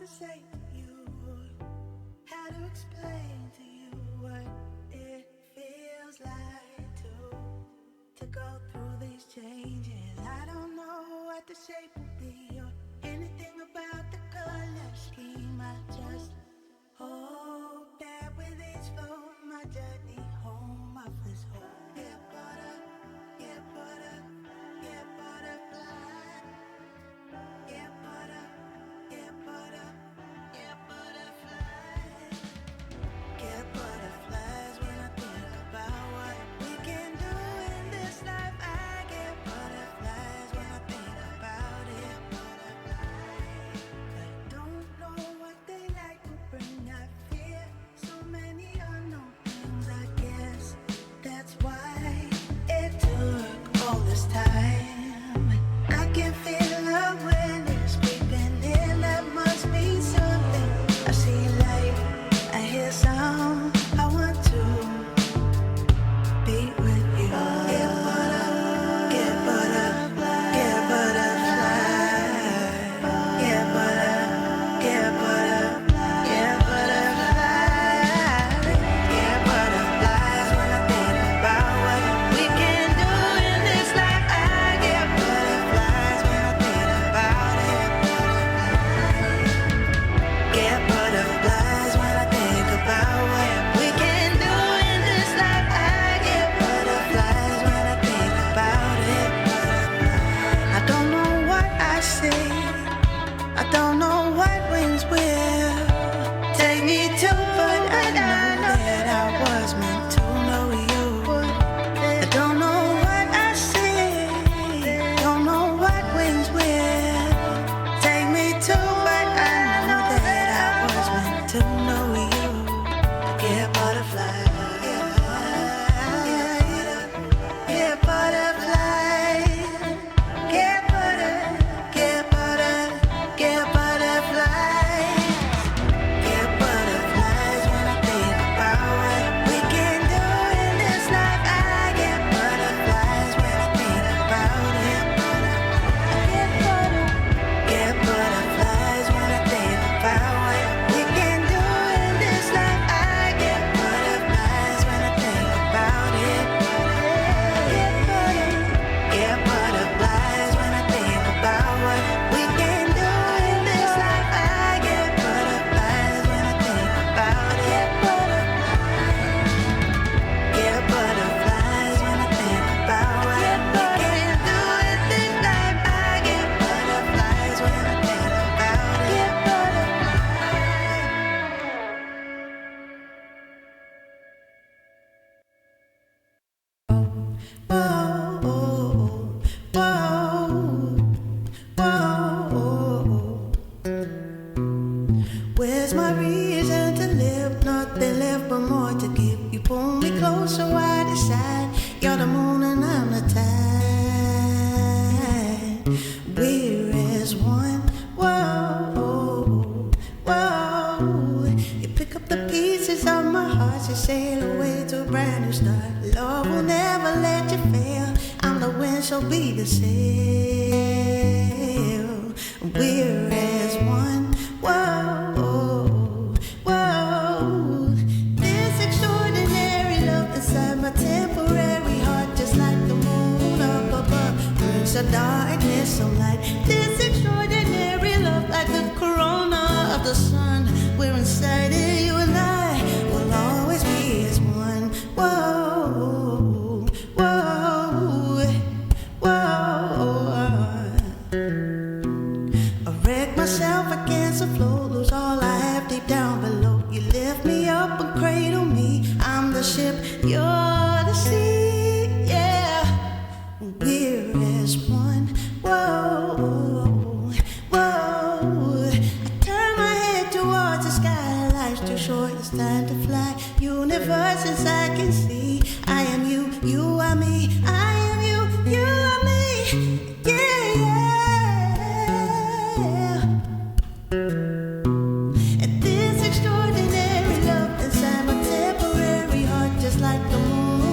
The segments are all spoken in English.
to say to you, how to explain to you what it feels like to go through these changes. I don't know what the shape will be or anything about the color scheme. I just hope that with each flow my journey home offers hope. Yeah, butterfly. Yeah, butterfly. Get butterflies when I think about what we can do in this life. I get butterflies when I think about it. I don't know what they like will bring. I fear so many unknown things. I guess that's why it took all this time. I can feel awareness creeping in. That must be something. I see light, I hear sound. I want to be with you. Get butter, get butter, get butterfly. Get butter, get butter, get butterfly. Get butterflies when I think about what we can do in this life. I get butterflies when I think about it. Get butterflies when I think about what we can do in this life. I get butterflies when I think about it. I don't know what I say. I don't know what winds will take me to, but I know that I was meant to know you. I don't know what I say. Don't know what winds will take me to, but I know that I was meant to know you. Get butterfly. Get butterfly. Get butter. Get butter. Get butterflies. Get butterflies when I think about what we can do in this life. I get butterflies when I think about it. Get butterflies when I think about what we can do in this life. I get butterflies when I think about it. Get butterflies when I think about what we can do in this life. I get butterflies when I think about it. Get butterflies when I think about what we can do in this life. I get butterflies when I think about it. Where's my reason to live? Nothing left but more to give. You pull me closer, I decide. You're the moon and I'm the tide. We're as one. Whoa, whoa. You pick up the pieces of my heart, you sail away to a brand new start. Love will never let you fail. I'm the wind, so be the sail. We're as one. Whoa, whoa. This extraordinary love inside my temporary heart, just like the moon up above, brings the darkness some light. This extraordinary love, like the corona of the sun, we're inside it, you and I will always be as one. Whoa, whoa, whoa. I wreck myself against the floor, lose all I have deep down below. You lift me up and cradle me. I'm the ship, you're the sea, yeah. We're as one. Whoa, whoa. I turn my head towards the sky. Life's too short, it's time to fly. Universes I can see. I am you, you are me. I am you, you are me. Yeah, yeah. And this extraordinary love inside my temporary heart, just like the moon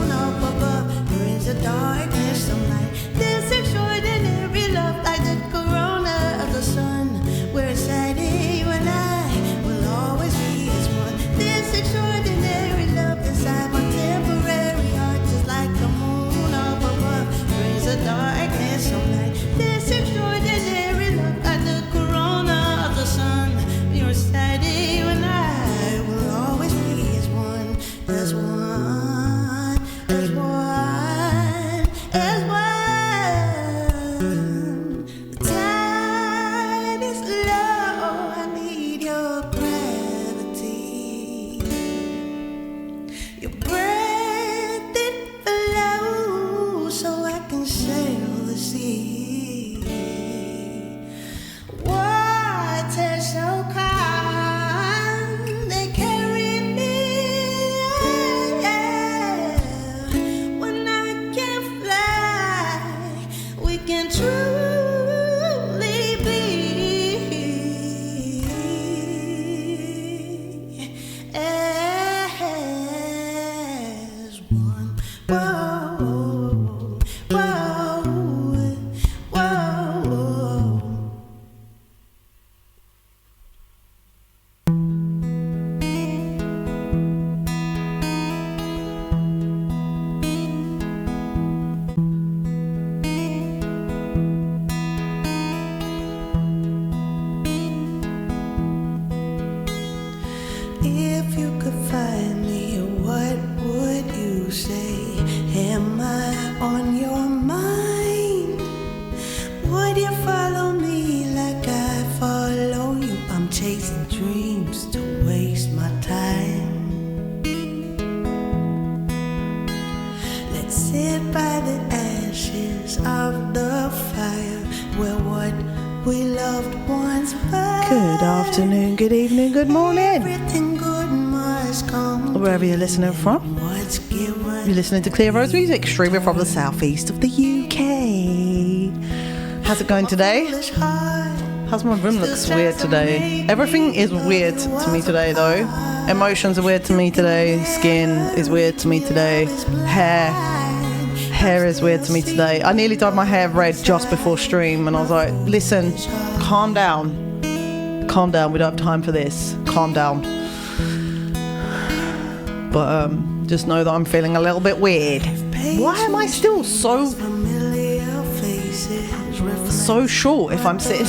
afternoon, good evening, good morning. Wherever you're listening from. You're listening to Clear Rose Music, streaming from the southeast of the UK. How's it going today? How's my room? Looks weird today. Everything is weird to me today though. Emotions are weird to me today. Skin is weird to me today. Hair is weird to me today. I nearly dyed my hair red just before stream and I was like, listen, calm down. Calm down, we don't have time for this. Calm down. But just know that I'm feeling a little bit weird. Why am I still so short if I'm sitting?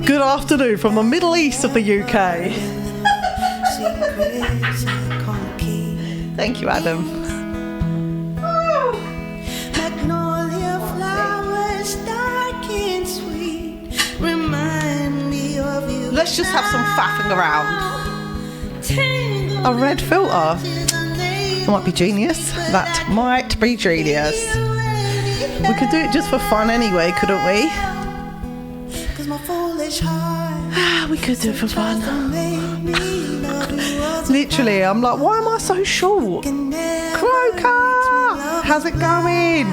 Good afternoon from the Middle East of the UK. Thank you, Adam. Let's just have some faffing around. A red filter. That might be genius. That might be genius. We could do it just for fun anyway, couldn't we? We could do it for fun. Literally, I'm like, why am I so short? Croker! How's it going?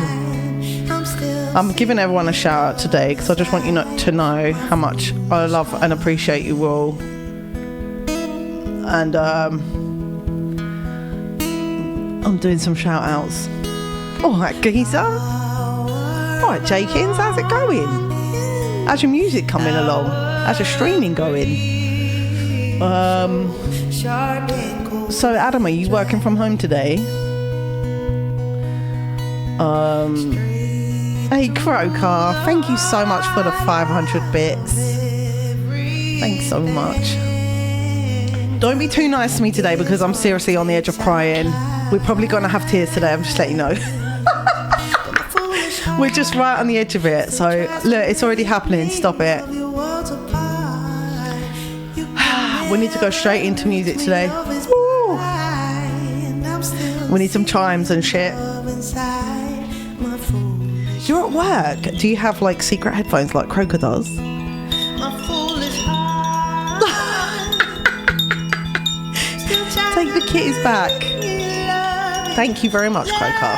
I'm giving everyone a shout out today because I just want you to know how much I love and appreciate you all. And I'm doing some shout outs. Alright, geezer. Alright, Jakins, how's it going? How's your music coming along? How's your streaming going? So Adam, are you working from home today? Hey Croker, thank you so much for the 500 bits. Thanks so much. Don't be too nice to me today because I'm seriously on the edge of crying. We're probably going to have tears today, I'm just letting you know. We're just right on the edge of it. So look, it's already happening, stop it. We need to go straight into music today. Woo. We need some chimes and shit. You're at work. Do you have like secret headphones like Croker does? Take the kitties back. Thank you very much, Croker.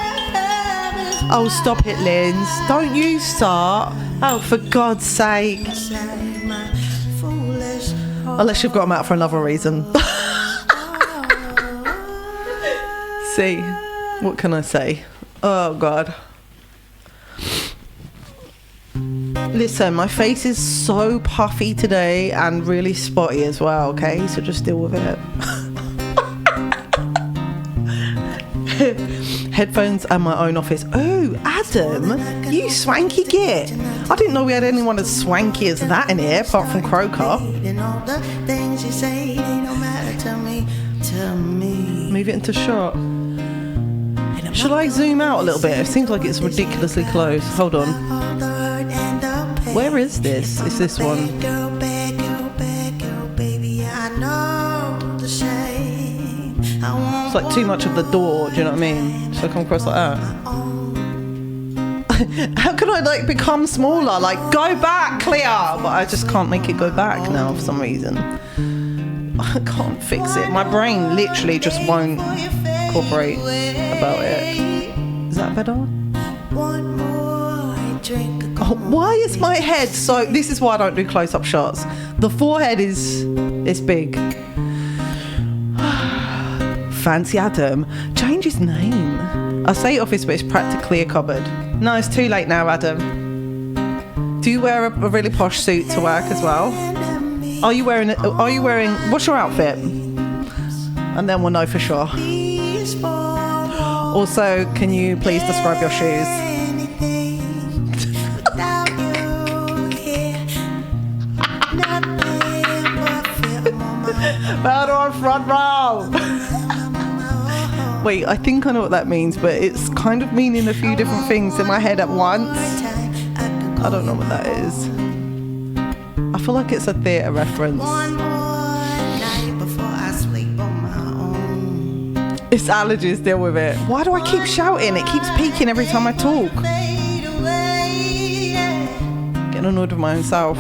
Oh, stop it, Linz. Don't you start. Oh, for God's sake. Unless you've got them out for another reason. See, what can I say? Oh, God. Listen, my face is so puffy today and really spotty as well, okay? So just deal with it. Headphones and my own office. Oh, Adam, you swanky git. I didn't know we had anyone as swanky as that in here, apart from Croker. Move it into shot. Should I zoom out a little bit? It seems like it's ridiculously close. Hold on. Where is this? It's this one. It's like too much of the door, do you know what I mean? Should I come across like that? How can I like become smaller? Like go back, clear! But I just can't make it go back now for some reason. I can't fix it. My brain literally just won't cooperate about it. Is that better? Oh, why is my head so... This is why I don't do close-up shots. The forehead is big. Fancy Adam. Change his name. I say office, but it's practically a cupboard. No, it's too late now, Adam. Do you wear a really posh suit to work as well? Are you wearing... What's your outfit? And then we'll know for sure. Also, can you please describe your shoes? How do I front row? Wait, I think I know what that means, but it's kind of meaning a few different things in my head at once. I don't know what that is. I feel like it's a theatre reference. It's allergies, deal with it. Why do I keep shouting? It keeps peaking every time I talk. Getting getting annoyed with my own self.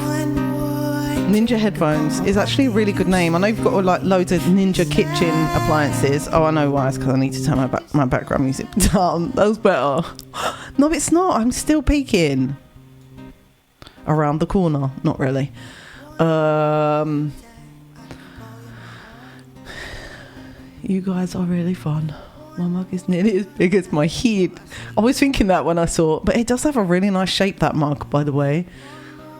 Ninja headphones is actually a really good name. I know you've got like loads of Ninja kitchen appliances. Oh, I know why. It's because I need to turn my background music down. That was better. No, it's not. I'm still peeking around the corner. Not really. You guys are really fun. My mug is nearly as big as my head. I was thinking that when I saw it, but it does have a really nice shape, that mug, by the way.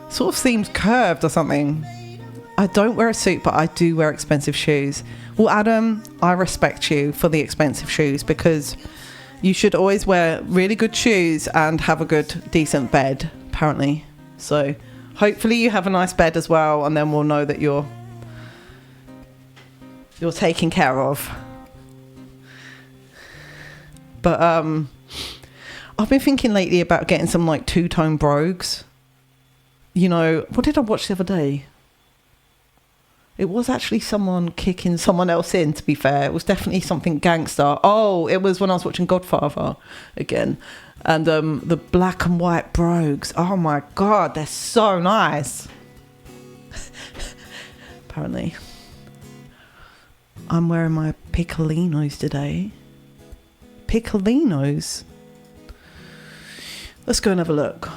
Sort of seems curved or something. I don't wear a suit, but I do wear expensive shoes. Well, Adam, I respect you for the expensive shoes, because you should always wear really good shoes and have a good, decent bed, apparently. So hopefully you have a nice bed as well, and then we'll know that you're taken care of. But I've been thinking lately about getting some like two-tone brogues. You know, what did I watch the other day? It was actually someone kicking someone else in, to be fair. It was definitely something gangster. Oh, it was when I was watching Godfather again. And the black and white brogues. Oh my God, they're so nice. Apparently. I'm wearing my piccolinos today. Piccolinos? Let's go and have a look.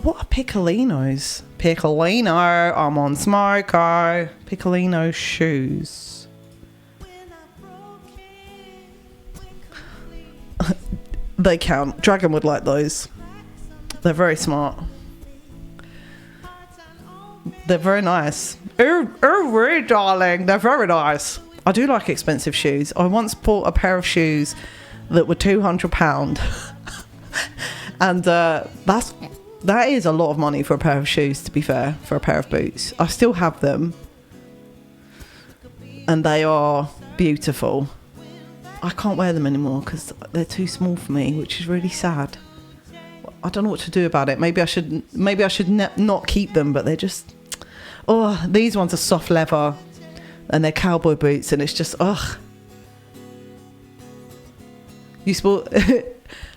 What are piccolinos? Piccolino, I'm on Smoko. Piccolino shoes. They count. Dragon would like those. They're very smart. They're very nice. Really, darling. They're very nice. I do like expensive shoes. I once bought a pair of shoes that were £200. And that is a lot of money for a pair of shoes, to be fair, for a pair of boots. I still have them. And they are beautiful. I can't wear them anymore because they're too small for me, which is really sad. I don't know what to do about it. Maybe I should not keep them, but they're just... Oh, these ones are soft leather. And they're cowboy boots, and it's just, ugh. You sport...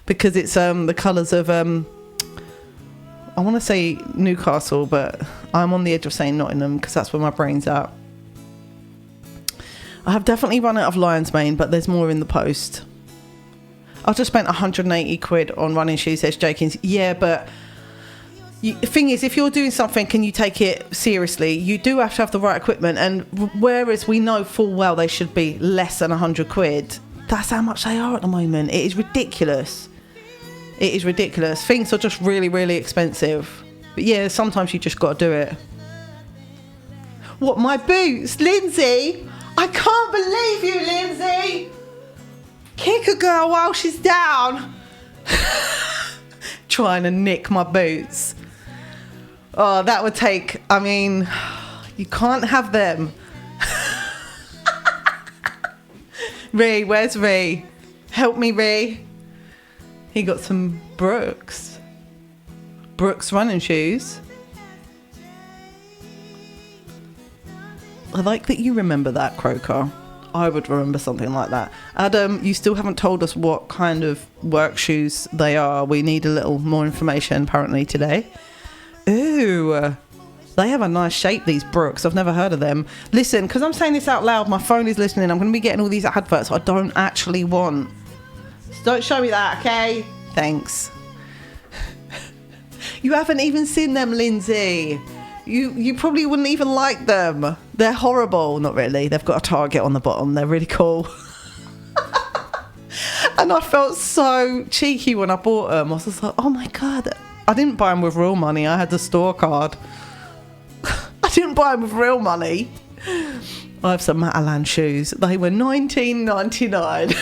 because it's the colours of... I want to say Newcastle, but I'm on the edge of saying Nottingham because that's where my brain's at. I have definitely run out of lion's mane, but there's more in the post. I just spent 180 quid on running shoes, says Jakins. Yeah, but the thing is, if you're doing something and you take it seriously, you do have to have the right equipment. And whereas we know full well they should be less than 100 quid, that's how much they are at the moment. It is ridiculous. It is ridiculous. Things are just really, really expensive. But yeah, sometimes you just got to do it. What, my boots? Lindsay? I can't believe you, Lindsay! Kick a girl while she's down. Trying to nick my boots. Oh, that would take... I mean, you can't have them. Ree, where's Ree? Help me, Ree. He got some Brooks running shoes. I like that you remember that, Croker. I would remember something like that. Adam, you still haven't told us what kind of work shoes they are. We need a little more information apparently today. Ooh, they have a nice shape, these Brooks. I've never heard of them. Listen, because I'm saying this out loud, my phone is listening. I'm going to be getting all these adverts I don't actually want. So don't show me that, okay? Thanks. You haven't even seen them, Lindsay. You probably wouldn't even like them. They're horrible. Not really. They've got a target on the bottom. They're really cool. And I felt so cheeky when I bought them. I was just like, oh my God. I didn't buy them with real money. I had the store card. I didn't buy them with real money. I have some Matalan shoes. They were $19.99.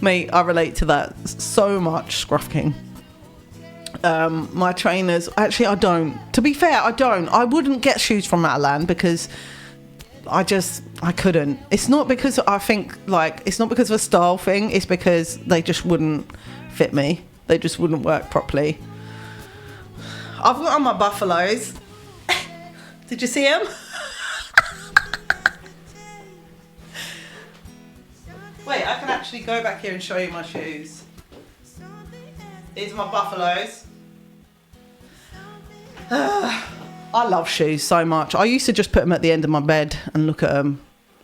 Mate, I relate to that so much, Scruff King. My trainers, actually I don't. To be fair, I don't. I wouldn't get shoes from Matalan because I couldn't. It's not because I think, like, it's not because of a style thing. It's because they just wouldn't fit me. They just wouldn't work properly. I've got on my Buffaloes. Did you see them? Wait, I can actually go back here and show you my shoes. These are my Buffaloes. I love shoes so much. I used to just put them at the end of my bed and look at them.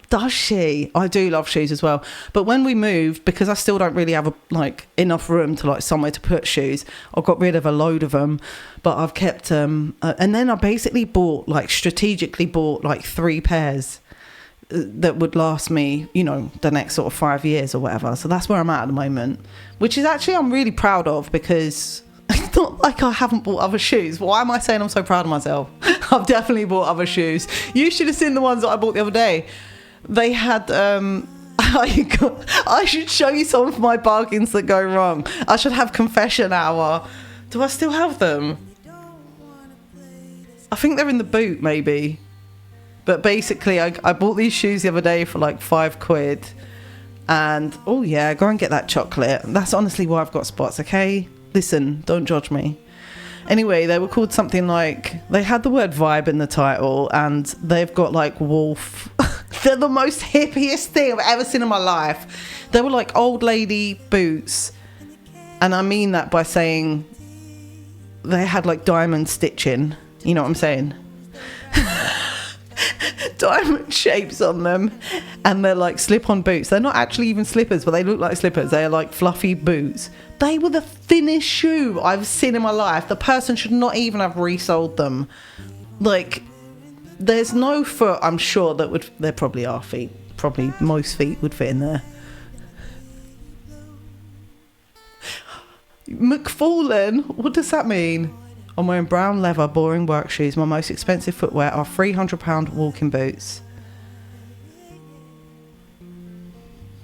Does she? I do love shoes as well. But when we moved, because I still don't really have enough room to somewhere to put shoes, I got rid of a load of them. But I've kept them. And then I basically strategically bought 3 pairs that would last me, the next sort of 5 years or whatever. So that's where I'm at the moment, which is actually I'm really proud of, because it's not like I haven't bought other shoes. Why am I saying I'm so proud of myself? I've definitely bought other shoes. You should have seen the ones that I bought the other day. They had I should show you some of my bargains that go wrong. I should have confession hour. Do I still have them? I think they're in the boot maybe. But basically I bought these shoes the other day for £5. And oh yeah, go and get that chocolate. That's honestly why I've got spots, okay? Listen, don't judge me. Anyway, they were called something they had the word vibe in the title, and they've got wolf. They're the most hippiest thing I've ever seen in my life. They were old lady boots. And I mean that by saying they had diamond stitching. You know what I'm saying? Diamond shapes on them. And they're slip-on boots. They're not actually even slippers, but they look like slippers. They're fluffy boots. They were the thinnest shoe I've seen in my life. The person should not even have resold them. There's no foot, I'm sure, there probably are feet. Probably most feet would fit in there. McFallen? What does that mean? I'm wearing brown leather, boring work shoes. My most expensive footwear are £300 walking boots.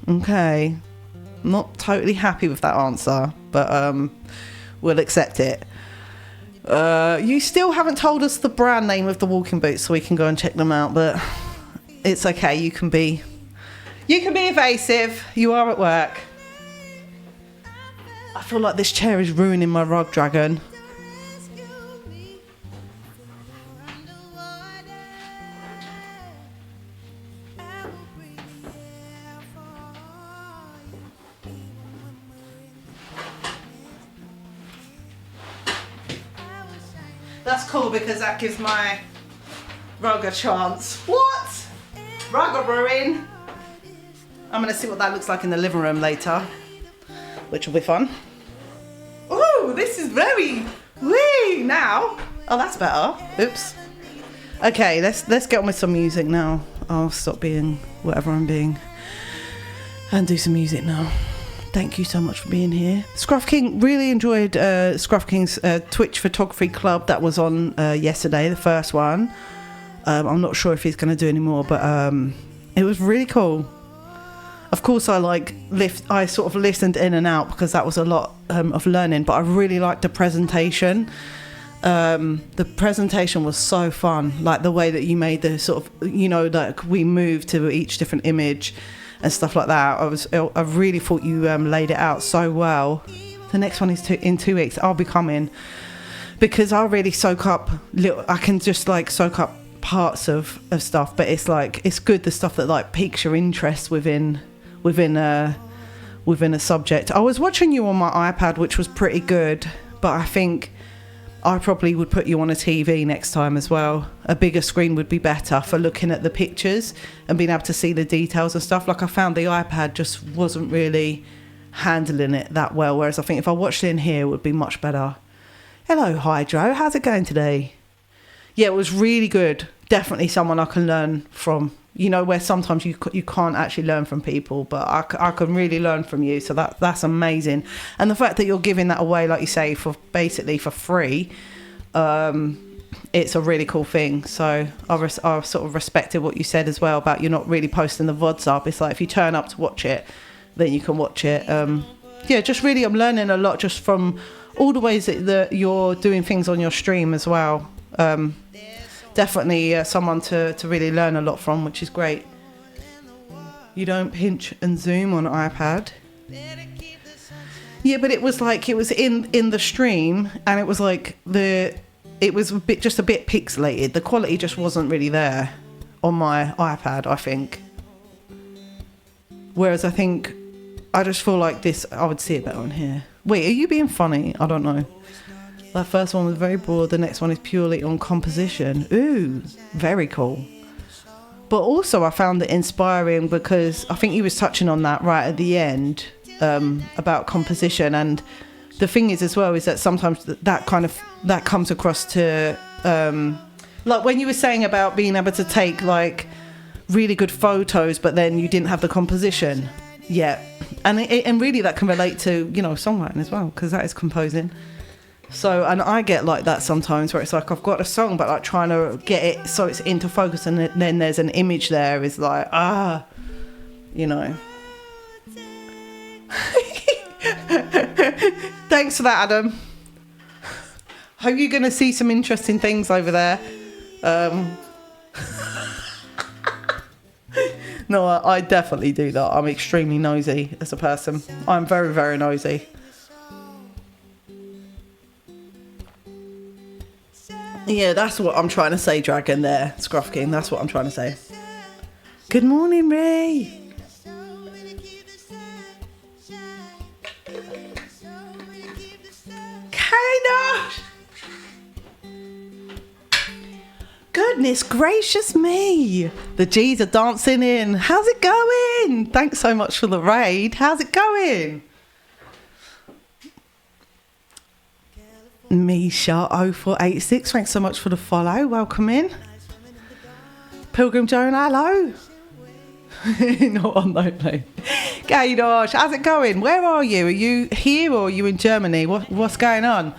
Okay. Not totally happy with that answer, but we'll accept it. You still haven't told us the brand name of the walking boots, so we can go and check them out, but it's okay. You can be evasive. You are at work. I feel like this chair is ruining my rug, dragon. That's cool because that gives my rug a chance. What? Rug a ruin? I'm going to see what that looks like in the living room later, which will be fun. Ooh, this is very wee now. Oh, that's better. Oops. Okay, let's get on with some music now. I'll stop being whatever I'm being and do some music now. Thank you so much for being here. Scruff King, really enjoyed Scruff King's Twitch photography club that was on yesterday, the first one. I'm not sure if he's going to do any more, but it was really cool. Of course, I sort of listened in and out because that was a lot of learning, but I really liked the presentation. The presentation was so fun, the way that you made the sort of, we moved to each different image and stuff like that. I really thought you laid it out so well. The next one is in 2 weeks. I'll be coming because I'll really soak up I can just soak up parts of stuff, but it's good, the stuff that piques your interest within a subject. I was watching you on my iPad, which was pretty good, but I think I probably would put you on a TV next time as well. A bigger screen would be better for looking at the pictures and being able to see the details and stuff. I found the iPad just wasn't really handling it that well, whereas I think if I watched it in here, it would be much better. Hello, Hydro. How's it going today? Yeah, it was really good. Definitely someone I can learn from. Where sometimes you can't actually learn from people, but I can really learn from you, so that's amazing. And the fact that you're giving that away, like you say, for basically for free, it's a really cool thing. So I sort of respected what you said as well about you're not really posting the VODs up. It's if you turn up to watch it, then you can watch it. Just really I'm learning a lot just from all the ways that you're doing things on your stream as well. Definitely someone to really learn a lot from, which is great. You don't pinch and zoom on iPad. Yeah, but it was in the stream, and it was it was just a bit pixelated. The quality just wasn't really there on my iPad, I think. Whereas I think, I just feel like this, I would see it better on here. Wait, are you being funny? I don't know. That first one was very broad. The next one is purely on composition. Ooh, very cool. But also I found it inspiring because I think he was touching on that right at the end, about composition. And the thing is as well is that sometimes that comes across to, like when you were saying about being able to take like really good photos, but then you didn't have the composition. Yeah. And really that can relate to, you know, songwriting as well, because that is composing. So, and I get like that sometimes where it's like I've got a song but like trying to get it so it's into focus, and then there's an image there is like, you know. Thanks for that, Adam. Hope you're going to see some interesting things over there. No, I definitely do that. I'm extremely nosy as a person. I'm very, very nosy. Yeah, that's what I'm trying to say, Dragon, there. Scruff King, that's what I'm trying to say. Good morning, Ray. Kinda. Goodness gracious me. The G's are dancing in. How's it going? Thanks so much for the raid. How's it going? Misha0486, thanks so much for the follow. Welcome in. Pilgrim Joan, hello. Not on that name. Gaydosh, how's it going? Where are you? Are you here or are you in Germany? What's going on?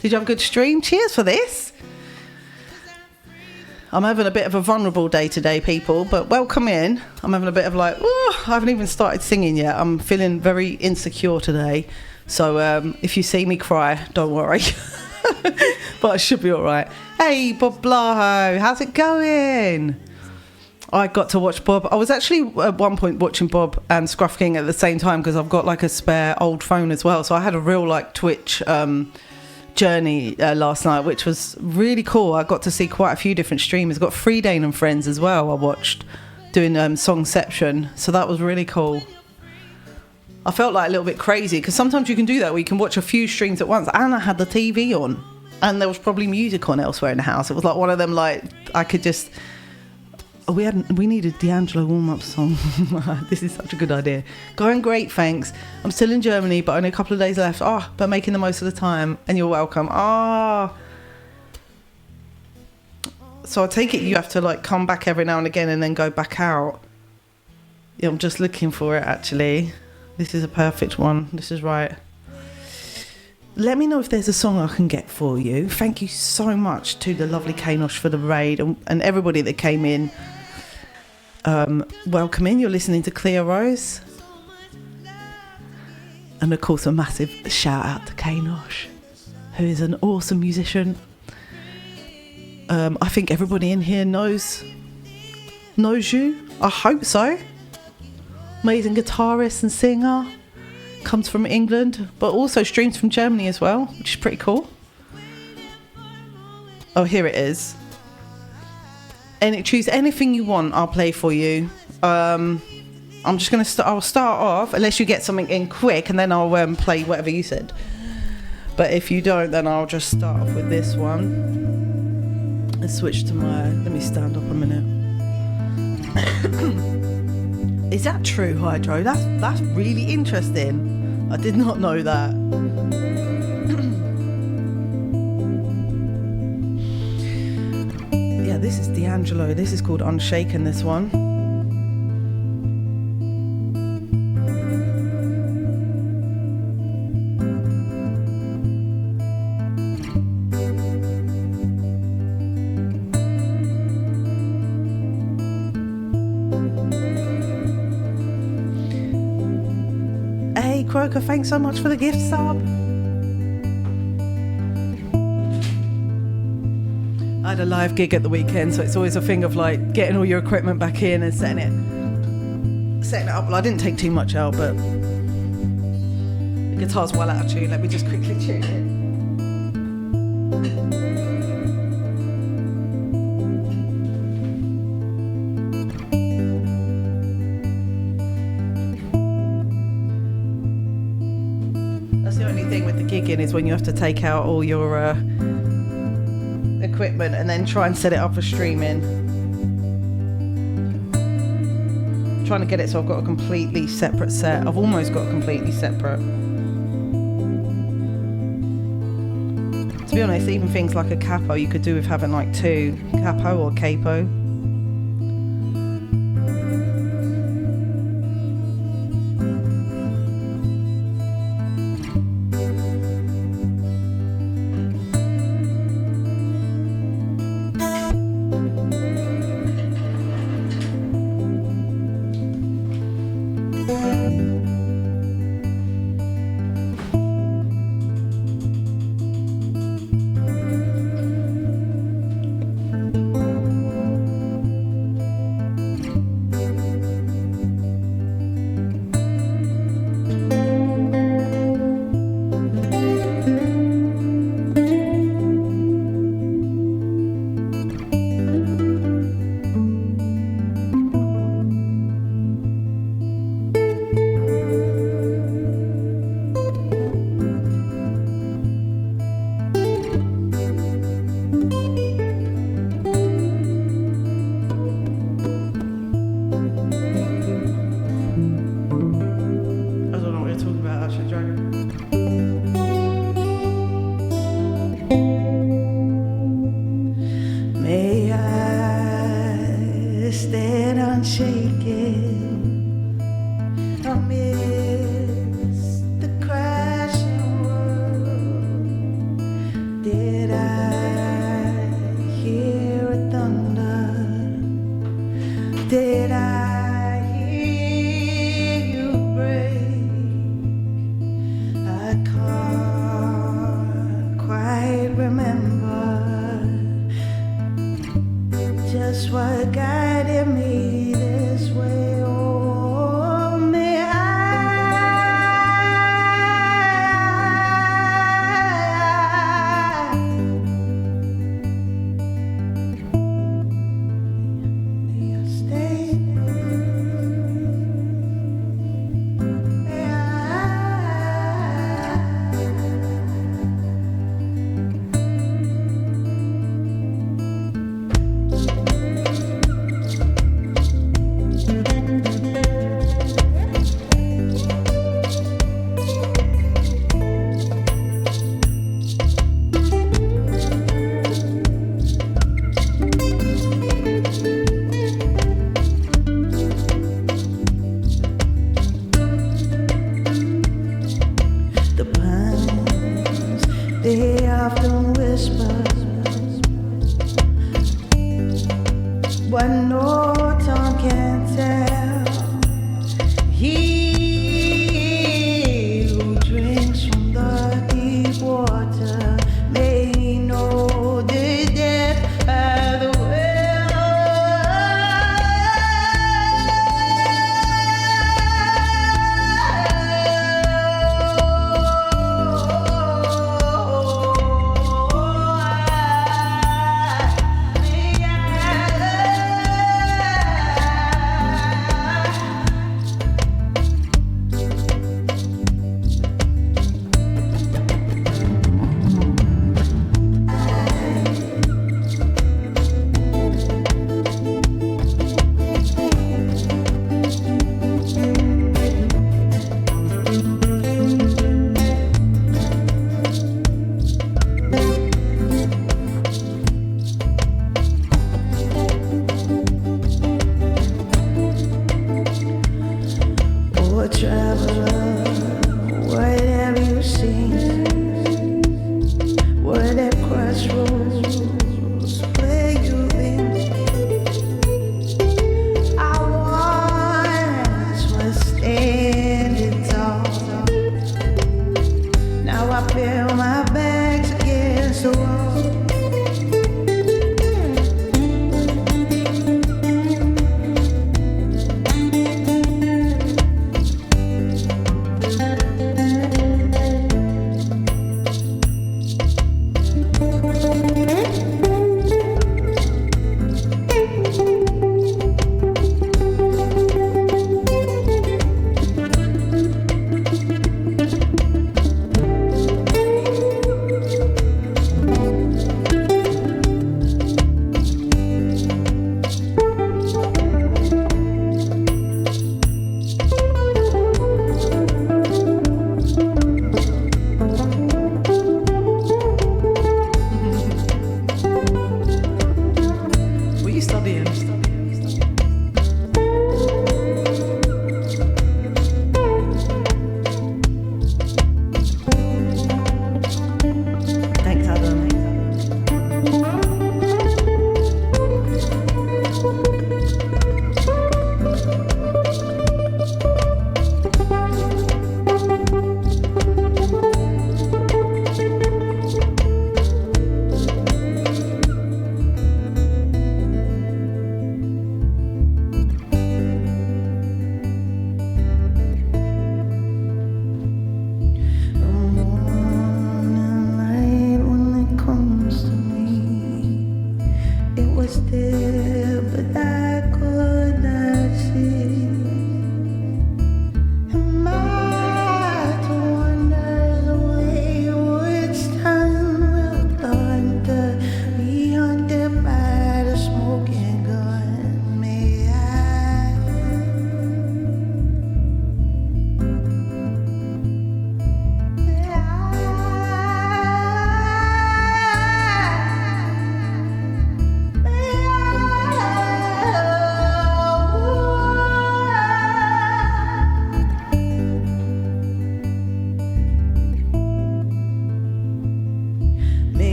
Did you have a good stream? Cheers for this. I'm having a bit of a vulnerable day today, people, but welcome in. I'm having a bit of like, I haven't even started singing yet. I'm feeling very insecure today. So if you see me cry, don't worry. But I should be all right. Hey, Bob Blaho, how's it going? I got to watch Bob. I was actually at one point watching Bob and Scruff King at the same time because I've got like a spare old phone as well. So I had a real like Twitch journey last night, which was really cool. I got to see quite a few different streamers. Got Freedane and Friends as well. I watched doing Songception. So that was really cool. I felt like a little bit crazy because sometimes you can do that where you can watch a few streams at once, and I had the TV on and there was probably music on elsewhere in the house. It was like one of them, like I could just, we needed D'Angelo warm-up song. This is such a good idea. Going great, thanks. I'm still in Germany but only a couple of days left, but making the most of the time, and you're welcome. So I take it you have to like come back every now and again and then go back out. Yeah, I'm just looking for it actually. This is a perfect one. This is right. Let me know if there's a song I can get for you. Thank you so much to the lovely Kanosh for the raid and everybody that came in. Welcome in. You're listening to Cleo Rose. And of course a massive shout out to Kanosh, who is an awesome musician. I think everybody in here knows you. I hope so. Amazing guitarist and singer, comes from England, but also streams from Germany as well, which is pretty cool. Oh, here it is. And choose anything you want, I'll play for you. I'm just going to I'll start off, unless you get something in quick, and then I'll play whatever you said. But if you don't, then I'll just start off with this one. Let's switch to let me stand up a minute. Is that true, Hydro? That's really interesting. I did not know that. Yeah, this is D'Angelo. This is called Unshaken, this one. Croker, thanks so much for the gift sub. I had a live gig at the weekend, so it's always a thing of like getting all your equipment back in and setting it up. Well, I didn't take too much out, but the guitar's well out of tune. Let me just quickly tune it. the only thing with the gigging is when you have to take out all your equipment and then try and set it up for streaming. Trying to get it so I've got a completely separate set. I've almost got a completely separate. To be honest, even things like a capo you could do with having like two, capo or capo.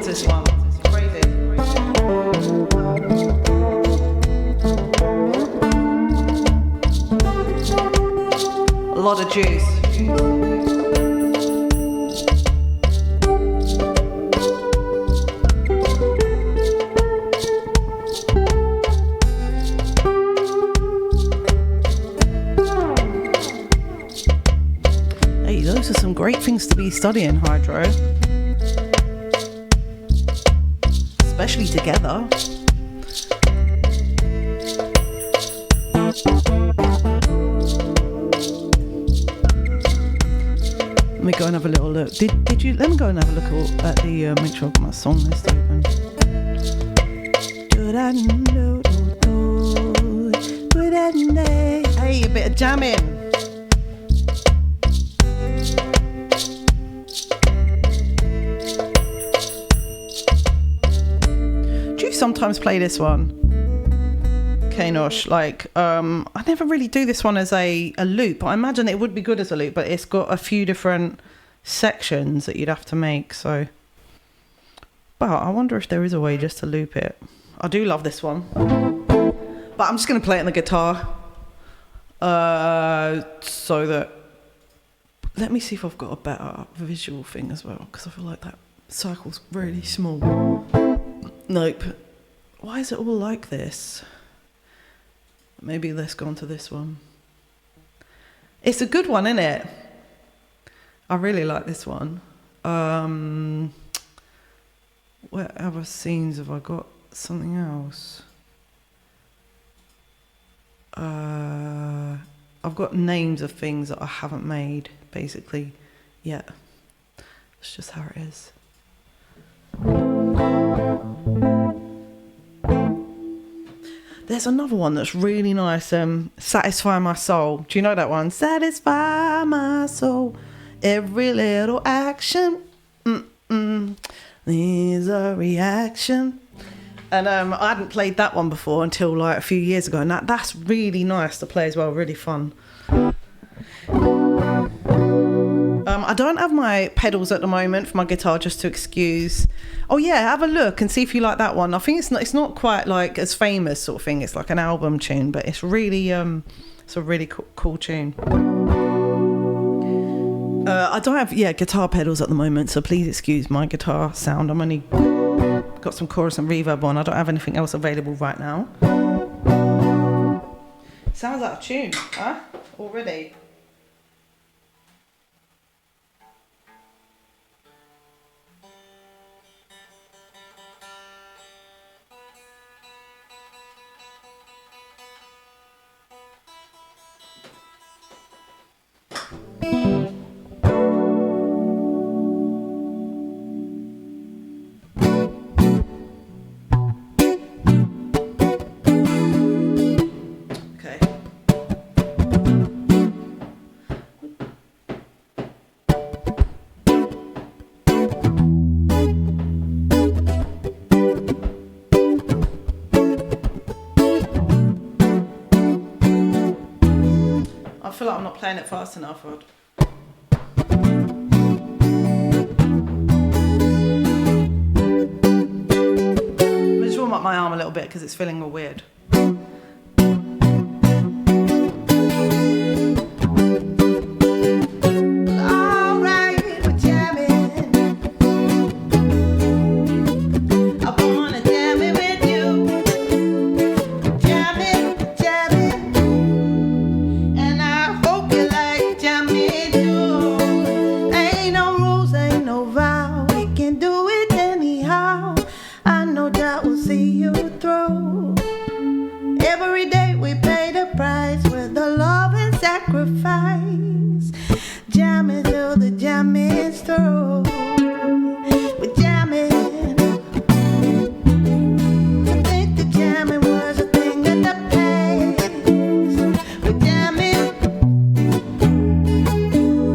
This one. It's crazy. A lot of juice. Hey, those are some great things to be studying, Hydro. Especially together. Let me go and have a little look. Did you? Let me go and have a look at the. Make sure I've got my song list open. Hey, a bit of jamming. Sometimes play this one, Kanosh. Like I never really do this one as a loop. I imagine it would be good as a loop, but it's got a few different sections that you'd have to make. So, but I wonder if there is a way just to loop it. I do love this one, but I'm just going to play it on the guitar so that, let me see if I've got a better visual thing as well, because I feel like that circle's really small. Nope. Why is it all like this? Maybe let's go on to this one. It's a good one, isn't it? I really like this one. What other scenes have I got? Something else. I've got names of things that I haven't made, basically, yet. It's just how it is. There's another one that's really nice. Satisfy My Soul. Do you know that one? Satisfy my soul. Every little action needs a reaction. And I hadn't played that one before until like a few years ago. And that's really nice to play as well. Really fun. I don't have my pedals at the moment for my guitar, just to excuse. Oh yeah, have a look and see if you like that one. I think it's not quite like as famous sort of thing. It's like an album tune, but it's really it's a really cool tune. I don't have guitar pedals at the moment, so please excuse my guitar sound. I'm only got some chorus and reverb on. I don't have anything else available right now. Sounds like a tune, huh? Already. I feel like I'm not playing it fast enough, Rod. I'll just warm up my arm a little bit because it's feeling all weird. through. We're jamming. I think the jamming was a thing of the past. We're jamming.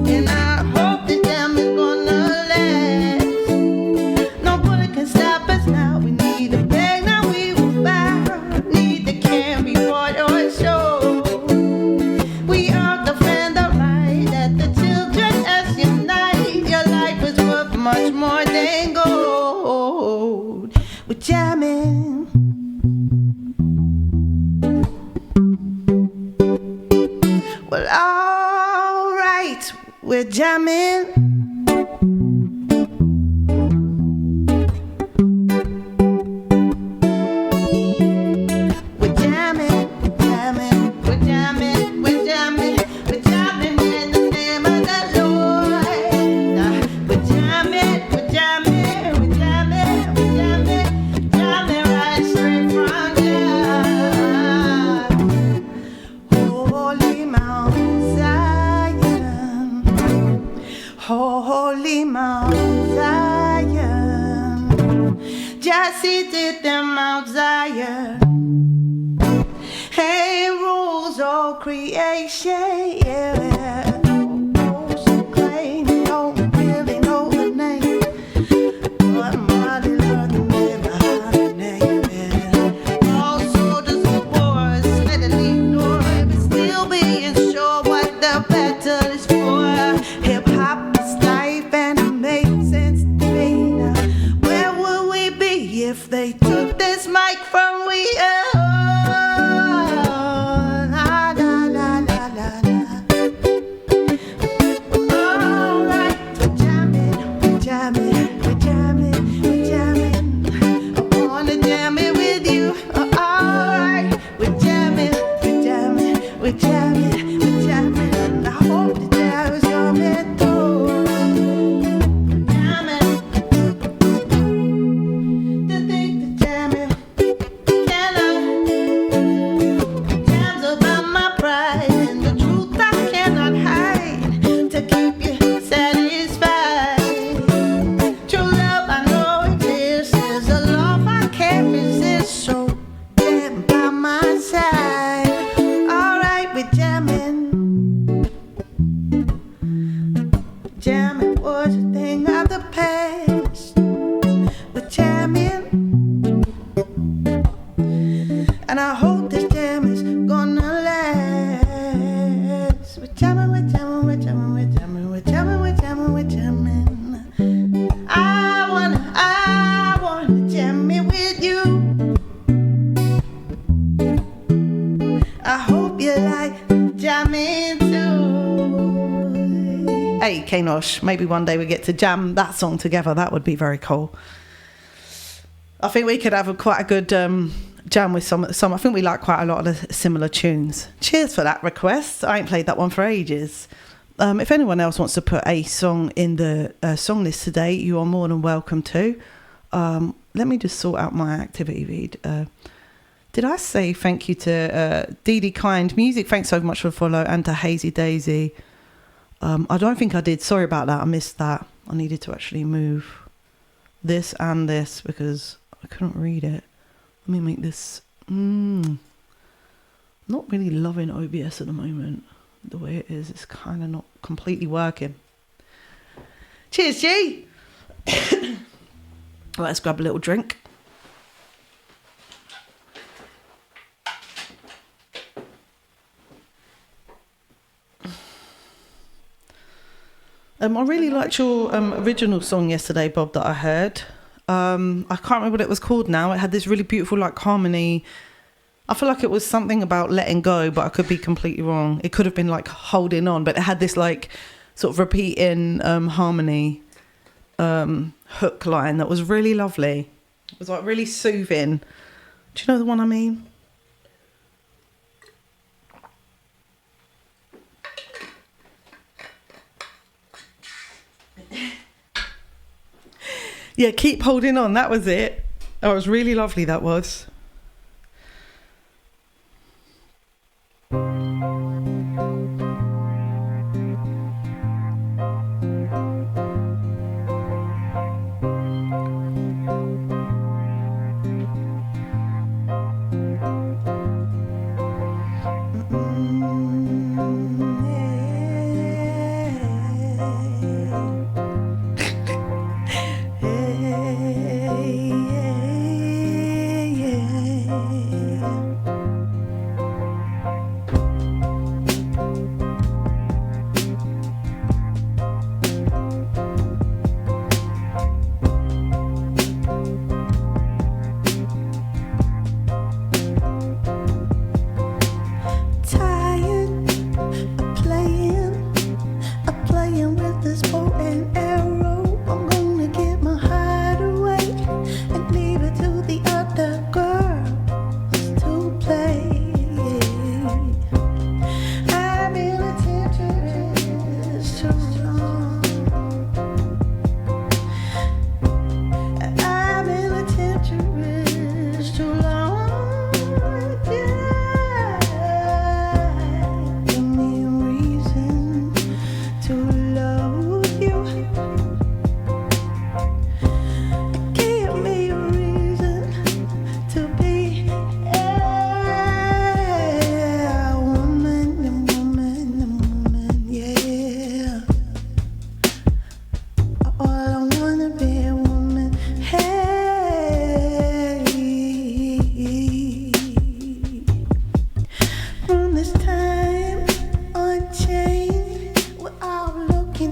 And I hope the jam is gonna last. Nobody can stop us now. We need a bag, now we will bow. Need the can be what or show. We are the friend of light that the children us unite. Your life is worth much more than gold. We're jamming. Well, alright, we're jamming. We're jamming, jamming, we're jamming, we're jamming, we're jamming in the name of the Lord. We're jamming, we're jamming, we're jamming, we're jamming, jamming right straight from God. Holy Mount Zion, Holy Mount Zion, just seated in Mount Zion. Hey, rules of creation, yeah. Ocean claim, don't really know the name, but mighty Lord, the name behind the name, yeah. All soldiers of war, steadily ignored, but still being sure what the battle is for. Hip hop is life and it makes sense to me now. Where would we be if they took this mic from we? La, la, la, la, la, la. Alright, we're jamming, we're jamming, we're jamming, we're jamming. I wanna jam it with you. Alright, we're jamming, we're jamming, we're jamming, we're jamming. I hope the jam is coming through. Jamming. To think the jamming. Can I? Jams about my pride and the truth I cannot hide to keep you satisfied. True love I know exists is a love I can't resist. So jam by my side. Alright, we're jamming. Jamming was a thing of the past. We're jamming. And I hope this jam is gonna last. We're jamming, we're jamming, we're jamming, we're jamming, we're jamming, we're jamming, we're jamming. I wanna jam it with you. I hope you like jamming too. Hey, Kanosh, maybe one day we get to jam that song together. That would be very cool. I think we could have quite a good jam with some. I think we like quite a lot of the similar tunes. Cheers for that request. I ain't played that one for ages. If anyone else wants to put a song in the song list today, you are more than welcome to. Let me just sort out my activity feed. Did I say thank you to Dee Kind Music? Thanks so much for the follow, and to Hazy Daisy. I don't think I did. Sorry about that. I missed that. I needed to actually move this and this because I couldn't read it. Let me make this. Not really loving OBS at the moment. The way it is, it's kind of not completely working. Cheers, G. Right, let's grab a little drink. I really liked your original song yesterday, Bob, that I heard. I can't remember what it was called now. It had this really beautiful like harmony. I feel like it was something about letting go, but I could be completely wrong. It could have been like holding on, but it had this like sort of repeating harmony hook line that was really lovely. It was like really soothing. Do you know the one I mean? Yeah, keep holding on. That was it. Oh, it was really lovely, that was.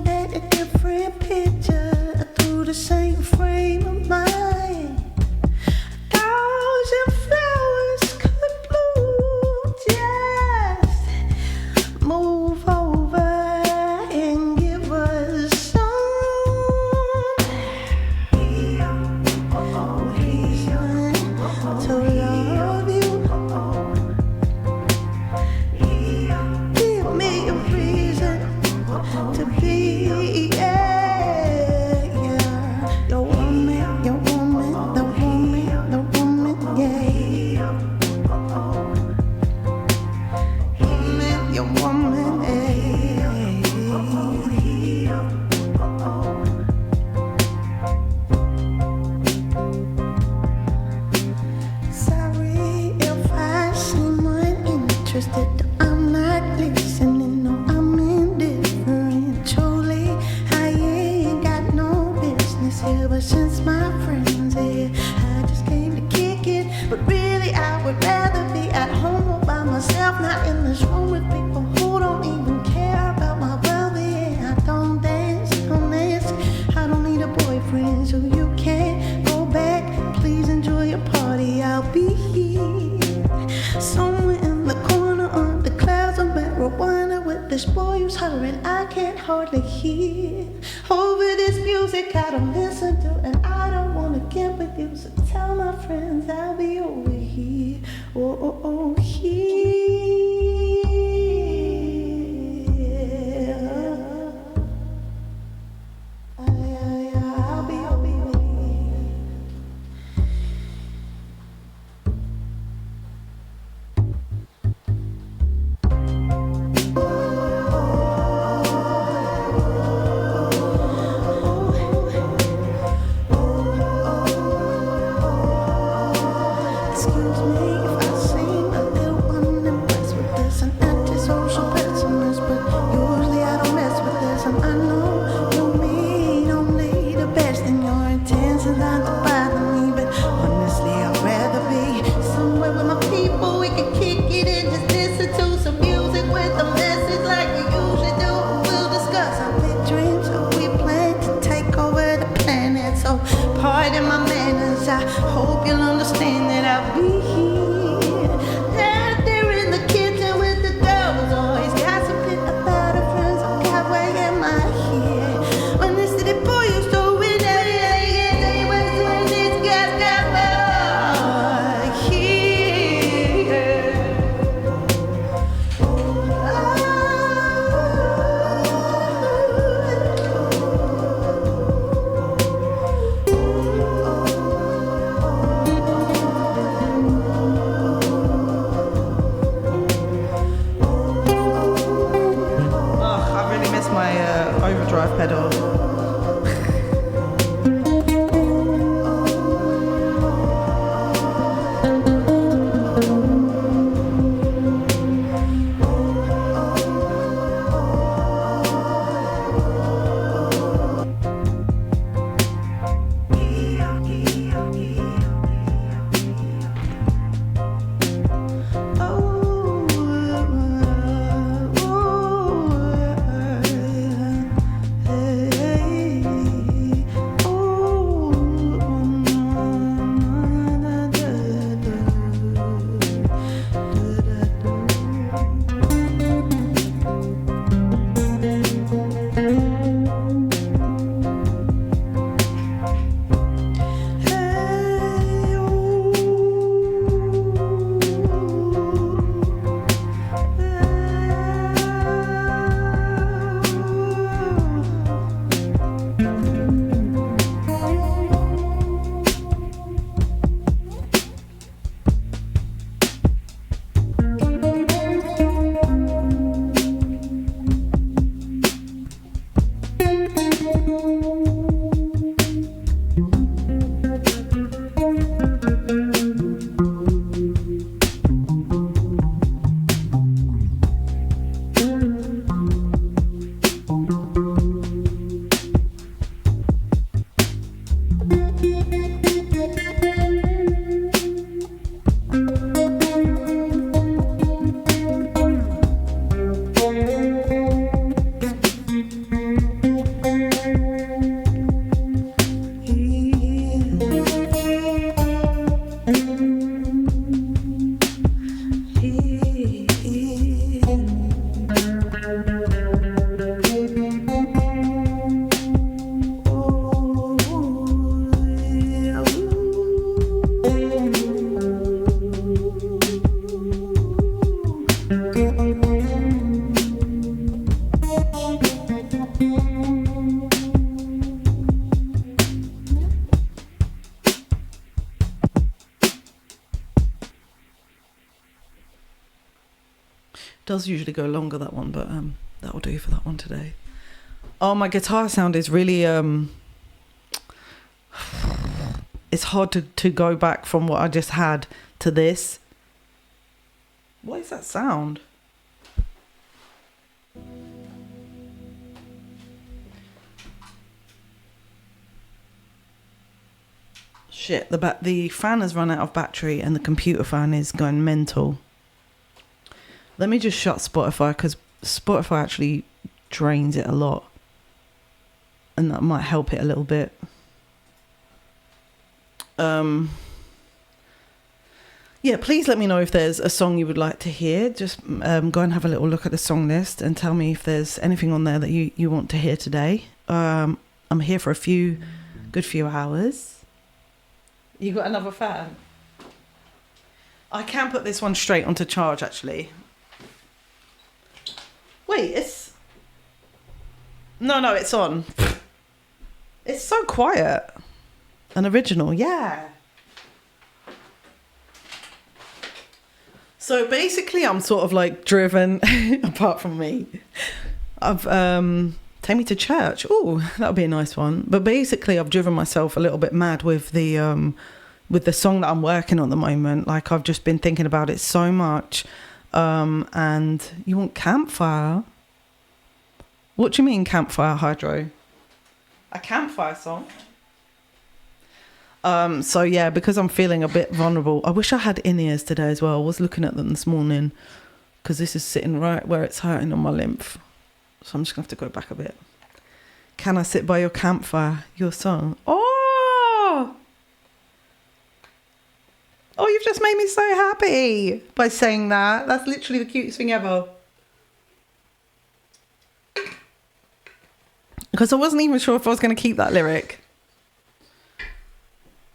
at a different picture through the same frame of mind. A thousand flowers could bloom. Just move over and give us some reason to love you. Give me a reason to be, yeah, yeah. Your woman, the woman, the woman, yeah. Woman, your woman, yeah. Sorry if I seem uninterested. I'm not listening, no, I'm indifferent. Truly, I ain't got no business here, but since my friends here, I just came to kick it. But really, I would rather be at home all by myself, not in this room with people who don't even care about my well-being. I don't dance, don't ask, I don't need a boyfriend, so you can't go back. Please enjoy your party, I'll be here somewhere in the corner on the clouds of marijuana with this boy who's hollering I can't hardly hear. Over this music I don't listen to, and I don't wanna get with you, so tell my friends I'll be over here. Oh, oh, oh, here. I'll be over here. Excuse me if I seem a little unimpressed with this, an antisocial pessimist, but usually I don't mess with this, and I know you mean only the best, and your intentions aren't to bother me, but honestly I'd rather be somewhere with my people. We can kick it and just listen to some music with a message like we usually do. We'll discuss our big dreams, so we plan to take over the planet. So pardon my manners, I hope you'll understand that I'll be here. Out there in the kitchen with the girls, always gossiping about her friends. Oh God, why am I here? When this city boy used to win, they was when these guys got more here. I really miss my overdrive pedal. does usually go longer, that one, but that'll do for that one today. Oh, my guitar sound is really it's hard to go back from what I just had to this. What is that sound? Shit, the fan has run out of battery and the computer fan is going mental. Let me just shut Spotify, because Spotify actually drains it a lot. And that might help it a little bit. Yeah, please let me know if there's a song you would like to hear. Just go and have a little look at the song list and tell me if there's anything on there that you want to hear today. I'm here for a good few hours. You got another fan? I can put this one straight onto charge, actually. Wait, it's... No, it's on. It's so quiet. An original, yeah. So basically, I'm sort of like driven, apart from me. I've take me to church. Oh, that would be a nice one. But basically, I've driven myself a little bit mad with the song that I'm working on at the moment. Like, I've just been thinking about it so much. And you want Campfire? What do you mean Campfire, Hydro? A campfire song? So yeah, because I'm feeling a bit vulnerable. I wish I had in-ears today as well. I was looking at them this morning because this is sitting right where it's hurting on my lymph. So I'm just going to have to go back a bit. Can I Sit by Your Campfire? Your song. Oh, you've just made me so happy by saying that. That's literally the cutest thing ever. Because I wasn't even sure if I was going to keep that lyric.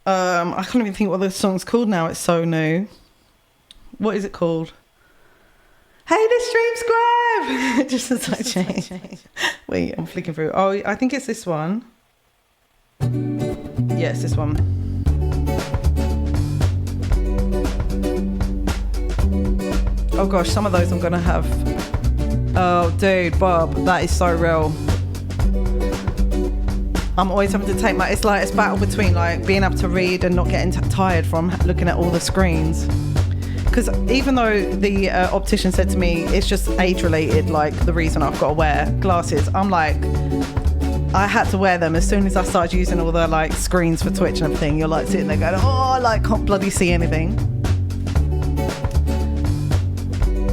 I can't even think what the song's called now. It's so new. What is it called? Hey, TheStreamScribe! Just as I change. Wait, I'm flicking through. Oh, I think it's this one. Yeah, it's this one. Oh gosh, some of those I'm gonna have. Oh, dude, Bob, that is so real. I'm always having to take it's battle between like being able to read and not getting tired from looking at all the screens. Because even though the optician said to me it's just age related, like the reason I've got to wear glasses, I'm like, I had to wear them as soon as I started using all the like screens for Twitch and everything. You're like sitting there going, oh, I like can't bloody see anything.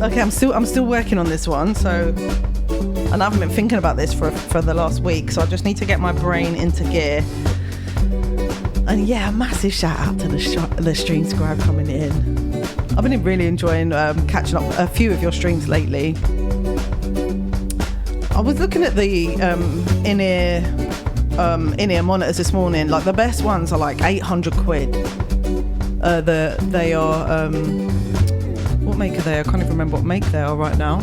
Okay, I'm still working on this one, so. And I haven't been thinking about this for the last week, so I just need to get my brain into gear. And yeah, a massive shout out to the TheStreamScribe coming in. I've been really enjoying catching up a few of your streams lately. I was looking at the in-ear monitors this morning. Like the best ones are like 800 quid. They are what make are they? I can't even remember what make they are right now.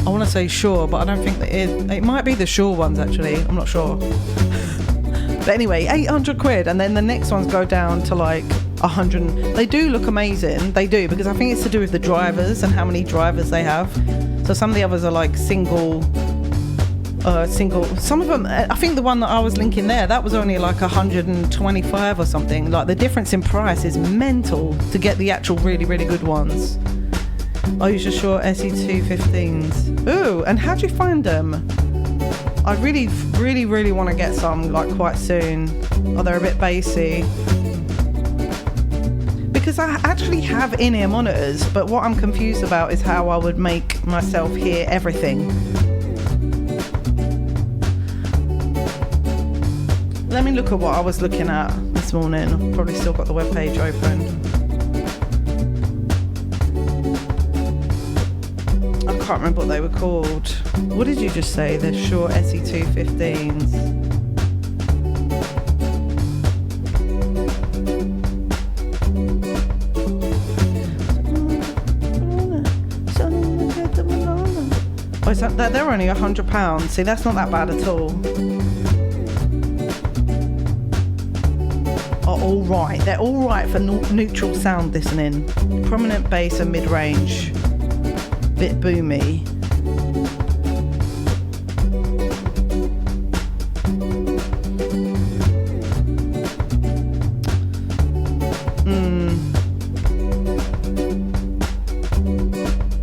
I want to say Shure, but I don't think that it might be the Shure ones actually. I'm not sure. But anyway, 800 quid, and then the next ones go down to like 100. They do look amazing. They do, because I think it's to do with the drivers and how many drivers they have. So some of the others are like single. Some of them, I think the one that I was linking there, that was only like 125 or something. Like the difference in price is mental to get the actual really, really good ones. I use your Shure SE215s. Ooh, and how do you find them? I really, really, really want to get some like quite soon. Oh, they're a bit bassy. Because I actually have in-ear monitors, but what I'm confused about is how I would make myself hear everything. Let me look at what I was looking at this morning. I've probably still got the webpage open. I can't remember what they were called. What did you just say? The Shure SE215s. Oh, is that they're only £100. See, that's not that bad at all. Are all right. They're all right for neutral sound listening. Prominent bass and mid-range. bit boomy.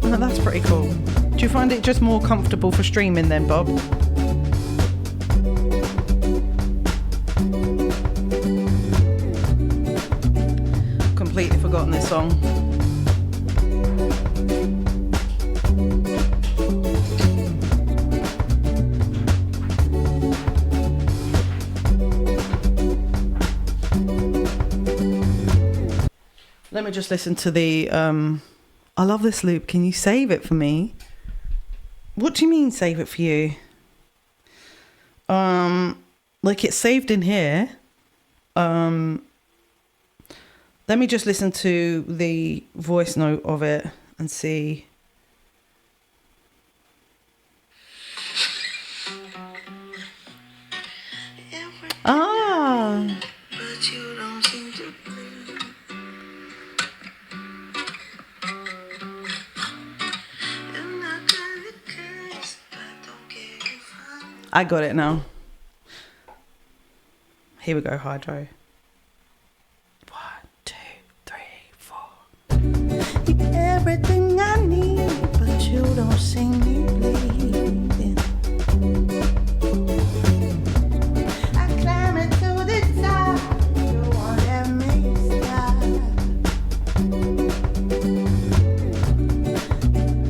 Oh, that's pretty cool. Do you find it just more comfortable for streaming then, Bob? Completely forgotten this song. Let me just listen to the I love this loop. Can you save it for me? What do you mean save it for you? Like it's saved in here. Let me just listen to the voice note of it and see. Ah. But you don't seem to believe. I'm not gonna curse, but don't get it from. I got it now. Here we go, Hydro. 1, 2, 3, 4. You're everything I need, but you don't see me bleeding. I climb into the top, you won't let me stop.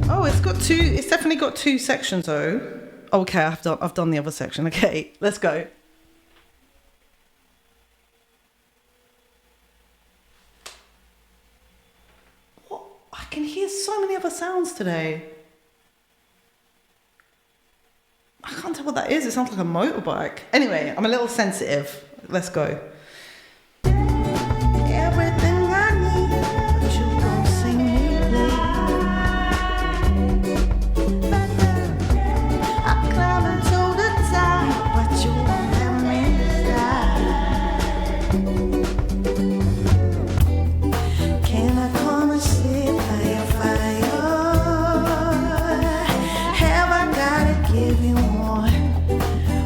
Oh, it's definitely got 2 sections though. Okay, I've done the other section. Okay, let's go. What? I can hear so many other sounds today. I can't tell what that is. It sounds like a motorbike. Anyway, I'm a little sensitive. Let's go. Everything I need, but you don't see me bleed. I climb into the top, but you won't let me slide. Can I come and sit by your fire? Have I gotta give you more?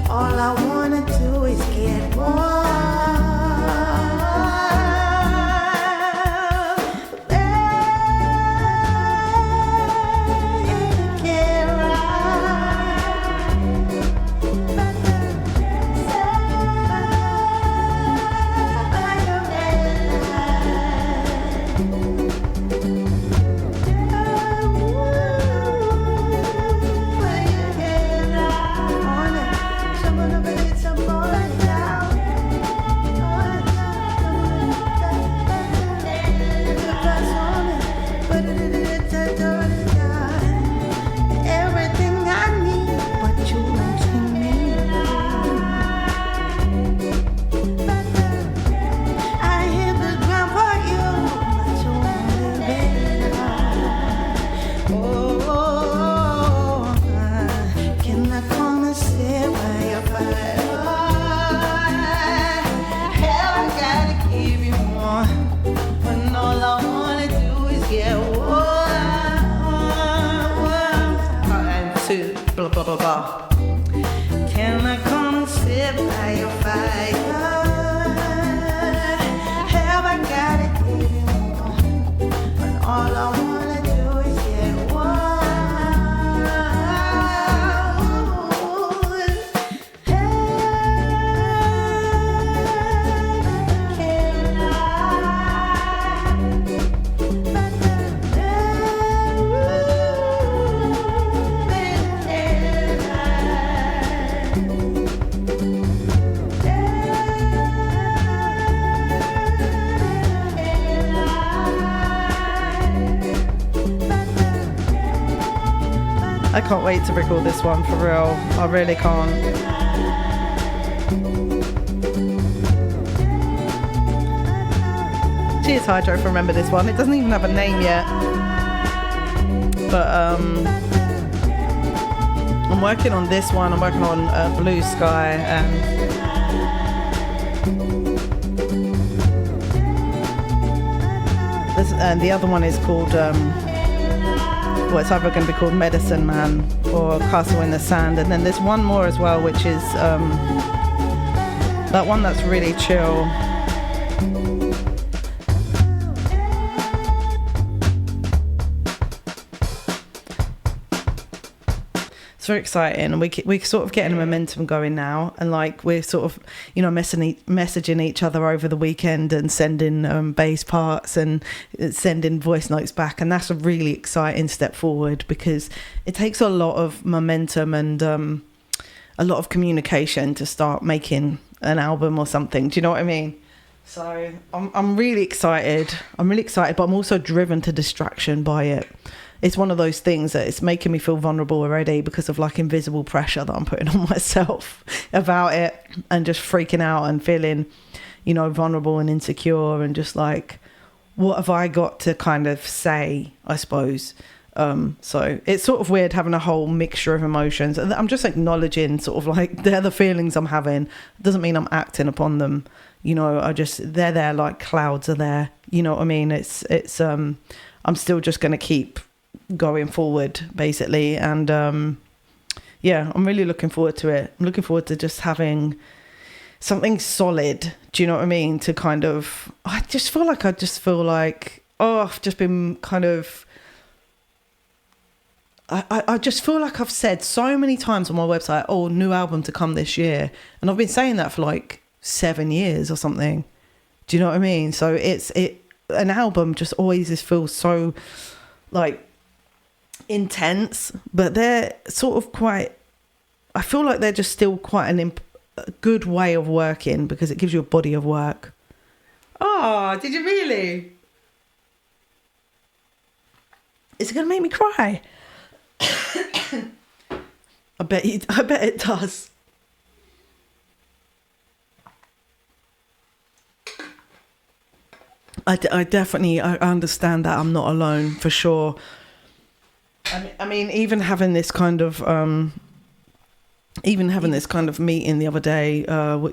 All I wanna do is get warm. Everything I need, but you don't see me. I hit the ground for you, but you won't leave it. Oh, can I come and sit by your fire? Hell, I gotta give you more, when all I wanna do is get warm. And 2, blah, blah, blah, blah. Can I come and sit by your fire? Have I gotta give you more, when all I wanna do is get warm? I can't wait to record this one for real. I really can't. Cheers, Hydro, for remember this one. It doesn't even have a name yet. But I'm working on this one. I'm working on Blue Sky and the other one is called it's either going to be called Medicine Man or Castle in the Sand. And then there's one more as well, which is that one that's really chill. It's very exciting, and we're sort of getting a momentum going now, and like we're sort of, you know, messaging each other over the weekend and sending bass parts and sending voice notes back, and that's a really exciting step forward because it takes a lot of momentum and a lot of communication to start making an album or something. Do you know what I mean? So I'm really excited. But I'm also driven to distraction by it. It's one of those things that it's making me feel vulnerable already because of like invisible pressure that I'm putting on myself about it, and just freaking out and feeling, you know, vulnerable and insecure, and just like, what have I got to kind of say, I suppose. So it's sort of weird having a whole mixture of emotions. I'm just acknowledging sort of like they're the feelings I'm having. It doesn't mean I'm acting upon them. You know, they're there like clouds are there. You know what I mean? I'm still just going to keep going forward basically, and yeah, I'm really looking forward to it. I'm looking forward to just having something solid, do you know what I mean, to kind of, I just feel like I've just been kind of, I just feel like I've said so many times on my website, oh, new album to come this year, and I've been saying that for like 7 years or something, do you know what I mean? So an album just always just feels so like intense, but they're sort of quite, I feel like they're just still quite a good way of working because it gives you a body of work. Oh, did you really? Is it going to make me cry? I bet it does. I definitely understand that I'm not alone, for sure. I mean, even having this kind of meeting the other day,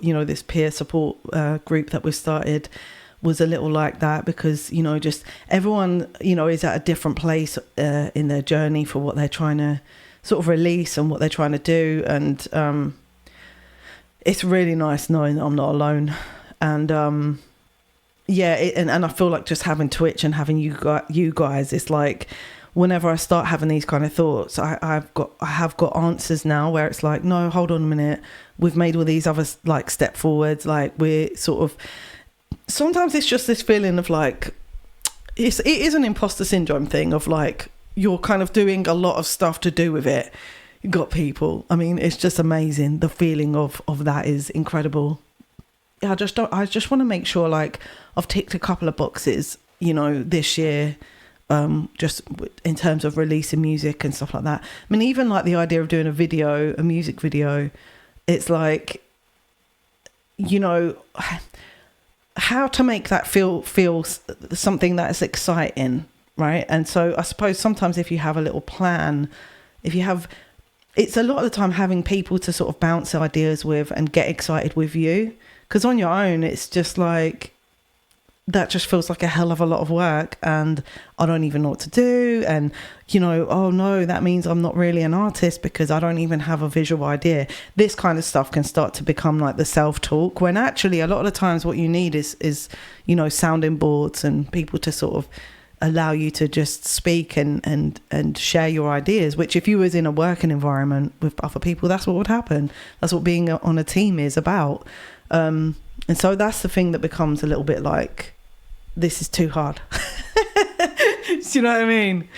you know, this peer support group that we started was a little like that, because, you know, just everyone, you know, is at a different place in their journey for what they're trying to sort of release and what they're trying to do, and it's really nice knowing that I'm not alone. And yeah, and I feel like just having Twitch and having you guys, it's like, whenever I start having these kind of thoughts, I have got answers now where it's like, no, hold on a minute, we've made all these other like step forwards, like we're sort of, sometimes it's just this feeling of like, it is an imposter syndrome thing of like, you're kind of doing a lot of stuff to do with it. You got people, I mean, it's just amazing. The feeling of that is incredible. I just want to make sure like I've ticked a couple of boxes, you know, this year, just in terms of releasing music and stuff like that. I mean, even like the idea of doing a music video, it's like, you know, how to make that feel something that is exciting, right? And so I suppose sometimes if you have a little plan, it's a lot of the time having people to sort of bounce ideas with and get excited with you, because on your own it's just like, that just feels like a hell of a lot of work, and I don't even know what to do. And, you know, oh no, that means I'm not really an artist because I don't even have a visual idea. This kind of stuff can start to become like the self-talk, when actually a lot of the times what you need is, you know, sounding boards and people to sort of allow you to just speak and share your ideas, which if you was in a working environment with other people, that's what would happen. That's what being on a team is about. And so that's the thing that becomes a little bit like, this is too hard. Do you know what I mean?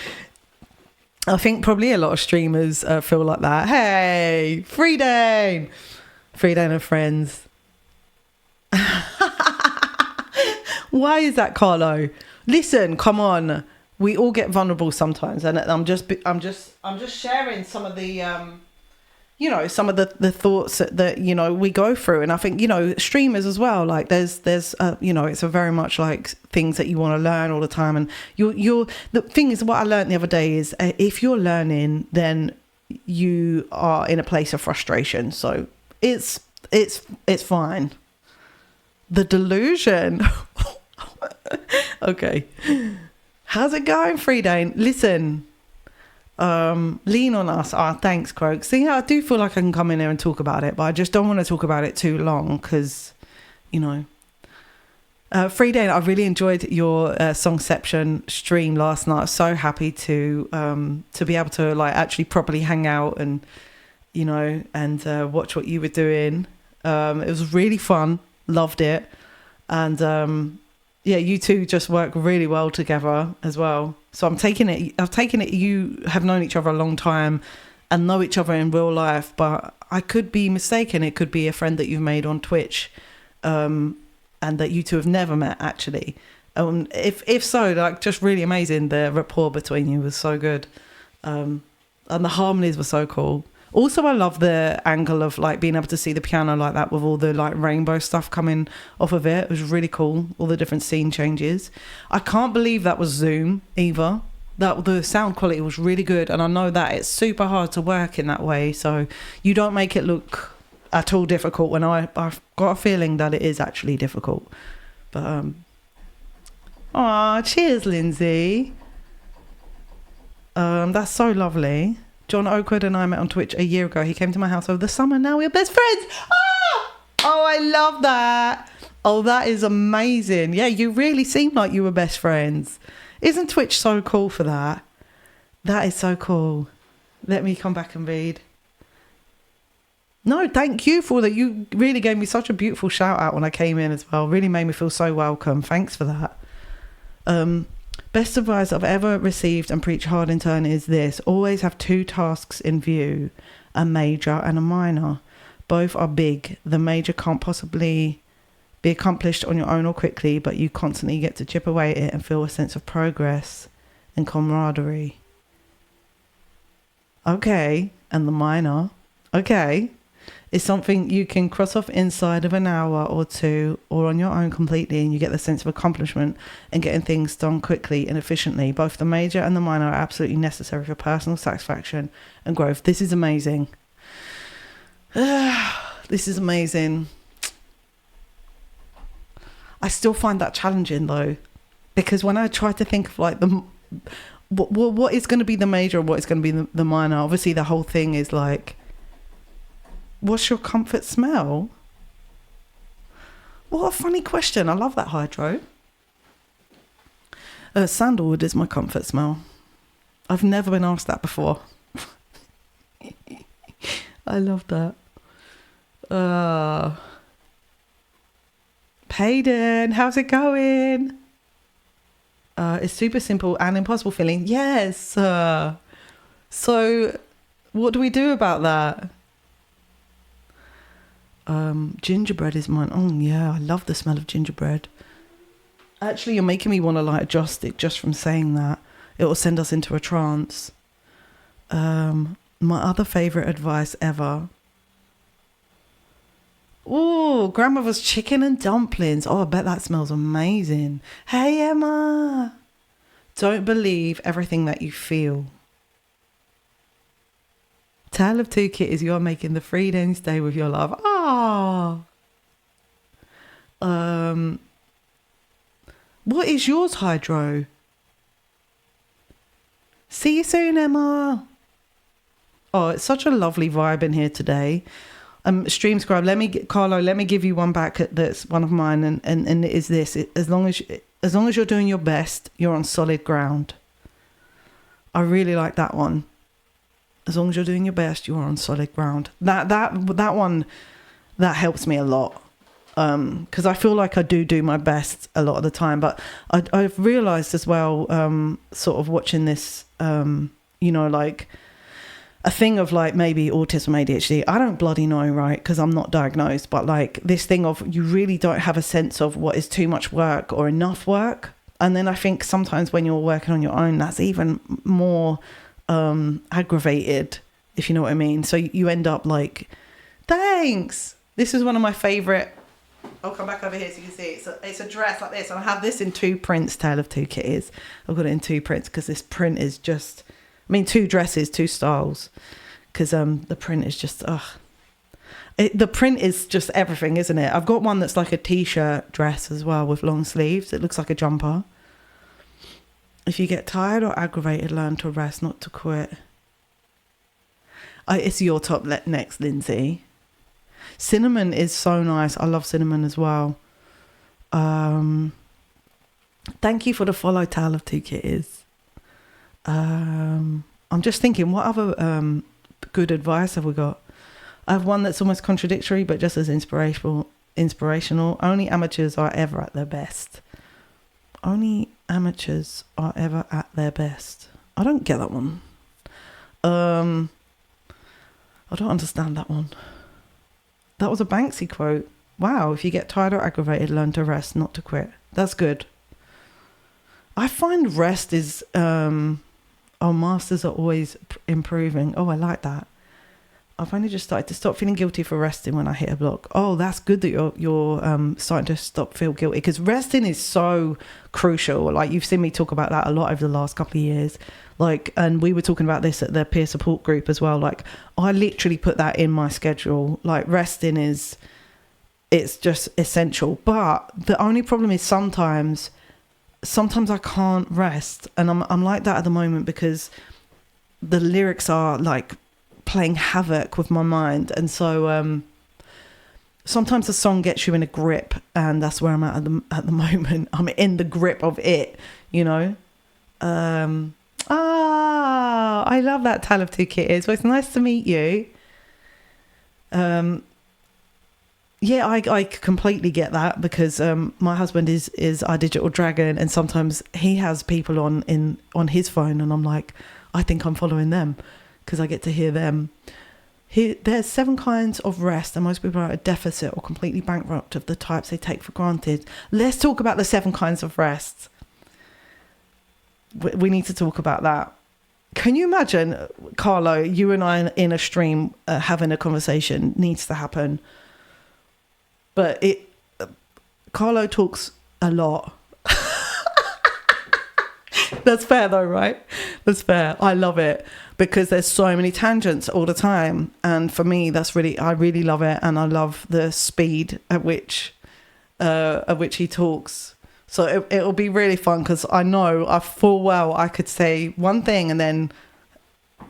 I think probably a lot of streamers feel like that. Hey, Freedane and friends. Why is that, Carlo? Listen, come on. We all get vulnerable sometimes, and I'm just sharing some of the you know, some of the thoughts that, you know, we go through. And I think, you know, streamers as well, like there's you know, it's a very much like things that you want to learn all the time. And the thing is, what I learned the other day is if you're learning, then you are in a place of frustration. So it's fine. The delusion. Okay. How's it going, Freedane? Listen, Lean on us. Thanks, Croak. See, I do feel like I can come in there and talk about it, but I just don't want to talk about it too long because, you know. Free Day, I really enjoyed your Songception stream last night. I was so happy to be able to like actually properly hang out and, you know, and watch what you were doing. It was really fun. Loved it. And yeah, you two just work really well together as well. So I've taken it you have known each other a long time and know each other in real life, but I could be mistaken. It could be a friend that you've made on Twitch, and that you two have never met actually. If so, like, just really amazing. The rapport between you was so good, and the harmonies were so cool. Also, I love the angle of like being able to see the piano like that with all the like rainbow stuff coming off of it. It was really cool. All the different scene changes. I can't believe that was Zoom either. That the sound quality was really good, and I know that it's super hard to work in that way. So you don't make it look at all difficult. When I've got a feeling that it is actually difficult. But cheers, Lindsay. That's so lovely. John Oakwood and I met on Twitch a year ago. He came to my house over the summer. Now we're best friends. Oh, I love that. Oh, that is amazing. Yeah, you really seem like you were best friends. Isn't Twitch so cool for that? That is so cool. Let me come back and read. No, thank you for that. You really gave me such a beautiful shout out when I came in as well. Really made me feel so welcome. Thanks for that. Best advice I've ever received and preach hard in turn is this: always have two tasks in view, a major and a minor. Both are big. The major can't possibly be accomplished on your own or quickly, but you constantly get to chip away at it and feel a sense of progress and camaraderie. Okay, and the minor, okay, is something you can cross off inside of an hour or two or on your own completely, and you get the sense of accomplishment and getting things done quickly and efficiently. Both the major and the minor are absolutely necessary for personal satisfaction and growth. This is amazing. This is amazing. I still find that challenging though, because when I try to think of like what is going to be the major and what is going to be the minor, obviously the whole thing is like, what's your comfort smell? What a funny question. I love that, Hydro. Sandalwood is my comfort smell. I've never been asked that before. I love that. Payden, how's it going? It's super simple and impossible feeling. Yes. So what do we do about that? Gingerbread is mine. Oh yeah, I love the smell of gingerbread. Actually, you're making me want to light a joss stick just from saying that. It will send us into a trance. My other favourite advice ever. Oh, grandmother's chicken and dumplings. Oh, I bet that smells amazing. Hey, Emma. Don't believe everything that you feel. Tale of Two Kitties, you are making the 3 days stay with your love. Ah. What is yours, Hydro? See you soon, Emma. Oh, it's such a lovely vibe in here today. StreamScribe, let me give you one back that's one of mine, and it is this: as long as you're doing your best, you're on solid ground. I really like that one. As long as you're doing your best, you're on solid ground. That one, that helps me a lot, because I feel like I do my best a lot of the time. But I've realised as well, sort of watching this, like a thing of like maybe autism, ADHD. I don't bloody know, right? Because I'm not diagnosed. But like this thing of you really don't have a sense of what is too much work or enough work. And then I think sometimes when you're working on your own, that's even more aggravated, if you know what I mean. So you end up like, thanks. This is one of my favourite. I'll come back over here so you can see it. It's a dress like this, and I have this in 2 prints. Tale of Two Kitties. I've got it in 2 prints because this print is just, 2 dresses, 2 styles, because the print is just the print is just everything, isn't it? I've got one that's like a t-shirt dress as well with long sleeves. It looks like a jumper. If you get tired or aggravated, learn to rest, not to quit. It's your top next, Lindsay. Cinnamon is so nice. I love cinnamon as well. Thank you for the follow, Tale of Two Kitties. I'm just thinking, what other good advice have we got? I have one that's almost contradictory, but just as inspirational. Only amateurs are ever at their best. Only amateurs are ever at their best. I don't get that one. I don't understand that one. That was a Banksy quote. Wow, if you get tired or aggravated, learn to rest, not to quit. That's good. I find rest is... our masters are always improving. Oh, I like that. I've only just started to stop feeling guilty for resting when I hit a block. Oh, that's good that you're starting to feel guilty, because resting is so crucial. Like, you've seen me talk about that a lot over the last couple of years. Like, and we were talking about this at the peer support group as well. Like, I literally put that in my schedule. Like, resting it's just essential. But the only problem is sometimes I can't rest, and I'm like that at the moment because the lyrics are like playing havoc with my mind, and so sometimes the song gets you in a grip, and that's where I'm at the moment. I'm in the grip of it, you know. I love that Tale of Two Kitties. Well, it's nice to meet you. Yeah, I completely get that, because my husband is our digital dragon, and sometimes he has people on his phone, and I'm like, I think I'm following them because I get to hear them. There's 7 kinds of rest, and most people are at a deficit or completely bankrupt of the types they take for granted. Let's talk about the 7 kinds of rest. We need to talk about that. Can you imagine, Carlo, you and I in a stream having a conversation? Needs to happen. But Carlo talks a lot. That's fair though, right? That's fair. I love it because there's so many tangents all the time. And for me, I really love it. And I love the speed at which he talks. So it'll be really fun, because I know full well I could say one thing and then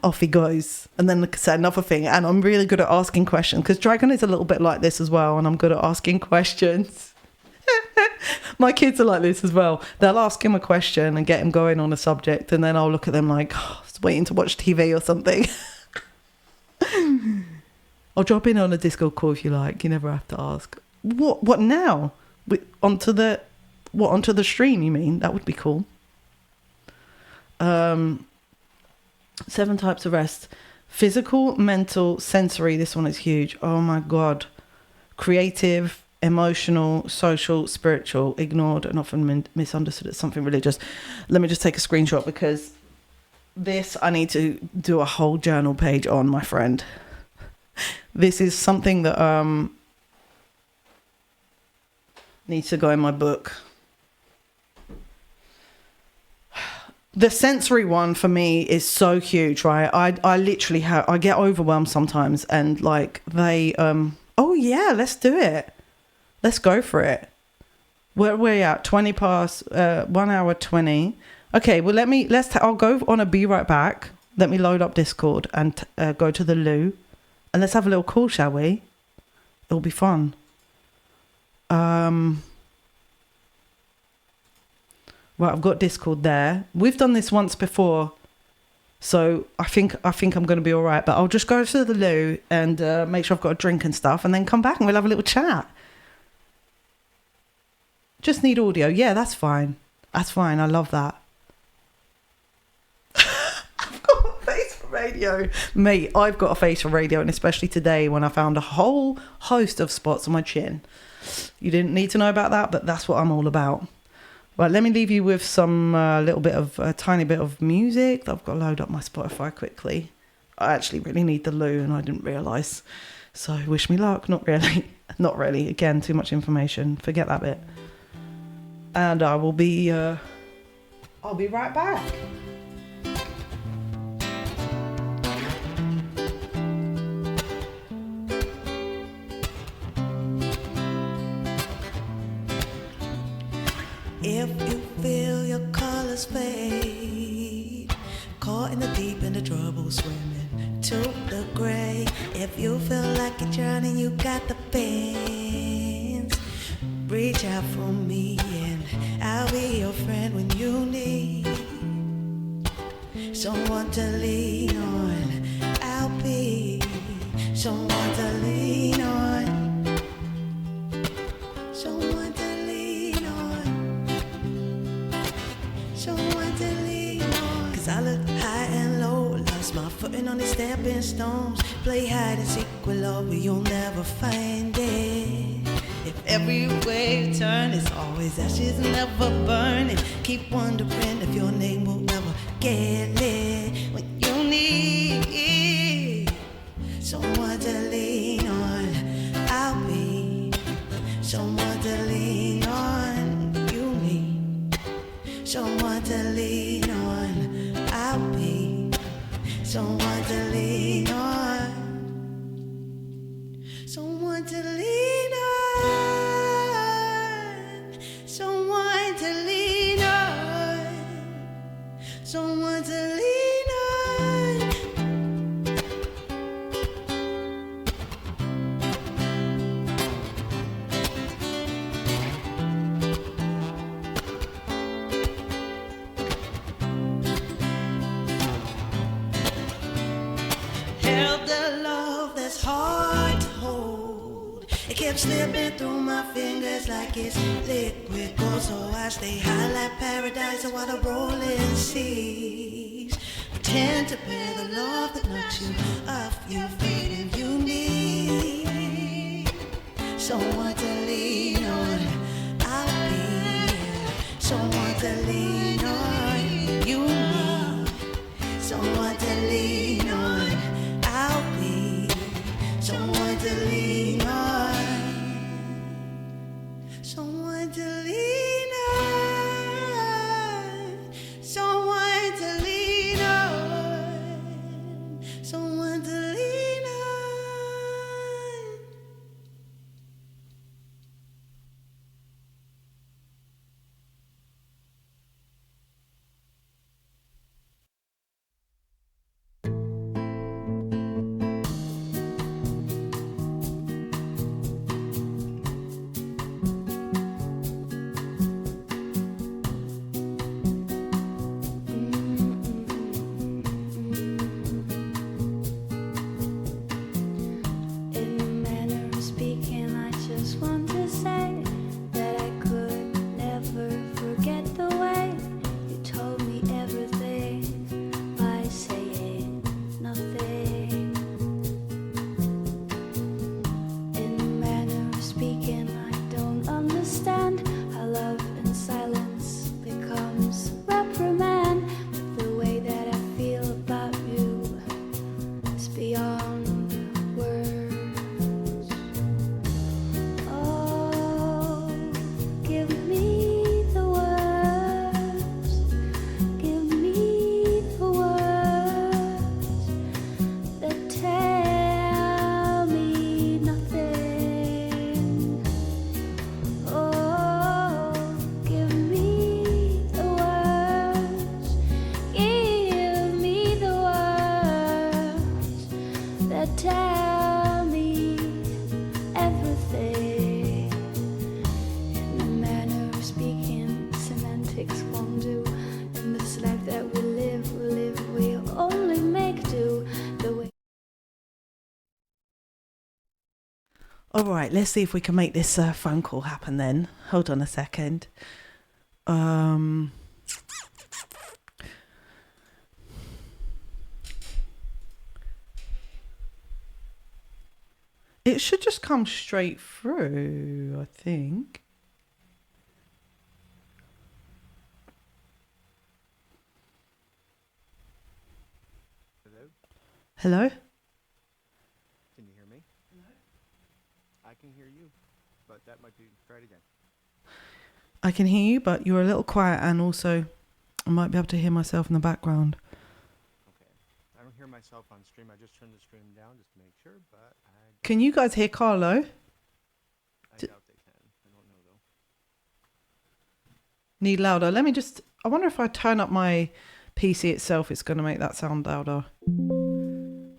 off he goes, and then say another thing. And I'm really good at asking questions, because Dragon is a little bit like this as well, and I'm good at asking questions. My kids are like this as well. They'll ask him a question and get him going on a subject, and then I'll look at them like, oh, just waiting to watch TV or something. I'll drop in on a Discord call if you like. You never have to ask. What now? Onto the stream, you mean? That would be cool. 7 types of rest: physical, mental, sensory. This one is huge. Oh my God. Creative, emotional, social, spiritual, ignored and often misunderstood as something religious. Let me just take a screenshot, because this I need to do a whole journal page on, my friend. This is something that needs to go in my book. The sensory one for me is so huge, right? I literally I get overwhelmed sometimes, and like they oh yeah, let's do it. Let's go for it. Where are we at? 20 past 1 hour 20. Okay, well I'll go on a be right back. Let me load up Discord and go to the loo, and let's have a little call, shall we? It'll be fun. Well, I've got Discord there. We've done this once before, so I think I'm going to be all right. But I'll just go to the loo and make sure I've got a drink and stuff, and then come back and we'll have a little chat. Just need audio. Yeah, that's fine. That's fine. I love that. I've got a face for radio. Mate, I've got a face for radio, and especially today when I found a whole host of spots on my chin. You didn't need to know about that, but that's what I'm all about. Right, let me leave you with some tiny bit of music. I've got to load up my Spotify quickly. I actually really need the loo, and I didn't realise. So wish me luck. Not really. Not really. Again, too much information. Forget that bit. And I'll be right back. If you feel your colors fade, caught in the deep end of trouble swimming, to the grave. If you feel like you're drowning, you got the fence. Reach out for me and I'll be your friend when you need someone to lean on. I'll be someone to lean on. Someone to lean on. Someone to lean on. 'Cause I look high and low, lost my footing on these stepping stones. Play hide and seek with love, but you'll never find it. If everywhere you turn, it's always ashes, never burning. Keep wondering if your name will ever get lit. When you need someone to lean on, I'll be someone to lean on. You need someone to lean on, I'll be someone to lean on. Someone to lean on. Someone to lean on. Someone to lean on. Held the love that's hard to hold. It kept slipping through my fingers like it's liquid gold. So I stay high like paradise while the rolling seas pretend to bear the love that knocks you off your feet. And you need someone to lean on, I'll be someone to lean on. You need someone to lean on, I'll be someone to lean on. Someone to lean on. Someone to lean on. Someone to lean on. All right, let's see if we can make this phone call happen then. Hold on a second. It should just come straight through, I think. Hello? Hello? Can you hear me? No. I can hear you, but that might be... Try it again. I can hear you, but you're a little quiet, and also I might be able to hear myself in the background. Okay. I don't hear myself on stream. I just turned the stream down just to make sure, but Can you guys hear Carlo? I doubt they can. I don't know, though. Need louder. Let me just... I wonder if I turn up my PC itself, it's going to make that sound louder.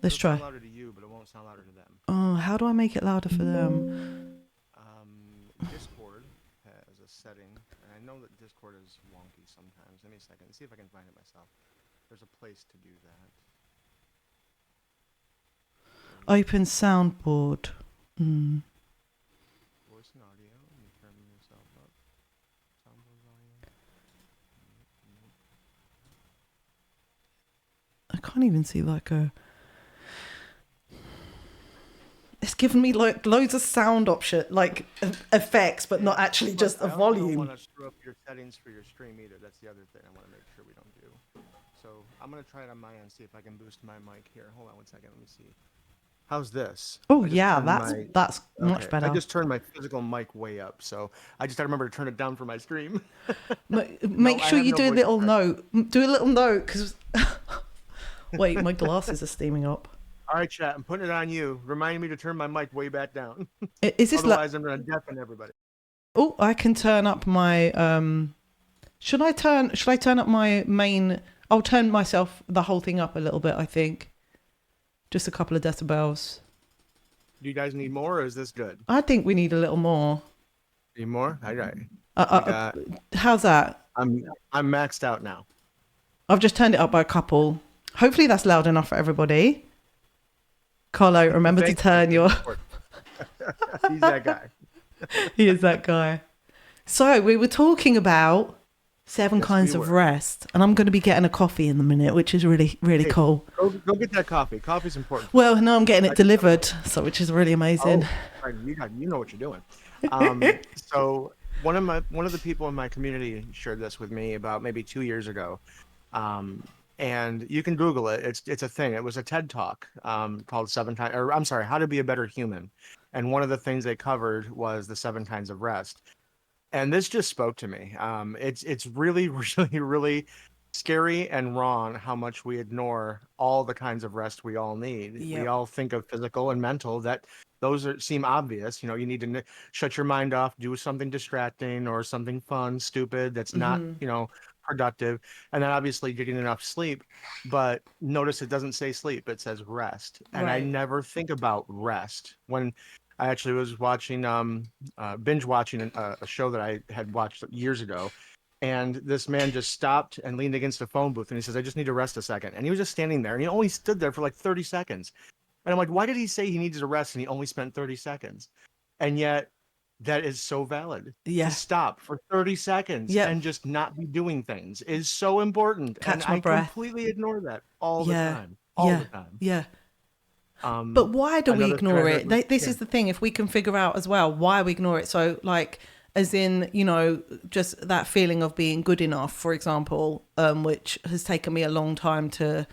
Let's It'll sound try. louder to you, but it won't sound louder to them. Oh, how do I make it louder for them? Discord has a setting, and I know that Discord is wonky sometimes. Give me a second. See if I can find it myself. There's a place to do that. Open soundboard. Voice and audio. You turn yourself up. Soundboard volume. I can't even see like a... It's given me like loads of sound option, like effects, but not actually just a I also don't volume. want to screw up your settings for your stream either. That's the other thing I want to make sure we don't do. So I'm going to try it on my end, see if I can boost my mic here. Hold on one second. Let me see. How's this? Oh I just yeah, turned that's much okay. better. I just turned my physical mic way up, so I just got to remember to turn it down for my stream. Make sure you do a little note. Do a little note, because... Wait, my glasses are steaming up. All right, chat. I'm putting it on you. Remind me to turn my mic way back down. Is this Otherwise, I'm going to deafen everybody. Oh, I can turn up my... Should I turn up my main... I'll turn the whole thing up a little bit, I think. Just a couple of decibels. Do you guys need more, or is this good? I think we need a little more. Need more? All right. How's that? I'm maxed out now. I've just turned it up by a couple. Hopefully that's loud enough for everybody. Carlo, remember to turn your... He's that guy. He is that guy. So we were talking about 7 kinds of rest, and I'm going to be getting a coffee in a minute, which is really, really cool. Go get that coffee. Coffee's important. Well, no, I'm getting it delivered, so which is really amazing. Oh, you know what you're doing. So one of the people in my community shared this with me about maybe 2 years ago. And you can Google it. It's a thing. It was a TED Talk called How to Be a Better Human. And one of the things they covered was the 7 kinds of rest. And this just spoke to me. It's really, really, really scary and wrong how much we ignore all the kinds of rest we all need. Yep. We all think of physical and mental, that seem obvious. You need to shut your mind off, do something distracting or something fun, stupid, that's not, productive. And then obviously getting enough sleep. But notice it doesn't say sleep, it says rest. And I never think about rest. When I actually was watching, binge watching a show that I had watched years ago. And this man just stopped and leaned against a phone booth and he says, I just need to rest a second. And he was just standing there and he only stood there for like 30 seconds. And I'm like, why did he say he needed to rest and he only spent 30 seconds? And yet that is so valid. Yeah. To stop for 30 seconds and just not be doing things is so important. Catch and my breath. Completely ignore that all the time. The time. Yeah. But why do we ignore it? This is the thing. If we can figure out as well why we ignore it. So like, as in, just that feeling of being good enough, for example, which has taken me a long time to,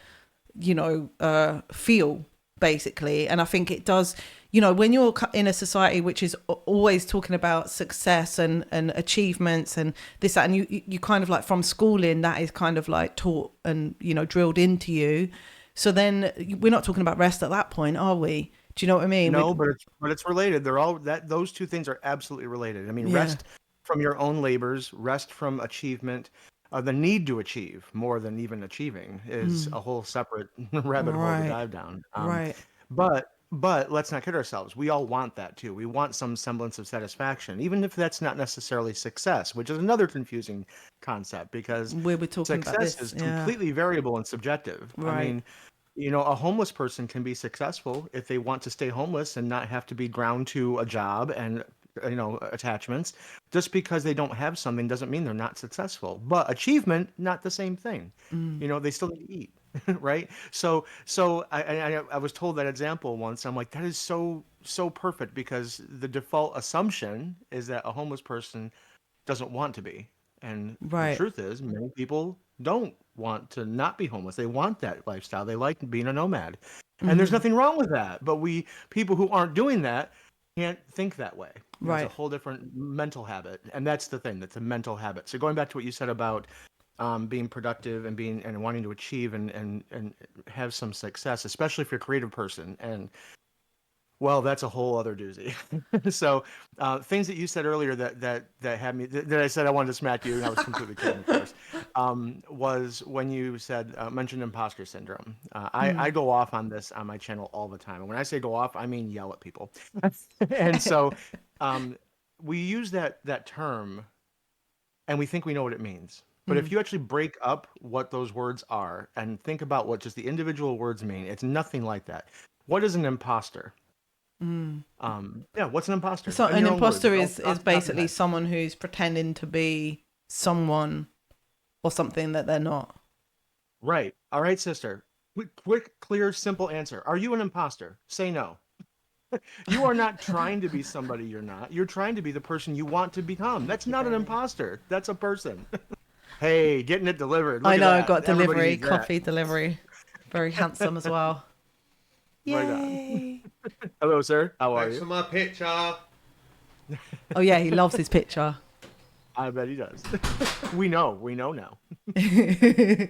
feel, basically. And I think it does, when you're in a society which is always talking about success and achievements and this, that, and you kind of like from schooling, that is kind of like taught and, drilled into you. So then we're not talking about rest at that point, are we? Do you know what I mean? No, but it's related. They're all those two things are absolutely related. I mean, rest from your own labors, rest from achievement, the need to achieve more than even achieving is a whole separate rabbit hole to dive down. But let's not kid ourselves. We all want that too. We want some semblance of satisfaction, even if that's not necessarily success, which is another confusing concept because we're talking success about this. is completely variable and subjective. Right. I mean, a homeless person can be successful if they want to stay homeless and not have to be ground to a job and, attachments. Just because they don't have something doesn't mean they're not successful. But achievement, not the same thing. They still need to eat, right? So I was told that example once. I'm like, that is so perfect because the default assumption is that a homeless person doesn't want to be. And the truth is, many people don't want to not be homeless. They want that lifestyle. They like being a nomad. And there's nothing wrong with that. But people who aren't doing that can't think that way. It's a whole different mental habit. And that's the thing. That's a mental habit. So going back to what you said about being productive and wanting to achieve and have some success, especially if you're a creative person. And Well, that's a whole other doozy. So, things that you said earlier that had me that I said I wanted to smack you, and I was completely kidding, of course. Was when you said mentioned imposter syndrome. I go off on this on my channel all the time, and when I say go off, I mean yell at people. And so, um, we use that term, and we think we know what it means. But if you actually break up what those words are and think about what just the individual words mean, it's nothing like that. What is an imposter? Yeah, what's an imposter? So In an your own words, imposter off is the top of your basically head. someone who's pretending to be someone or something that they're not. Right. All right, sister. Quick, clear, simple answer. Are you an imposter? Say no. You are not trying to be somebody you're not. You're trying to be the person you want to become. That's Thank you, not an baby. imposter. That's a person. Hey, getting it delivered. I Look at know, I that. got Everybody delivery, needs that. coffee delivery. Very handsome as well. Right on. Yay. Hello, sir. How are Thanks for you? my picture. Oh yeah, he loves his picture. I bet he does. We know. We know now. You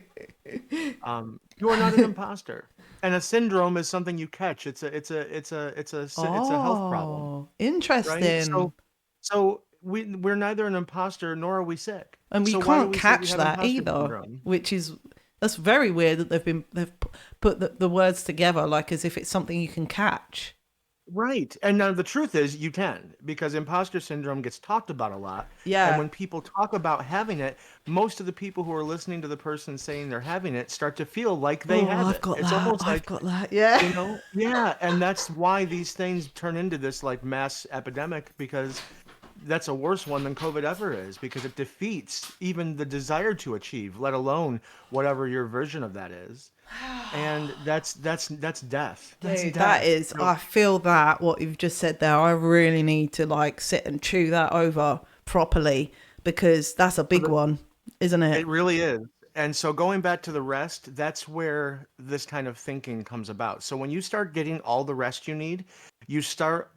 are not an imposter. And a syndrome is something you catch. It's a health problem, Oh, right? interesting. So we're neither an imposter nor are we sick. And we So why do can't we say we catch have that imposter either, syndrome? which is that's very weird that they've put the words together like as if it's something you can catch. Right. And now the truth is you can, because imposter syndrome gets talked about a lot. And Yeah. when people talk about having it, most of the people who are listening to the person saying they're having it start to feel like they Oh, have I've it. got It's that. almost I've like, got that. Yeah. yeah, and that's why these things turn into this like mass epidemic, because that's a worse one than COVID ever is, because it defeats even the desire to achieve, let alone whatever your version of that is. And that's death. That's Dude, that death. is, I feel that what you've just said there, I really need to like sit and chew that over properly because that's a big So one, isn't it? it really is. And so going back to the rest, that's where this kind of thinking comes about. So when you start getting all the rest you need, you start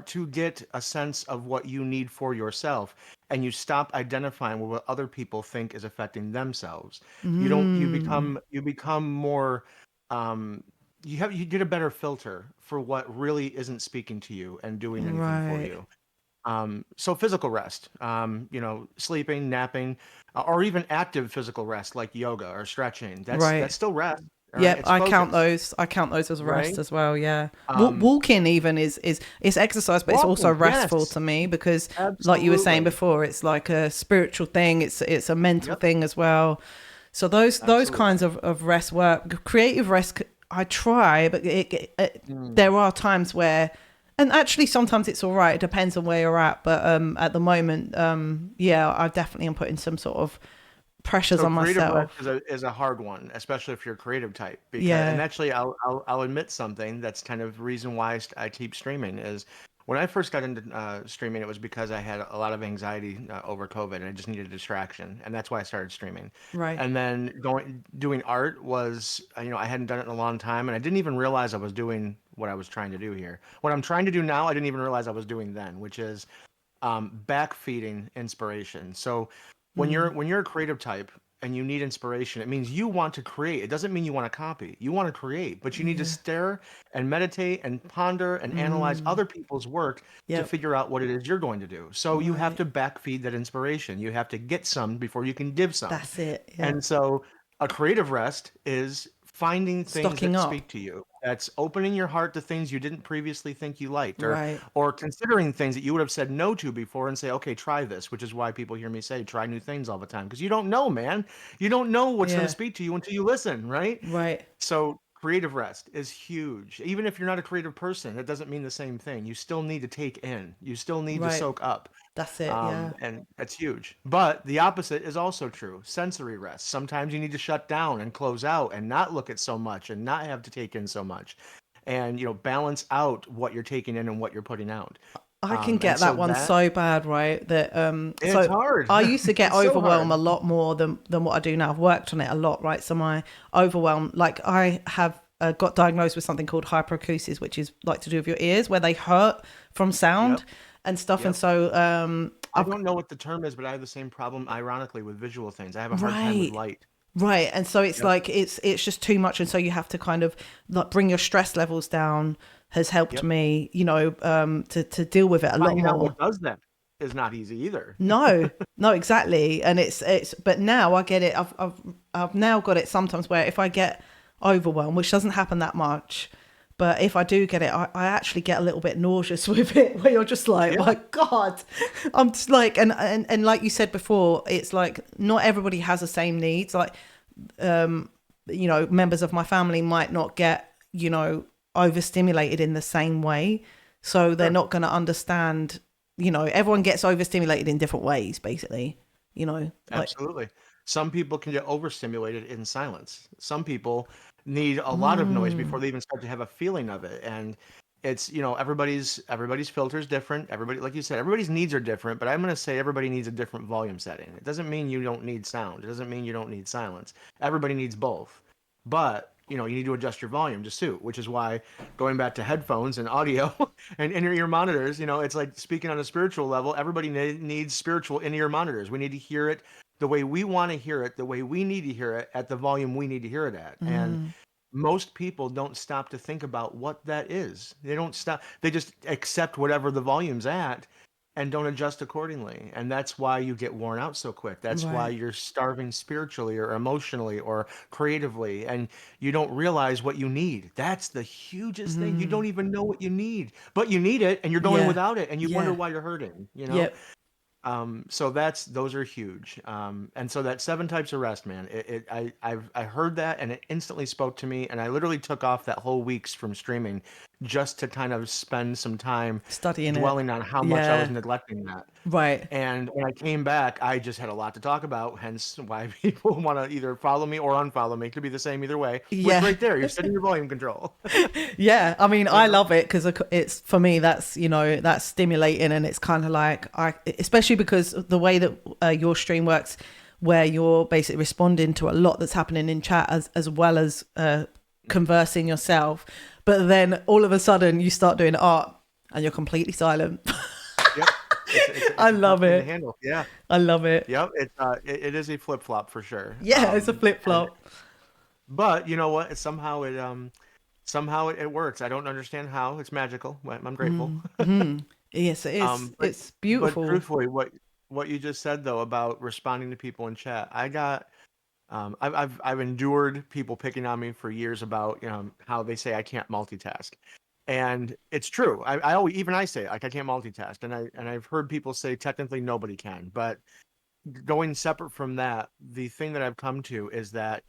to get a sense of what you need for yourself, and you stop identifying with what other people think is affecting themselves. Mm, You become more um you get a better filter for what really isn't speaking to you and doing anything for right. you. So physical rest, sleeping, napping, or even active physical rest like yoga or stretching. That's Right. still rest. All right, Yep, it's I count focus, those. I count those as rest right? as well. Yeah, Um, walking even is it's exercise, but it's also Walking, restful yes, to me because, like you were saying absolutely. before, it's like a spiritual thing. It's a mental Yep, thing as well. So those kinds absolutely. of rest work, creative rest. I try, but Mm. there are times where, and actually sometimes it's all right. It depends on where you're at. But at the moment, yeah, I definitely am putting some sort of pressures So on creative rest myself. is a hard one, especially if you're a creative type. Because and Yeah. actually, I'll admit something that's kind of reason why I keep streaming is when I first got into streaming, it was because I had a lot of anxiety over COVID, and I just needed a distraction, and that's why I started streaming. Right. And then doing art was, I hadn't done it in a long time, and I didn't even realize I was doing what I was trying to do here. What I'm trying to do now, I didn't even realize I was doing then, which is backfeeding inspiration. So Mm, when you're a creative type and you need inspiration, it means you want to create. It doesn't mean you want to copy. You want to create, but you need to yeah. stare and meditate and ponder and analyze Mm, other people's work to yep. figure out what it is you're going to do. So you have Right. to backfeed that inspiration. You have to get some before you can give some. That's it. And Yep. so a creative rest is finding things Stocking that up. speak to you. That's opening your heart to things you didn't previously think you liked, Right. or considering things that you would have said no to before and say, okay, try this, which is why people hear me say try new things all the time. Because you don't know, man. You don't know what's going to Yeah. speak to you until you listen, right? Right. So creative rest is huge. Even if you're not a creative person, it doesn't mean the same thing. You still need to take in. You still need to Right. soak up. That's it. Yeah. And that's huge. But the opposite is also true. Sensory rest. Sometimes you need to shut down and close out and not look at so much and not have to take in so much. And balance out what you're taking in and what you're putting out. I can And get that so one that so bad, right? That it's so hard. I used to get It's so overwhelmed a hard. lot more than what I do now. I've worked on it a lot, right? So my overwhelm, like I have got diagnosed with something called hyperacusis, which is like to do with your ears, where they hurt from Yep. sound and stuff. And Yep. so I I've don't know what the term is, but I have the same problem, ironically, with visual things. I have a hard time with right. light. Right. And so it's Yep. like it's just too much, and so you have to kind of like bring your stress levels down has helped Yep. me, to deal with it a lot Finding out more. what does that is not easy either. No, no, exactly. And but now I get it. I've now got it sometimes where if I get overwhelmed, which doesn't happen that much, but if I do get it, I actually get a little bit nauseous with it, where you're just like, Yeah. my God, I'm just like, and like you said before, it's like not everybody has the same needs. Like, members of my family might not get, overstimulated in the same way. So they're Sure. not going to understand, everyone gets overstimulated in different ways, basically, like, Absolutely. Some people can get overstimulated in silence. Some people need a lot of noise before they even start to have a feeling of it. And it's, everybody's filter is different. Everybody, like you said, everybody's needs are different, but I'm going to say everybody needs a different volume setting. It doesn't mean you don't need sound. It doesn't mean you don't need silence. Everybody needs both. But, you need to adjust your volume to suit, which is why going back to headphones and audio and in-ear monitors, it's like speaking on a spiritual level. Everybody needs spiritual in-ear monitors. We need to hear it the way we want to hear it, the way we need to hear it, at the volume we need to hear it at. And most people don't stop to think about what that is. They don't stop. They just accept whatever the volume's at and don't adjust accordingly. And that's why you get worn out so quick. That's why right. you're starving spiritually or emotionally or creatively, and you don't realize what you need. That's the hugest thing. You don't even know what you need, but you need it and you're going Yeah. without it and you wonder Yeah. why you're hurting. Yep. So those are huge. And so that 7 types of rest, man, I heard that and it instantly spoke to me, and I literally took off that whole weeks from streaming just to kind of spend some time Studying it. dwelling on how much I was Yeah. neglecting that. Right. And when I came back, I just had a lot to talk about, hence why people want to either follow me or unfollow me. It could be the same either way, which Yeah. right there, you're setting your volume control. Yeah, I mean, You I know? love it because it's, for me, that's, that's stimulating, and it's kind of like, especially because the way that your stream works, where you're basically responding to a lot that's happening in chat as well as conversing yourself, but then all of a sudden you start doing art and you're completely silent. Yep. I It's a tough love thing to it. handle. Yeah. I love it. Yep. It is a flip flop for sure. Yeah, it's a flip And flop. but you know what? Somehow it works. I don't understand how. It's magical. I'm grateful. Yes, it is. Um, but It's but beautiful. truthfully, what you just said though about responding to people in chat, I've endured people picking on me for years about how they say I can't multitask, and it's true. I always, even I say, like, I can't multitask, and I've heard people say technically nobody can, but going separate from that, the thing that I've come to is that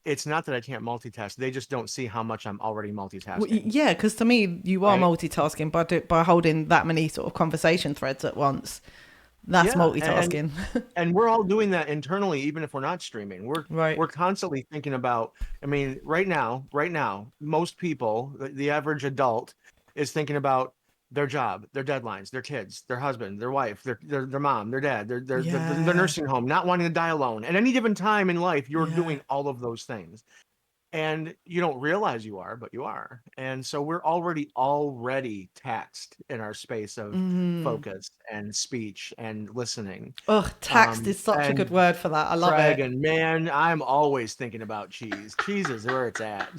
it's not that I can't multitask. They just don't see how much I'm already Well, multitasking, yeah, because to me, you are right? multitasking by holding that many sort of conversation threads at once. That's Yeah, multitasking. and we're all doing that internally, even if we're not streaming. We're Right. we're constantly thinking about. I mean, right now, most people, the average adult, is thinking about their job, their deadlines, their kids, their husband, their wife, their mom, their dad, their Yeah. nursing home, not wanting to die alone. At any given time in life, you're Yeah. doing all of those things. And you don't realize you are, but you are. And so we're already taxed in our space of focus and speech and listening. Ugh, taxed is such a good And word for that. I love it. Dragon, man, I'm always thinking about cheese. Cheese is where it's at.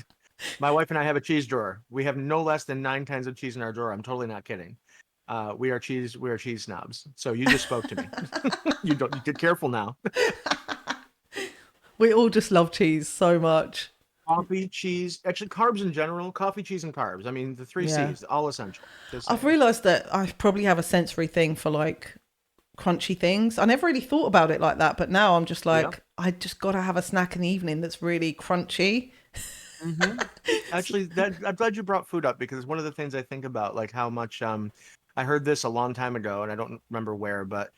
My wife and I have a cheese drawer. We have no less than 9 kinds of cheese in our drawer. I'm totally not kidding. We are cheese snobs. So you just spoke to me. You get careful now. We all just love cheese so much. Coffee, cheese, actually carbs in general, coffee, cheese, and carbs. I mean, the three Yeah. C's, all essential. Just I've saying. realized that I probably have a sensory thing for like crunchy things. I never really thought about it like that, but now I'm just Yeah. like, I just got to have a snack in the evening that's really crunchy. hmm Actually, I'm glad you brought food up because one of the things I think about, like how much I heard this a long time ago, and I don't remember where, but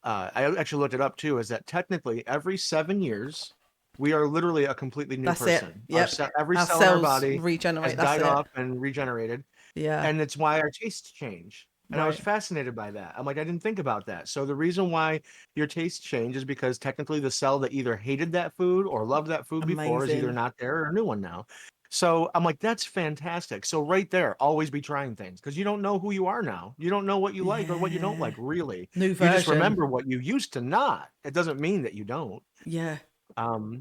I actually looked it up too. Is that technically every 7 years, we are literally a completely new That's it. person. Yep. Every Our cell in our cells body has regenerate. That's died it. off and regenerated. Yeah. And it's why our tastes change. And I was Right. fascinated by that. I'm like, I didn't think about that. So the reason why your taste change is because technically the cell that either hated that food or loved that food before is either Amazing. not there or a new one now. So I'm like, that's fantastic. So right there, always be trying things because you don't know who you are now. You don't know what you like or what you don't Yeah. like, really. New You just version. remember what you used to not. It doesn't mean that you don't. Yeah.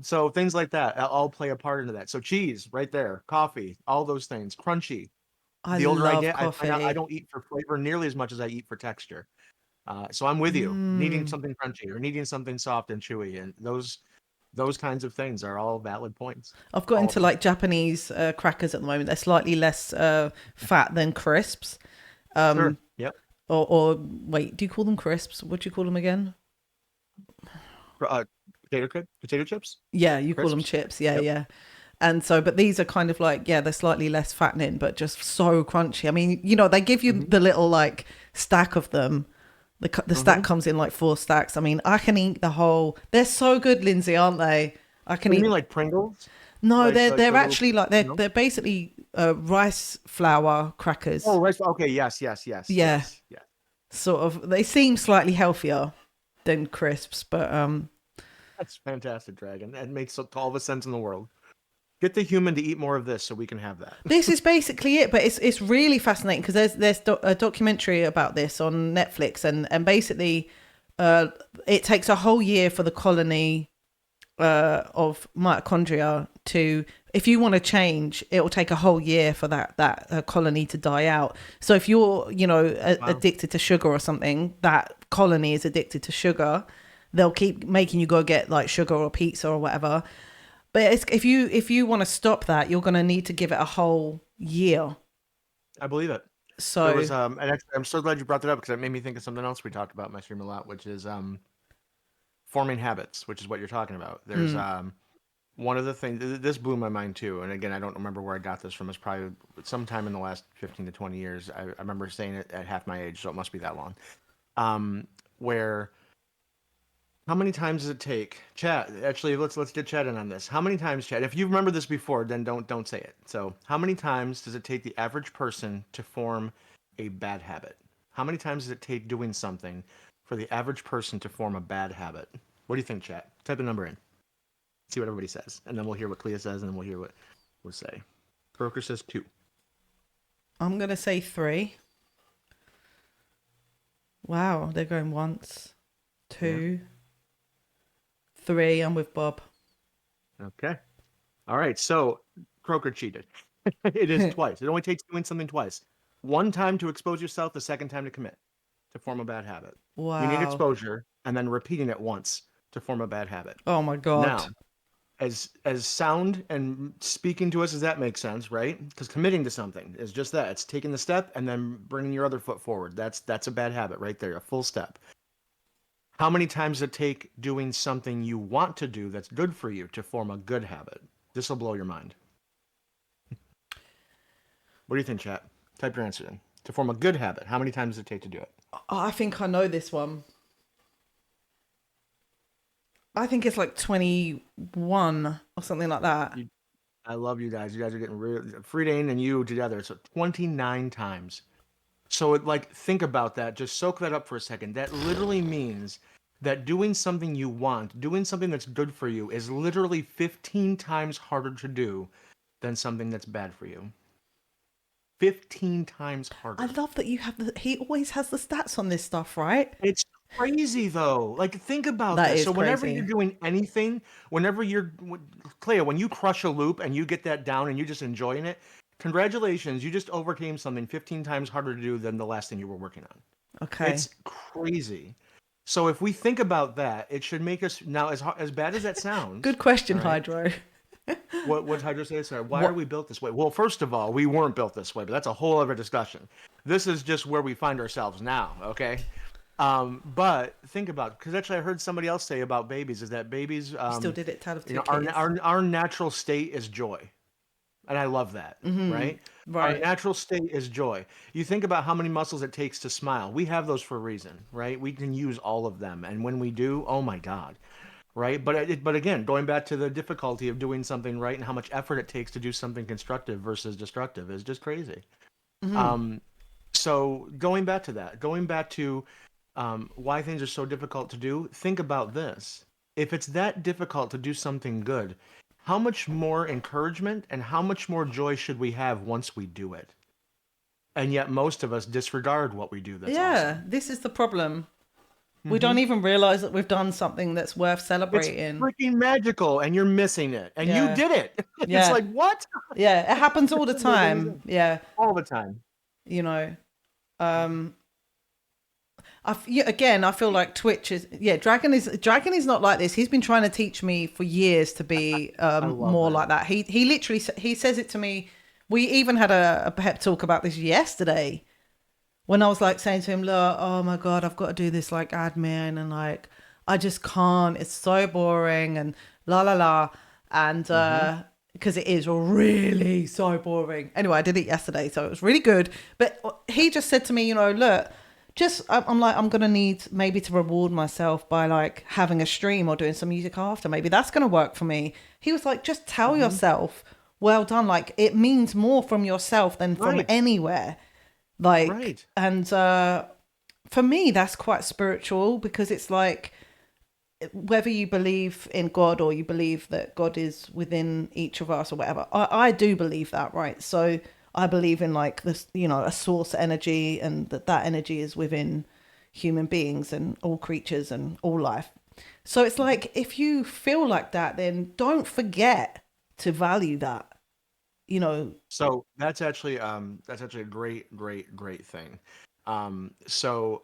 So things like that all play a part into that. So cheese, right there, coffee, all those things, crunchy, I The older I love get, I find out I coffee. don't eat for flavor nearly as much as I eat for texture. So I'm with you, needing Mm. something crunchy or needing something soft and chewy, and those kinds of things are all valid points. I've got All of into them. like Japanese crackers at the moment. They're slightly less fat than crisps. Sure. Yep. Or wait, do you call them crisps? What do you call them again? Uh, potato chips, Yeah, you call them crisps. chips. Yeah, Yep. yeah. And so, but these are kind of like, yeah, they're slightly less fattening, but just so crunchy. I mean, they give you Mm-hmm. the little like stack of them. The Mm-hmm. stack comes in like 4 stacks. I mean, I can eat the whole. They're so good, Lindsay, aren't they? I can What do you eat. mean, like Pringles? No, Like they're the little, actually like they're basically rice flour Oh, crackers. rice. Okay. Yes. Yes. Yes. Yeah, Yes. Yes. sort of. They seem slightly healthier than crisps, but That's fantastic, Dragon. That makes all the sense in the world. Get the human to eat more of this so we can have that. this is basically it. But it's really fascinating because a documentary about this on Netflix, and basically, it takes a whole year for the colony of mitochondria to. If you want to change, it will take a whole year for that colony to die out. So if you're Wow. addicted to sugar or something, that colony is addicted to sugar. They'll keep making you go get like sugar or pizza or whatever. But if you want to stop that, you're going to need to give it a whole year. I believe it. There So was and actually, I'm so glad you brought that up because it made me think of something else we talked about in my stream a lot, which is forming habits, which is what you're talking about. There's one of the things this blew my mind too, and again, I don't remember where I got this from. It's probably sometime in the last 15 to 20 years. I remember saying it at half my age, so it must be that long. Where how many times does it take? Chat. Actually, let's get chat in on this. How many times, chat? If you remember this before, then don't say it. So, how many times does it take the average person to form a bad habit? How many times does it take doing something for the average person to form a bad habit? What do you think, chat? Type a number in. See what everybody says, and then we'll hear what Clea says, and then we'll hear what we'll say. Broker says 2. I'm going to say 3. Wow, they're going once, Yeah. 2, 3. I'm with Bob. Okay. All right. So Croker cheated. It is twice. It only takes doing something twice. One time to expose yourself, the second time to commit, to form a bad habit. You need Wow. exposure and then repeating it once to form a bad habit. Oh my God. Now, as sound and speaking to us as that makes sense, right? Because committing to something is just that. It's taking the step and then bringing your other foot forward. That's a bad habit right there, a full step. How many times does it take doing something you want to do that's good for you to form a good habit? This will blow your mind. What do you think, chat? Type your answer in. To form a good habit, how many times does it take to do it? I think I know this one. I think it's like 21 or something like that. I love you guys. You guys are getting real. Frida and you together. So 29 times. So think about that. Just soak that up for a second. That literally means that doing something you want, doing something that's good for you, is literally 15 times harder to do than something that's bad for you. 15 times harder. I love that you have he always has the stats on this stuff, right? It's crazy though. Think about That this. is So whenever you're crazy. doing anything, Clea, when you crush a loop and you get that down and you're just enjoying it, congratulations, you just overcame something 15 times harder to do than the last thing you were working on. Okay. It's crazy. So if we think about that, it should make us now as bad as that sounds. Good question, All right. Hydro. What Hydra say? Sorry. Why are What? we built this way? Well, first of all, we weren't built this way, but that's a whole other discussion. This is just where we find ourselves now. Okay. But think about, because actually I heard somebody else say about babies is that babies, You still did it, tale of two our, kittens. our natural state is joy. And I love that, right? Our Right. natural state is joy. You think about how many muscles it takes to smile. We have those for a reason, right? We can use all of them. And when we do, oh my God, right? But again, going back to the difficulty of doing something right and how much effort it takes to do something constructive versus destructive is just crazy. So going back to that, going back to why things are so difficult to do, think about this. If it's that difficult to do something good, how much more encouragement and how much more joy should we have once we do it? And yet most of us disregard what we do that's Yeah, awesome. this is the problem. We don't Hmm. even realize that we've done something that's worth It's celebrating. freaking magical, and you're missing it, and you Yeah. did it. It's Yeah. like, what? Yeah. It happens all the Doesn't make any time. sense. Yeah. All the time. You know, um, yeah, again, I feel like Twitch is, yeah, Dragon is not like this. He's been trying to teach me for years to be I love more that. like that. He literally he says it to me. We even had a pep talk about this yesterday when I was like saying to him, look, oh my God, I've got to do this like admin and like I just can't. It's so boring and la la la. And Hmm. because it is really so boring. Anyway, I did it yesterday, so it was really good. But he just said to me, look, just I'm like, I'm gonna need maybe to reward myself by like having a stream or doing some music after. Maybe that's gonna work for me. He was like, just tell Hmm. yourself, well done. Like it means more from yourself than from Right. anywhere. Like, Right. and for me, that's quite spiritual because it's like whether you believe in God or you believe that God is within each of us or whatever. I do believe that, right? So I believe in like this, a source energy and that energy is within human beings and all creatures and all life. So it's like if you feel like that, then don't forget to value that, you know. So that's actually a great thing. So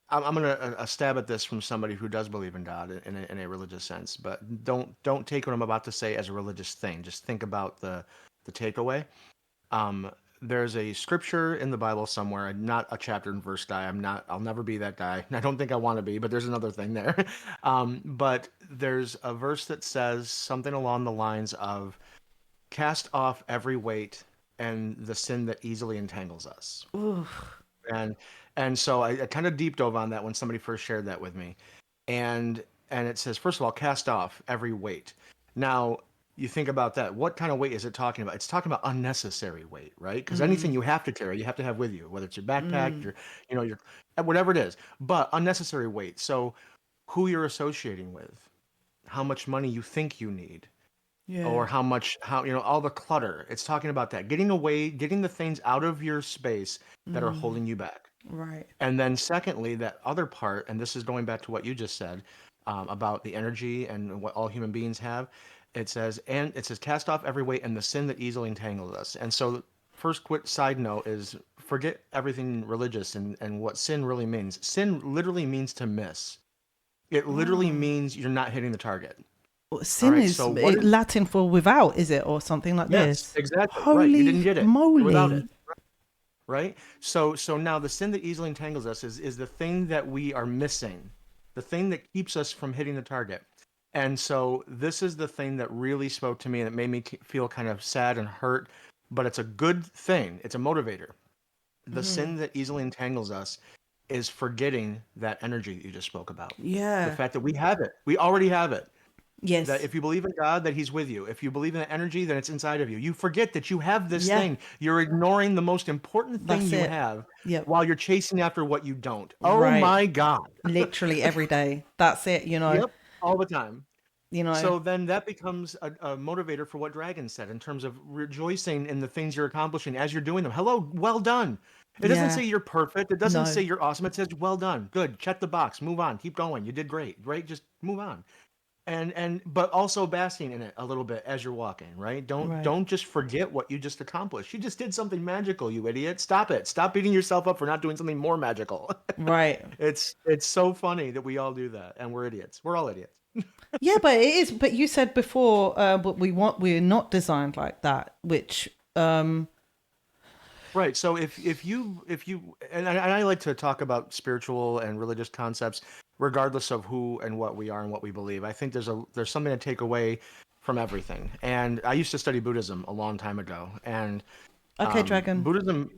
I'm gonna stab at this from somebody who does believe in God in a religious sense, but don't take what I'm about to say as a religious thing. Just think about the takeaway. Um, there's a scripture in the Bible somewhere. I'm not a chapter and verse guy. I'm not. I'll never be that guy. I don't think I want to be. But there's another thing there. But there's a verse that says something along the lines of cast off every weight and the sin that easily entangles us. Ooh, And and so I kind of deep dove on that when somebody first shared that with me. And and it says, first of all, cast off every weight. Now you think about that. What kind of weight is it talking about? It's talking about unnecessary weight, right? Because anything mm, you have to carry, you have to have with you, whether it's your backpack, mm, your whatever it is. But unnecessary weight. So who you're associating with, how much money you think you need, yeah, or how all the clutter. It's talking about that, getting the things out of your space that are mm, holding you back. right, And then secondly, that other part, and this is going back to what you just said, about the energy and what all human beings have. It says cast off every weight and the sin that easily entangles us. And so first quick side note is forget everything religious and what sin really means. Sin literally means to miss. It literally oh. means you're not hitting the target. All Sin right. is So what is Latin for without, is it, or something like Yes, this? exactly. Right. You didn't Holy get it. You're without it. moly! Right? So now the sin that easily entangles us is the thing that we are missing, the thing that keeps us from hitting the target. And so this is the thing that really spoke to me and it made me feel kind of sad and hurt, but it's a good thing. It's a motivator. The Hmm. sin that easily entangles us is forgetting that energy that you just spoke about. The Yeah. fact that we have it. We already have it. That Yes. if you believe in God, that He's with you. If you believe in the energy, then it's inside of you. You forget that you have this Yeah. thing. You're ignoring the most important thing That's you it. have Yep. while you're chasing after what you don't. Oh Right. my God. Literally every day. That's it. Yep, all the time. You know. So then that becomes a motivator for what Dragon said in terms of rejoicing in the things you're accomplishing as you're doing them. Hello, well done. It doesn't Yeah. say you're perfect. It doesn't No. say you're awesome. It says well done. Good. Check the box. Move on. Keep going. You did great. Great. Just move on. And but also basking in it a little bit as you're walking, right? don't Right. don't just forget what you just accomplished. You just did something magical, you idiot. Stop it. Stop beating yourself up for not doing something more magical. Right. It's so funny that we all do that, and we're idiots. We're all idiots. Yeah, but it is. But you said before, but we're not designed like that. Which, Right. So if you and I like to talk about spiritual and religious concepts regardless of who and what we are and what we believe. I think there's something to take away from everything. And I used to study Buddhism a long time ago, and okay, Dragon. Buddhism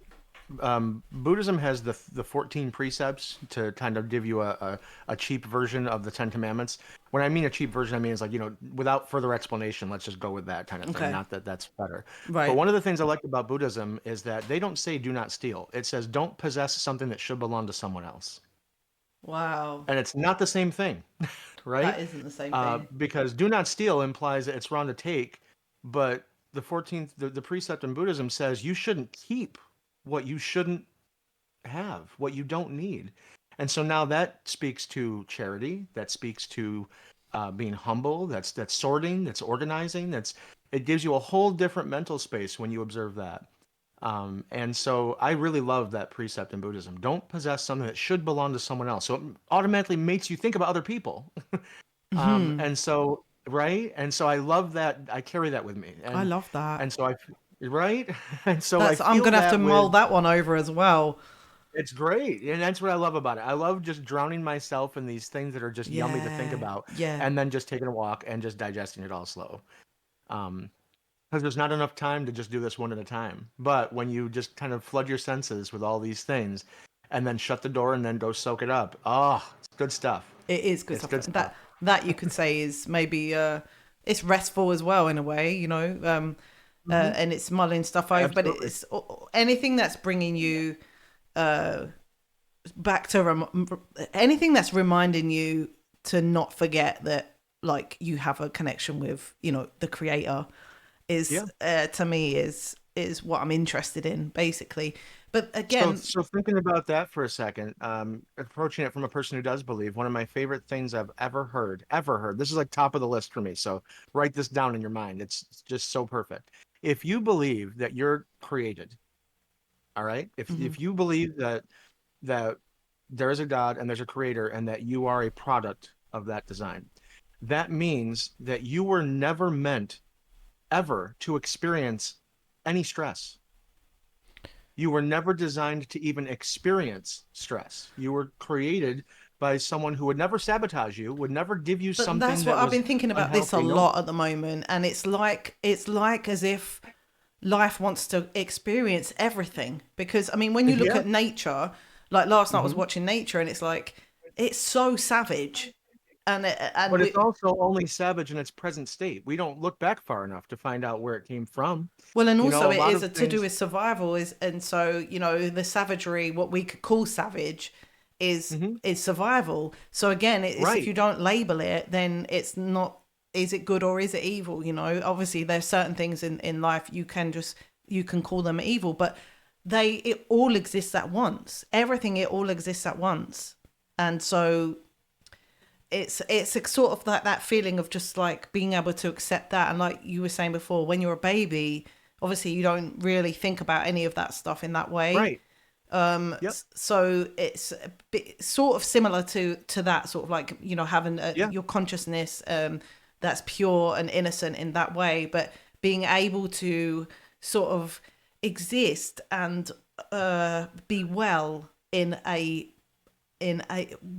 has the 14 precepts to kind of give you a cheap version of the Ten Commandments. When I mean a cheap version, I mean it's like, without further explanation, let's just go with that kind of thing. Okay. Not that that's better. But Right. one of the things I like about Buddhism is that they don't say do not steal. It says don't possess something that should belong to someone else. Wow. And it's not the same thing, right? That isn't the same thing. Because do not steal implies that it's wrong to take, but the precept in Buddhism says you shouldn't keep what you shouldn't have, what you don't need. And so now that speaks to charity, that speaks to being humble, that's sorting, that's organizing, that's it gives you a whole different mental space when you observe that. And so I really love that precept in Buddhism. Don't possess something that should belong to someone else. So it automatically makes you think about other people. Hmm. And so, right? And so I love that. I carry that with me. I love that. And so right? And so I I'm feel gonna have to that mull with that one over as well. it's great. And that's what I love about it. I love just drowning myself in these things that are just yummy to think Yeah, about yeah. and then just taking a walk and just digesting it all slow. Because there's not enough time to just do this one at a time. But when you just kind of flood your senses with all these things and then shut the door and then go soak it up, oh, it's good stuff. It is good It's stuff. good stuff. That you could say is maybe it's restful as well in a way, Hmm. and it's mulling stuff over. But Absolutely. it's anything that's bringing you back to anything that's reminding you to not forget that like you have a connection with the creator is Yeah. to me is what I'm interested in basically. But So, again, so thinking about that for a second, approaching it from a person who does believe, one of my favorite things I've ever heard, this is like top of the list for me. So write this down in your mind. It's just so perfect. If you believe that you're created, all right, mhm. if you believe that there is a God and there's a creator and that you are a product of that design, that means that you were never meant ever to experience any stress. You were never designed to even experience stress. You were created by someone who would never sabotage you, would never give you But that's something what that I've was been thinking about this a unhealthy. No. lot at the moment, and it's like as if life wants to experience everything. Because I mean, when you look Yeah. at nature, like last night I was Hmm. watching nature, and it's like it's so savage, and But it's we also only savage in its present state. We don't look back far enough to find out where it came from. well, and You know, also a it lot is of to do things. with survival is, and so the savagery, what we could call savage, is Hmm. is survival. So again, it's if Right. you don't label it, then it's not. Is it good or is it evil? Obviously there's certain things in life you can call them evil, but it all exists at once. Everything, it all exists at once, and so it's a sort of that feeling of just like being able to accept that. And like you were saying before, when you're a baby, obviously you don't really think about any of that stuff in that way. Right. Yep. So it's a bit, sort of similar to that sort of like having Yeah. your consciousness that's pure and innocent in that way, but being able to sort of exist and be well in a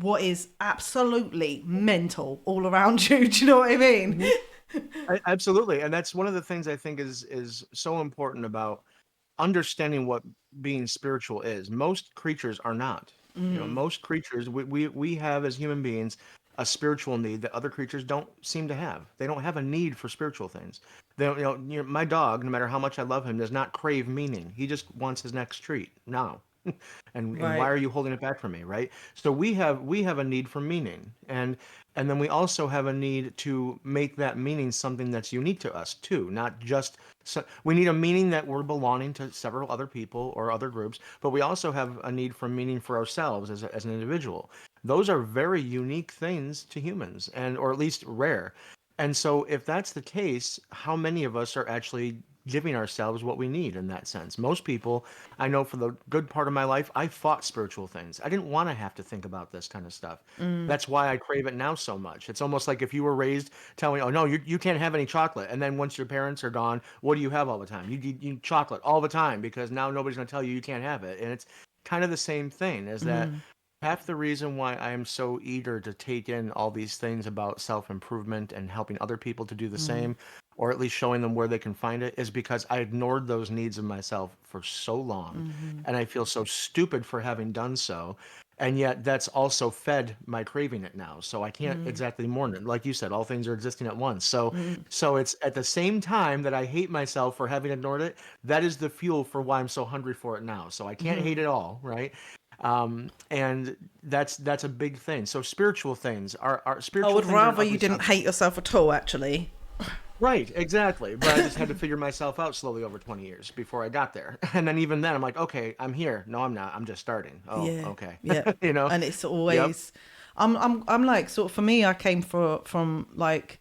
what is absolutely mental all around you. Do you know what I mean? Hmm. Absolutely. And that's one of the things I think is so important about understanding what being spiritual is. Most creatures are not. Most creatures we have as human beings a spiritual need that other creatures don't seem to have. They don't have a need for spiritual things. They don't, my dog, no matter how much I love him, does not crave meaning. He just wants his next treat now. And why Right. are you holding it back from me, right? So we have a need for meaning, and then we also have a need to make that meaning something that's unique to us too, not just so we need a meaning that we're belonging to several other people or other groups, but we also have a need for meaning for ourselves as an individual. Those are very unique things to humans, and or at least rare. And so, if that's the case, how many of us are actually giving ourselves what we need in that sense? Most people, I know for the good part of my life, I fought spiritual things. I didn't want to have to think about this kind of stuff. That's why I crave it now so much. It's almost like if you were raised telling, oh, no, you can't have any chocolate. And then once your parents are gone, what do you have all the time? You eat chocolate all the time because now nobody's going to tell you you can't have it. And it's kind of the same thing is that half the reason why I am so eager to take in all these things about self improvement and helping other people to do the same, or at least showing them where they can find it, is because I ignored those needs of myself for so long. And I feel so stupid for having done so. And yet that's also fed my craving it now. So I can't exactly mourn it. Like you said, all things are existing at once. So it's at the same time that I hate myself for having ignored it, that is the fuel for why I'm so hungry for it now. So I can't hate it all, right? And that's a big thing. So spiritual things are I spiritual would things are an rather you ugly didn't subject. hate yourself at all, actually. Right, exactly. But I just had to figure myself out slowly over 20 years before I got there. And then even then, I'm like, okay, I'm here. No, I'm not. I'm just starting. Oh, Yeah, okay. yeah. You know? And it's Yep. always, I'm like sort of for me, I came from like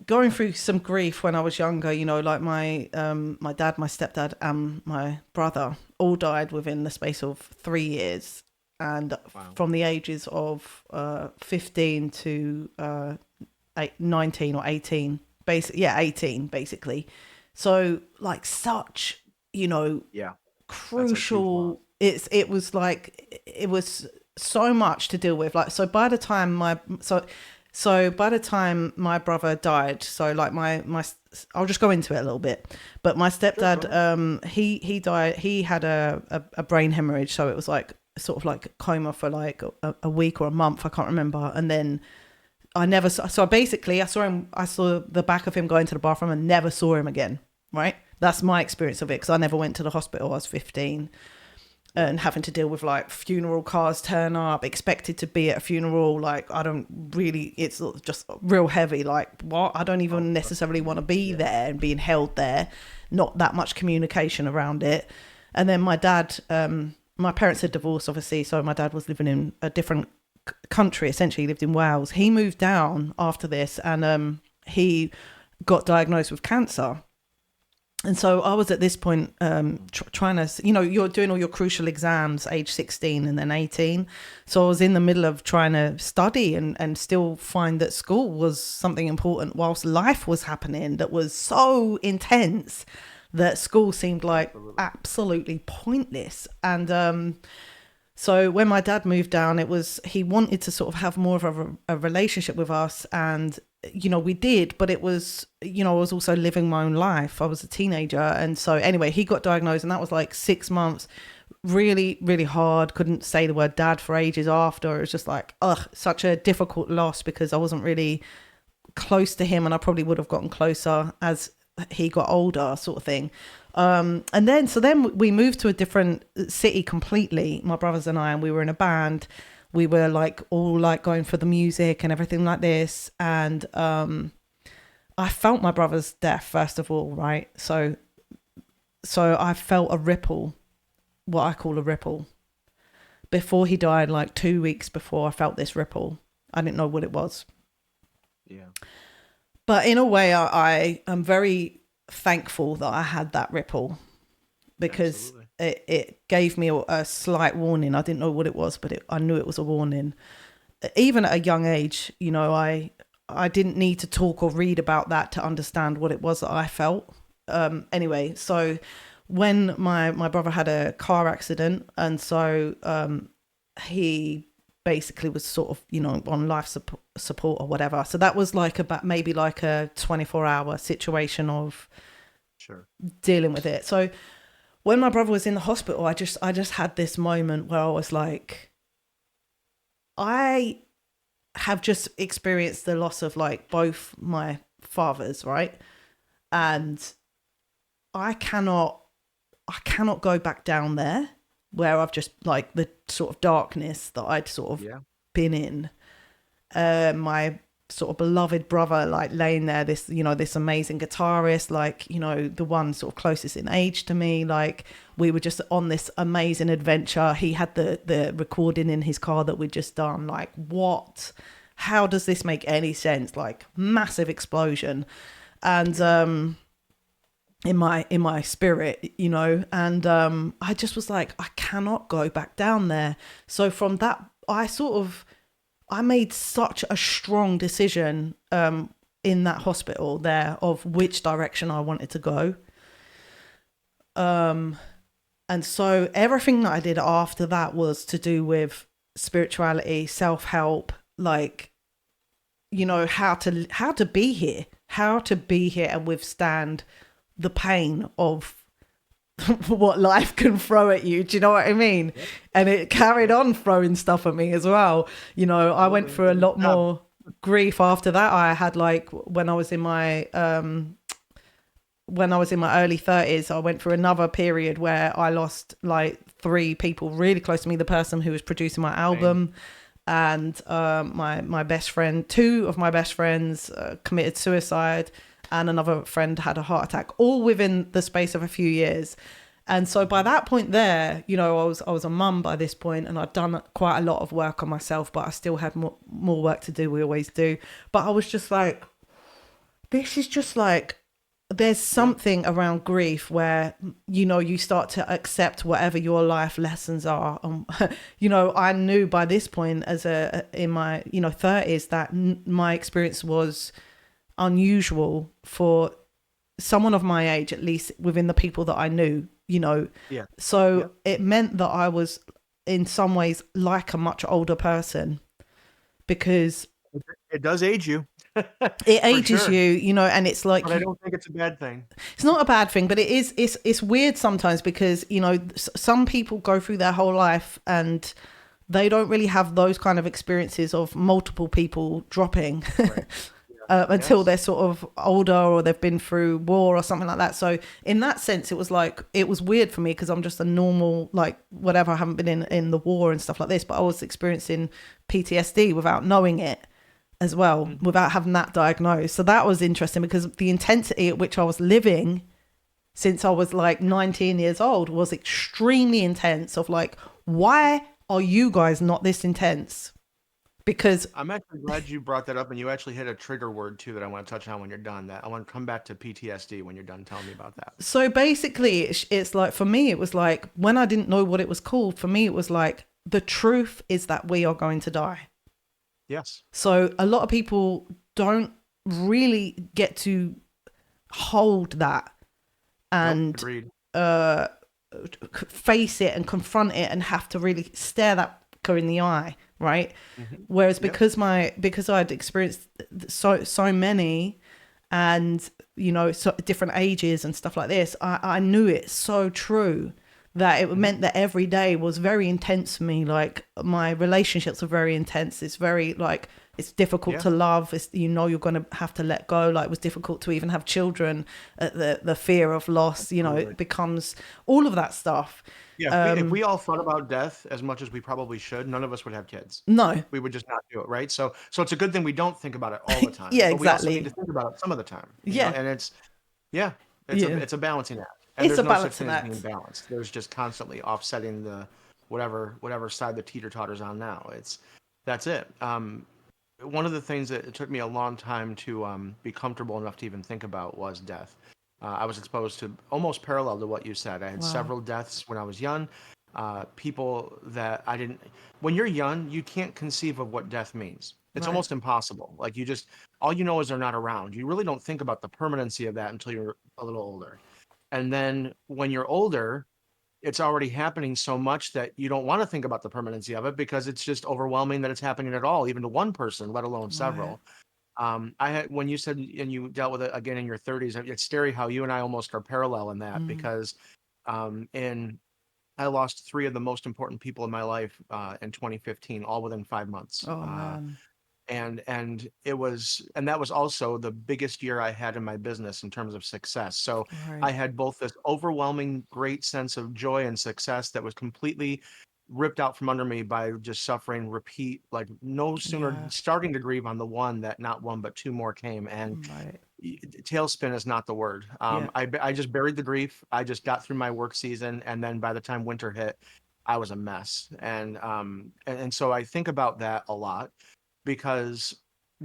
going through some grief when I was younger. You know, like my dad, my stepdad, and my brother all died within the space of 3 years, and Wow. from the ages of 15 to 19 or 18, basically, yeah, 18 basically. So like such, you know, Yeah. That's a huge loss. crucial. It was like it was so much to deal with. Like so by the time my brother died, so like my I'll just go into it a little bit. But my Sure, go stepdad, ahead. he died. He had a brain hemorrhage, so it was like sort of like a coma for like a week or a month. I can't remember, and then I never saw, so basically I saw him, I saw the back of him going to the bathroom and never saw him again. Right. That's my experience of it. Cause I never went to the hospital. I was 15 Yep. and having to deal with like funeral cars turn up, expected to be at a funeral. Like, I don't really, it's just real heavy. Like what? I don't Oh, even trust necessarily want me. to be Yeah. there and being held there. Not that much communication around it. And then my dad, my parents had divorced obviously. So my dad was living in a different country, essentially. He lived in Wales. He moved down after this, and he got diagnosed with cancer. And so I was at this point trying to, you know, you're doing all your crucial exams age 16 and then 18. So I was in the middle of trying to study and still find that school was something important whilst life was happening that was so intense that school seemed like Absolutely. absolutely pointless. And so when my dad moved down, it was, he wanted to sort of have more of a relationship with us. And, you know, we did, but it was, you know, I was also living my own life. I was a teenager. And so anyway, he got diagnosed and that was like 6 months, really, really hard. Couldn't say the word dad for ages after. It was just like, ugh, such a difficult loss because I wasn't really close to him and I probably would have gotten closer as he got older, sort of thing. And then so then we moved to a different city completely, my brothers and I, and we were in a band. We were like all like going for the music and everything like this. And I felt my brother's death first of all, right? So I felt a ripple, what I call a ripple. Before he died, like 2 weeks before, I felt this ripple. I didn't know what it was. Yeah. But in a way, I am very thankful that I had that ripple because Absolutely. it gave me a slight warning. I didn't know what it was, but I knew it was a warning. Even at a young age, you know, I didn't need to talk or read about that to understand what it was that I felt. Anyway, so when my brother had a car accident, and so he basically was sort of, you know, on life support or whatever. So that was like about maybe like a 24-hour situation of Sure. dealing with it. So when my brother was in the hospital, I just had this moment where I was like, I have just experienced the loss of like both my fathers, right? And I cannot go back down there where I've just like the sort of darkness that I'd sort of Yeah. been in. My sort of beloved brother, like laying there, this, you know, this amazing guitarist, like, you know, the one sort of closest in age to me. Like we were just on this amazing adventure. He had the recording in his car that we'd just done. Like what? How does this make any sense? Like massive explosion. And in my spirit, you know, and I just was like, I cannot go back down there. So from that, I made such a strong decision in that hospital there of which direction I wanted to go. And so everything that I did after that was to do with spirituality, self-help, like, you know, how to be here, and withstand the pain of what life can throw at you. Do you know what I mean? Yep. And it carried Yep. on throwing stuff at me as well. You know, I went Absolutely. through a Good lot job. more grief after that. I had like when I was in my early 30s, I went through another period where I lost like 3 people really close to me. The person who was producing my Same. album, and my best friend, two of my best friends committed suicide, and another friend had a heart attack, all within the space of a few years. And so by that point there, you know, I was a mum by this point, and I'd done quite a lot of work on myself, but I still had more work to do. We always do. But I was just like, this is just like, there's something around grief where, you know, you start to accept whatever your life lessons are. You know, I knew by this point in my, you know, 30s that my experience was unusual for someone of my age, at least within the people that I knew, you know. Yeah. So it meant that I was in some ways like a much older person, because It does age you. it For ages sure. you, you know, and it's like But I don't think it's a bad thing. it's not a bad thing, but it's weird sometimes, because, you know, some people go through their whole life and they don't really have those kind of experiences of multiple people dropping. Right. Yeah. Until Yes. they're sort of older, or they've been through war or something like that. So in that sense, it was like, it was weird for me, because I'm just a normal, like, whatever, I haven't been in the war and stuff like this, but I was experiencing PTSD without knowing it as well, Mm-hmm. without having that diagnosed. So that was interesting, because the intensity at which I was living since I was like 19 years old was extremely intense, of like, why are you guys not this intense? Because I'm actually glad you brought that up, and you actually hit a trigger word too that I want to touch on when you're done. That I want to come back to PTSD when you're done telling me about that. so basically, it's like, for me, it was like, when I didn't know what it was called, for me, it was like, the truth is that we are going to die. Yes. So a lot of people don't really get to hold that Nope. and Agreed. face it and confront it, and have to really stare that in the eye, right? Mm-hmm. Whereas Yep. because I'd experienced so many, and, you know, so different ages and stuff like this, I knew it so true that it meant that every day was very intense for me. Like, my relationships were very intense. It's very, like, it's difficult Yeah. to love. It's, you know, you're going to have to let go. Like, it was difficult to even have children. The fear of loss, you know, Absolutely. it becomes all of that stuff. Yeah. If we all thought about death as much as we probably should, none of us would have kids. No. We would just not do it, right? So it's a good thing we don't think about it all the time, Yeah, but we also need to exactly. think about it some of the time, Yeah. and yeah, Yeah. it's a balancing act. And It's there's a no such balancing thing as being act. balanced. There's just constantly offsetting the whatever side the teeter-totter's on now. That's it. One of the things that it took me a long time to be comfortable enough to even think about was death. I was exposed to almost parallel to what you said. I had Wow. several deaths when I was young. People that I didn't. When you're young, you can't conceive of what death means. It's Right. almost impossible. Like, you just, all you know is they're not around. You really don't think about the permanency of that until you're a little older. And then when you're older, it's already happening so much that you don't want to think about the permanency of it, because it's just overwhelming that it's happening at all, even to one person, let alone Right. several. I had, when you said, and you dealt with it again in your 30s, it's scary how you and I almost are parallel in that, Mm. because in I lost three of the most important people in my life in 2015, all within 5 months. Oh man. And it was, and that was also the biggest year I had in my business in terms of success. So I Right. had both this overwhelming great sense of joy and success that was completely ripped out from under me by just suffering repeat, like no sooner Yeah. starting to grieve on the one that not one but two more came. And Right. tailspin is not the word. Yeah. I just buried the grief. I just got through my work season, and then by the time winter hit, I was a mess. And so I think about that a lot, because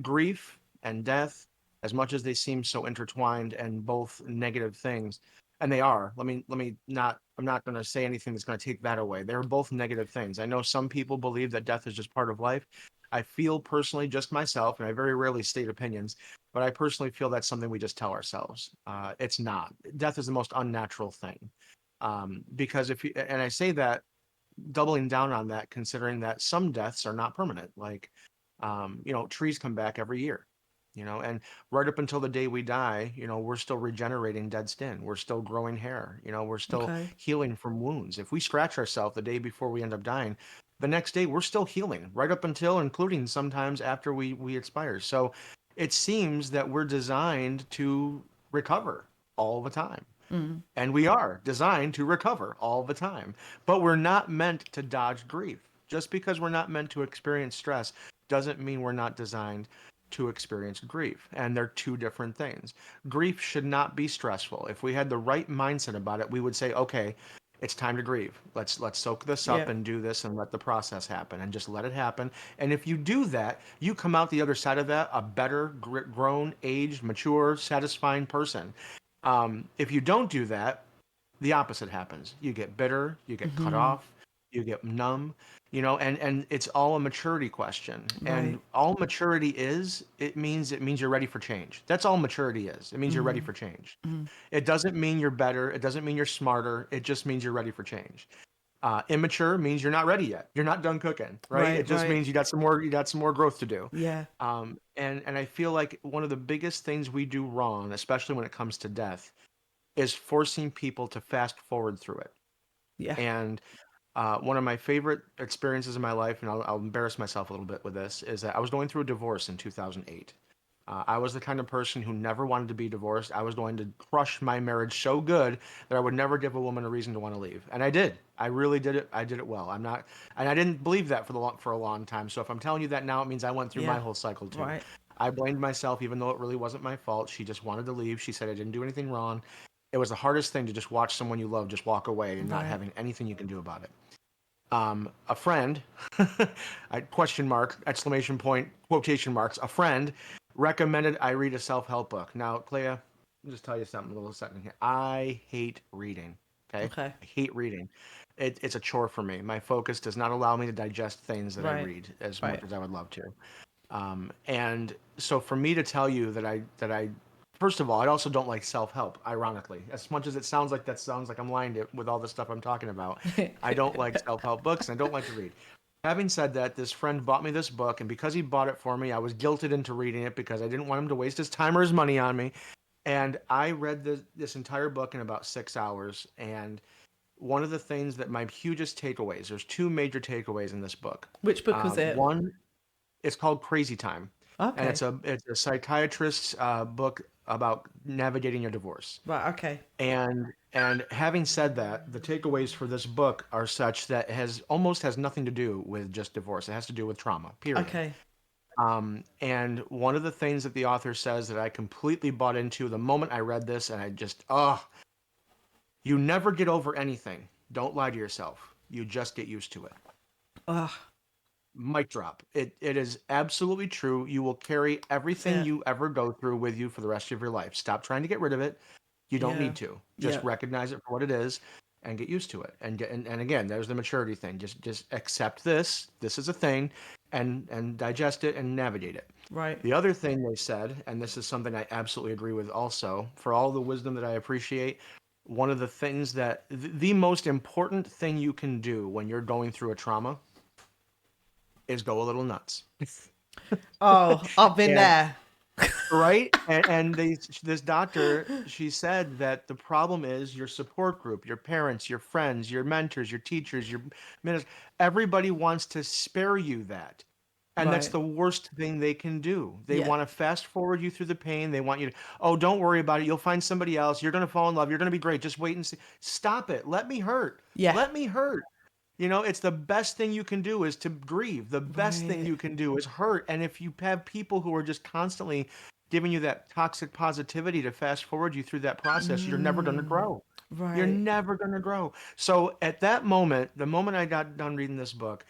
grief and death, as much as they seem so intertwined and both negative things, and they are. Let me not. I'm not going to say anything that's going to take that away. They're both negative things. I know some people believe that death is just part of life. I feel personally, just myself, and I very rarely state opinions, but I personally feel that's something we just tell ourselves. It's not. Death is the most unnatural thing, because if you, and I say that doubling down on that, considering that some deaths are not permanent. Like, trees come back every year, and right up until the day we die, we're still regenerating dead skin. We're still growing hair. We're still Okay. healing from wounds. If we scratch ourselves the day before we end up dying, the next day we're still healing, right up until, including sometimes after we expire. So it seems that we're designed to recover all the time. Mm. And we are designed to recover all the time, but we're not meant to dodge grief. Just because we're not meant to experience stress doesn't mean we're not designed to experience grief. And they're two different things. Grief should not be stressful. If we had the right mindset about it, we would say, okay, it's time to grieve. Let's soak this up Yeah. and do this and let the process happen and just let it happen. And if you do that, you come out the other side of that a better, grown, aged, mature, satisfying person. If you don't do that, the opposite happens. You get bitter, you get cut Mm-hmm. off, you get numb, and it's all a maturity question. Right. And all maturity is, it means you're ready for change. That's all maturity is. It means you're ready Mm-hmm. for change. Mm-hmm. It doesn't mean you're better. It doesn't mean you're smarter. It just means you're ready for change. Immature means you're not ready yet. You're not done cooking, right? It Right. just Right. means you got some more growth to do. Yeah. And I feel like one of the biggest things we do wrong, especially when it comes to death, is forcing people to fast forward through it. Yeah. And one of my favorite experiences in my life, and I'll embarrass myself a little bit with this, is that I was going through a divorce in 2008. I was the kind of person who never wanted to be divorced. I was going to crush my marriage so good that I would never give a woman a reason to want to leave, and I did. I really did it. I did it well. I'm not, and I didn't believe that for a long time. So if I'm telling you that now, it means I went through my Yeah. whole cycle too. Right. I blamed myself, even though it really wasn't my fault. She just wanted to leave. She said I didn't do anything wrong. It was the hardest thing to just watch someone you love just walk away and not Right. having anything you can do about it. A friend, I question mark, exclamation point, quotation marks, a friend recommended I read a self-help book. Now, Clea, I'll just tell you something a little second here. I hate reading. Okay? Okay. I hate reading. It's a chore for me. My focus does not allow me to digest things that I Right. read as much Right. as I would love to. And so for me to tell you that I first of all, I also don't like self-help, ironically. As much as it sounds like that sounds like I'm lying with all the stuff I'm talking about. I don't like self-help books and I don't like to read. Having said that, this friend bought me this book, and because he bought it for me, I was guilted into reading it because I didn't want him to waste his time or his money on me. And I read this entire book in about 6 hours. And one of the things that my hugest takeaways, there's two major takeaways in this book. Which book was it? One, it's called Crazy Time, and Okay. it's a psychiatrist's book about navigating your divorce. Right. Okay. And having said that, the takeaways for this book are such that it has nothing to do with just divorce. It has to do with trauma. Period. Okay. And one of the things that the author says that I completely bought into the moment I read this, and I just you never get over anything. Don't lie to yourself. You just get used to it. Ugh. Mic drop. It is absolutely true. You will carry That's everything it. you ever go through with you for the rest of your life. Stop trying to get rid of it. You don't Yeah. need to. Yeah. Just recognize it for what it is and get used to it. And again, there's the maturity thing. Just accept this. This is a thing, and digest it and navigate it. Right. The other thing they said, and this is something I absolutely agree with also, for all the wisdom that I appreciate, one of the things that the most important thing you can do when you're going through a trauma is go a little nuts. Oh, I've been And there. right? This doctor, she said that the problem is your support group, your parents, your friends, your mentors, your teachers, your ministers, everybody wants to spare you that. And that's Right. the worst thing they can do. They Yeah. want to fast forward you through the pain. They want you to, oh, don't worry about it. You'll find somebody else. You're going to fall in love. You're going to be great. Just wait and see. Stop it. Let me hurt. Yeah. Let me hurt. It's the best thing you can do is to grieve. The best thing Right. you can do is hurt. And if you have people who are just constantly giving you that toxic positivity to fast forward you through that process, you're never going to Mm. grow. You're Right. never going to grow. So at that moment, the moment I got done reading this book,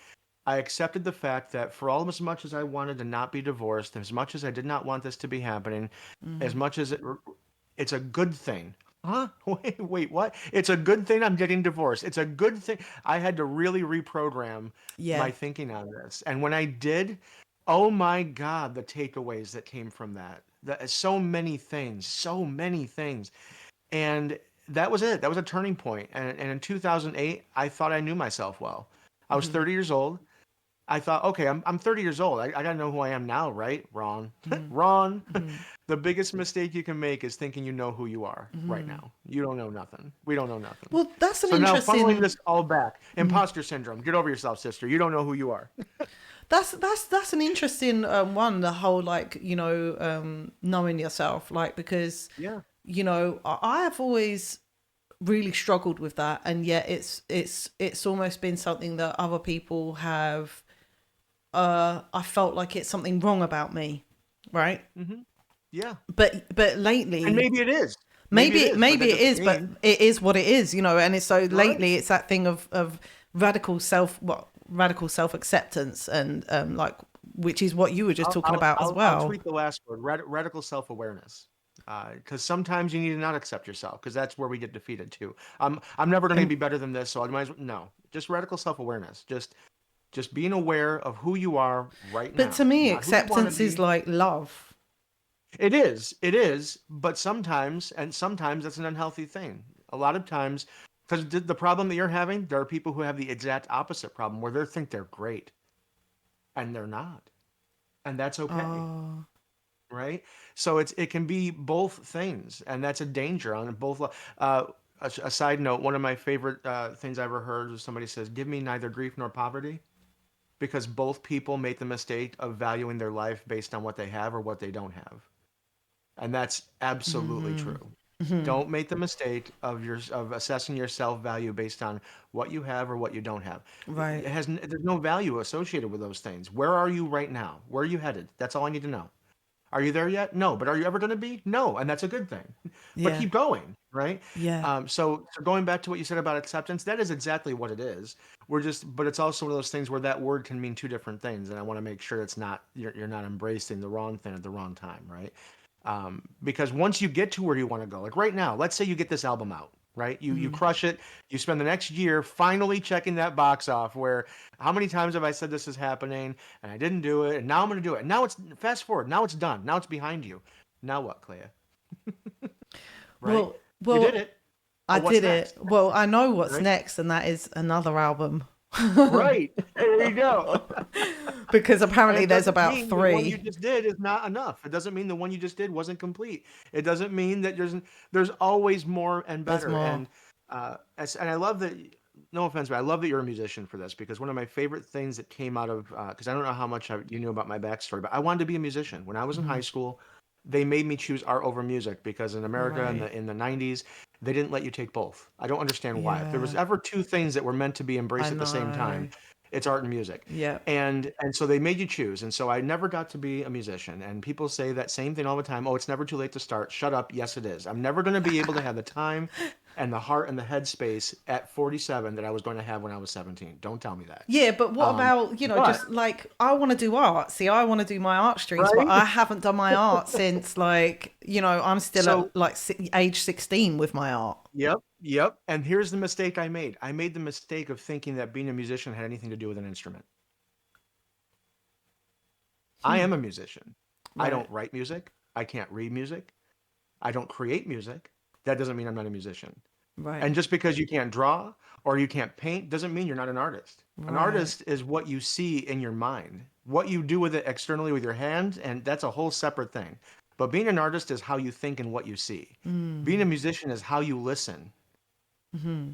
I accepted the fact that for all as much as I wanted to not be divorced, as much as I did not want this to be happening, as Mm. much as it's a good thing. Huh? Wait, what? It's a good thing I'm getting divorced. It's a good thing. I had to really reprogram my Yeah. thinking on this. And when I did, oh my God, the takeaways that came from that. So many things, so many things. And that was it. That was a turning point. And in 2008, I thought I knew myself well. I was Mm-hmm. 30 years old. I thought, okay, I'm 30 years old. I got to know who I am now, right? Wrong. Mm-hmm. Wrong. Mm-hmm. The biggest mistake you can make is thinking you know who you are right Mm-hmm. now. You don't know nothing. We don't know nothing. Well, that's an So now funneling interesting. this all back, imposter syndrome. Get over yourself, sister. You don't know who you are. That's an interesting one. The whole knowing yourself, like because Yeah. I've always really struggled with that, and yet it's almost been something that other people have. I felt like it's something wrong about me, right? Hmm. Yeah. But And lately, maybe it is. Maybe it is, but maybe that it doesn't is, but mean. it is what it is, and it's so Right. lately it's that thing of radical self acceptance, and like, which is what you were just talking about as I'll well. tweak the last word, radical self awareness. Because sometimes you need to not accept yourself, because that's where we get defeated too. I'm never going to And be better than this, so I might as well, no. Just radical self awareness. Just being aware of who you are right but to now, me, not who you want to acceptance is be. like love. It is, but sometimes that's an unhealthy thing. A lot of times, because the problem that you're having, there are people who have the exact opposite problem where they think they're great and they're not, and that's okay, Oh, right? So it can be both things, and that's a danger on both. A side note, one of my favorite things I ever heard was somebody says, "Give me neither grief nor poverty," because both people make the mistake of valuing their life based on what they have or what they don't have. And that's absolutely true. Don't make the mistake of assessing your self-value based on what you have or what you don't have. right. There's no value associated with those things. Where are you right now? Where are you headed? That's all I need to know. Are you there yet? No, but are you ever going to be? No, and that's a good thing. But Yeah. keep going, right? Yeah. So going back to what you said about acceptance, that is exactly what it is. But it's also one of those things where that word can mean two different things, and I want to make sure it's not you're not embracing the wrong thing at the wrong time, right? Because once you get to where you want to go, like right now, let's say you get this album out, right? You crush it. You spend the next year finally checking that box off. Where how many times have I said this is happening and I didn't do it, and now I'm going to do it. And now it's fast forward. Now it's done. Now it's behind you. Now what, Clea? Right? Well, You did well, it. I But what's did it. next? Well, I know what's Right? next, and that is another album. Right. There you go. Because And apparently it there's doesn't about mean the one you three. just did is not enough. It doesn't mean the one you just did wasn't complete. It doesn't mean that there's always more and There's better. more. And I love that. No offense, but I love that you're a musician for this, because one of my favorite things that came out of because I don't know how much you knew about my backstory, but I wanted to be a musician when I was in high school. They made me choose art over music because in America in Right. the 90s they didn't let you take both. I don't understand why. If there was Yeah. ever two things that were meant to be I embraced at the same time, know. it's art and music. Yeah. And so they made you choose. And so I never got to be a musician. And people say that same thing all the time. Oh, it's never too late to start. Shut up. Yes, it is. I'm never going to be able to have the time and the heart and the headspace at 47 that I was going to have when I was 17. Don't tell me that. Yeah, but what Um, about, but just like, I want to do art. See, I want to do my art streams, but right. I haven't done my art since, like, I'm still So at like age 16 with my art. yep. And here's the mistake I made. I made the mistake of thinking that being a musician had anything to do with an instrument. I am a musician. I Right. don't write music. I can't read music. I don't create music. That doesn't mean I'm not a musician. Right. And just because you can't draw or you can't paint doesn't mean you're not an artist. An Right. artist is what you see in your mind, what you do with it externally with your hands, and that's a whole separate thing. But being an artist is how you think and what you see. Being a musician is how you listen,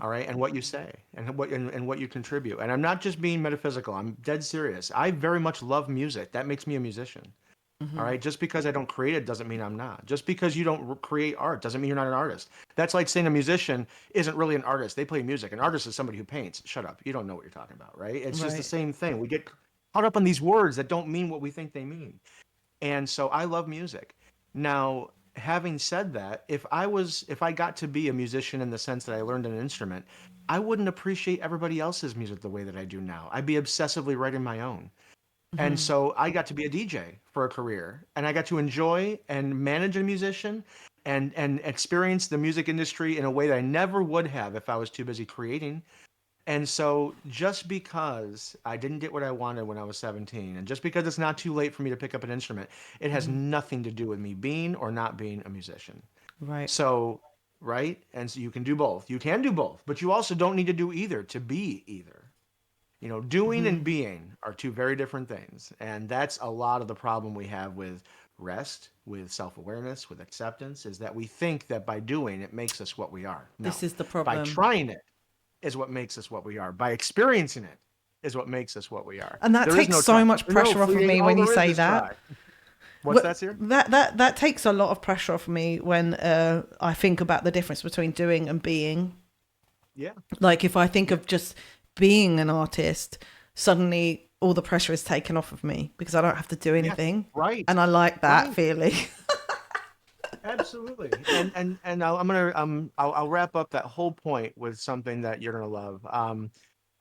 all right, and what you say and what you contribute. And I'm not just being metaphysical. I'm dead serious. I very much love music. That makes me a musician. All right. Just because I don't create it doesn't mean I'm not. Just because you don't create art doesn't mean you're not an artist. That's like saying a musician isn't really an artist. They play music. An artist is somebody who paints. Shut up. You don't know what you're talking about, right? It's just the Right. same thing. We get caught up on these words that don't mean what we think they mean. And so I love music. Now, having said that, if I got to be a musician in the sense that I learned an instrument, I wouldn't appreciate everybody else's music the way that I do now. I'd be obsessively writing my own. And so I got to be a DJ for a career, and I got to enjoy and manage a musician and experience the music industry in a way that I never would have if I was too busy creating. And so just because I didn't get what I wanted when I was 17, and just because it's not too late for me to pick up an instrument, it has nothing to do with me being or not being a musician. Right. So, right? And so you can do both. You can do both, but you also don't need to do either to be either. Doing and being are two very different things. And that's a lot of the problem we have with rest, with self awareness, with acceptance, is that we think that by doing it makes us what we are. No. This is the By problem. trying it is what makes us what we are. By experiencing it is what makes us what we are. And that There is takes no so try. much No, pressure off of Fleeting, me all when you there say is that. try. What's that, Sir? That takes a lot of pressure off me when I think about the difference between doing and being. Yeah. Like if I think of just being an artist, suddenly all the pressure is taken off of me because I don't have to do anything. Right. And I like that Right. feeling. Absolutely. And I'll wrap up that whole point with something that you're gonna love.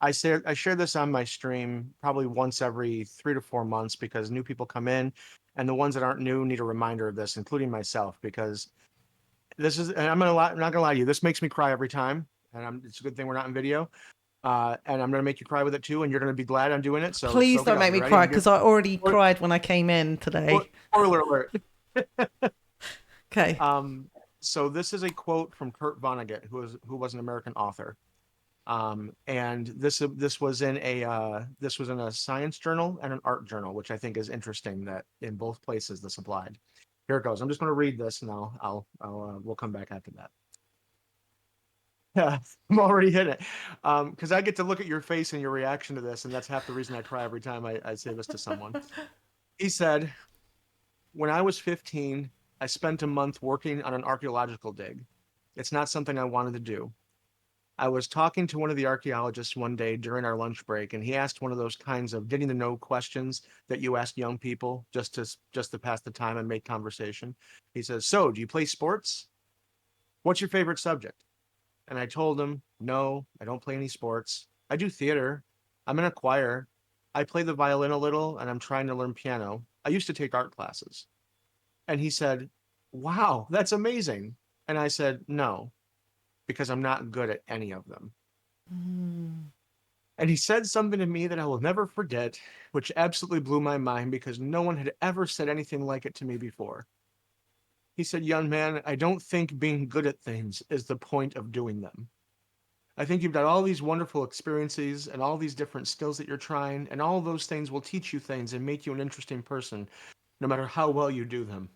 I share this on my stream probably once every 3 to 4 months because new people come in, and the ones that aren't new need a reminder of this, including myself, because this is, and I'm not gonna lie to you, this makes me cry every time, and it's a good thing we're not in video. And I'm gonna make you cry with it too, and you're gonna be glad I'm doing it. So Please soak it don't up. make You me ready? cry because I already Spoiler cried when I came in today. alert. Okay. So this is a quote from Kurt Vonnegut, who was an American author. And this was in a science journal and an art journal, which I think is interesting that in both places this applied. Here it goes. I'm just going to read this, and we'll come back after that. Yeah, I'm already hitting it. Because I get to look at your face and your reaction to this, and that's half the reason I cry every time I say this to someone. He said, "When I was 15, I spent a month working on an archaeological dig. It's not something I wanted to do. I was talking to one of the archaeologists one day during our lunch break, and he asked one of those kinds of getting to know questions that you ask young people just to pass the time and make conversation. He says, 'So, do you play sports? What's your favorite subject?' And I told him, 'No, I don't play any sports. I do theater. I'm in a choir. I play the violin a little, and I'm trying to learn piano. I used to take art classes.' And he said, 'Wow, that's amazing.' And I said, 'No, because I'm not good at any of them.' And he said something to me that I will never forget, which absolutely blew my mind because no one had ever said anything like it to me before. He said, 'Young man, I don't think being good at things is the point of doing them. I think you've got all these wonderful experiences and all these different skills that you're trying, and all those things will teach you things and make you an interesting person, no matter how well you do them.'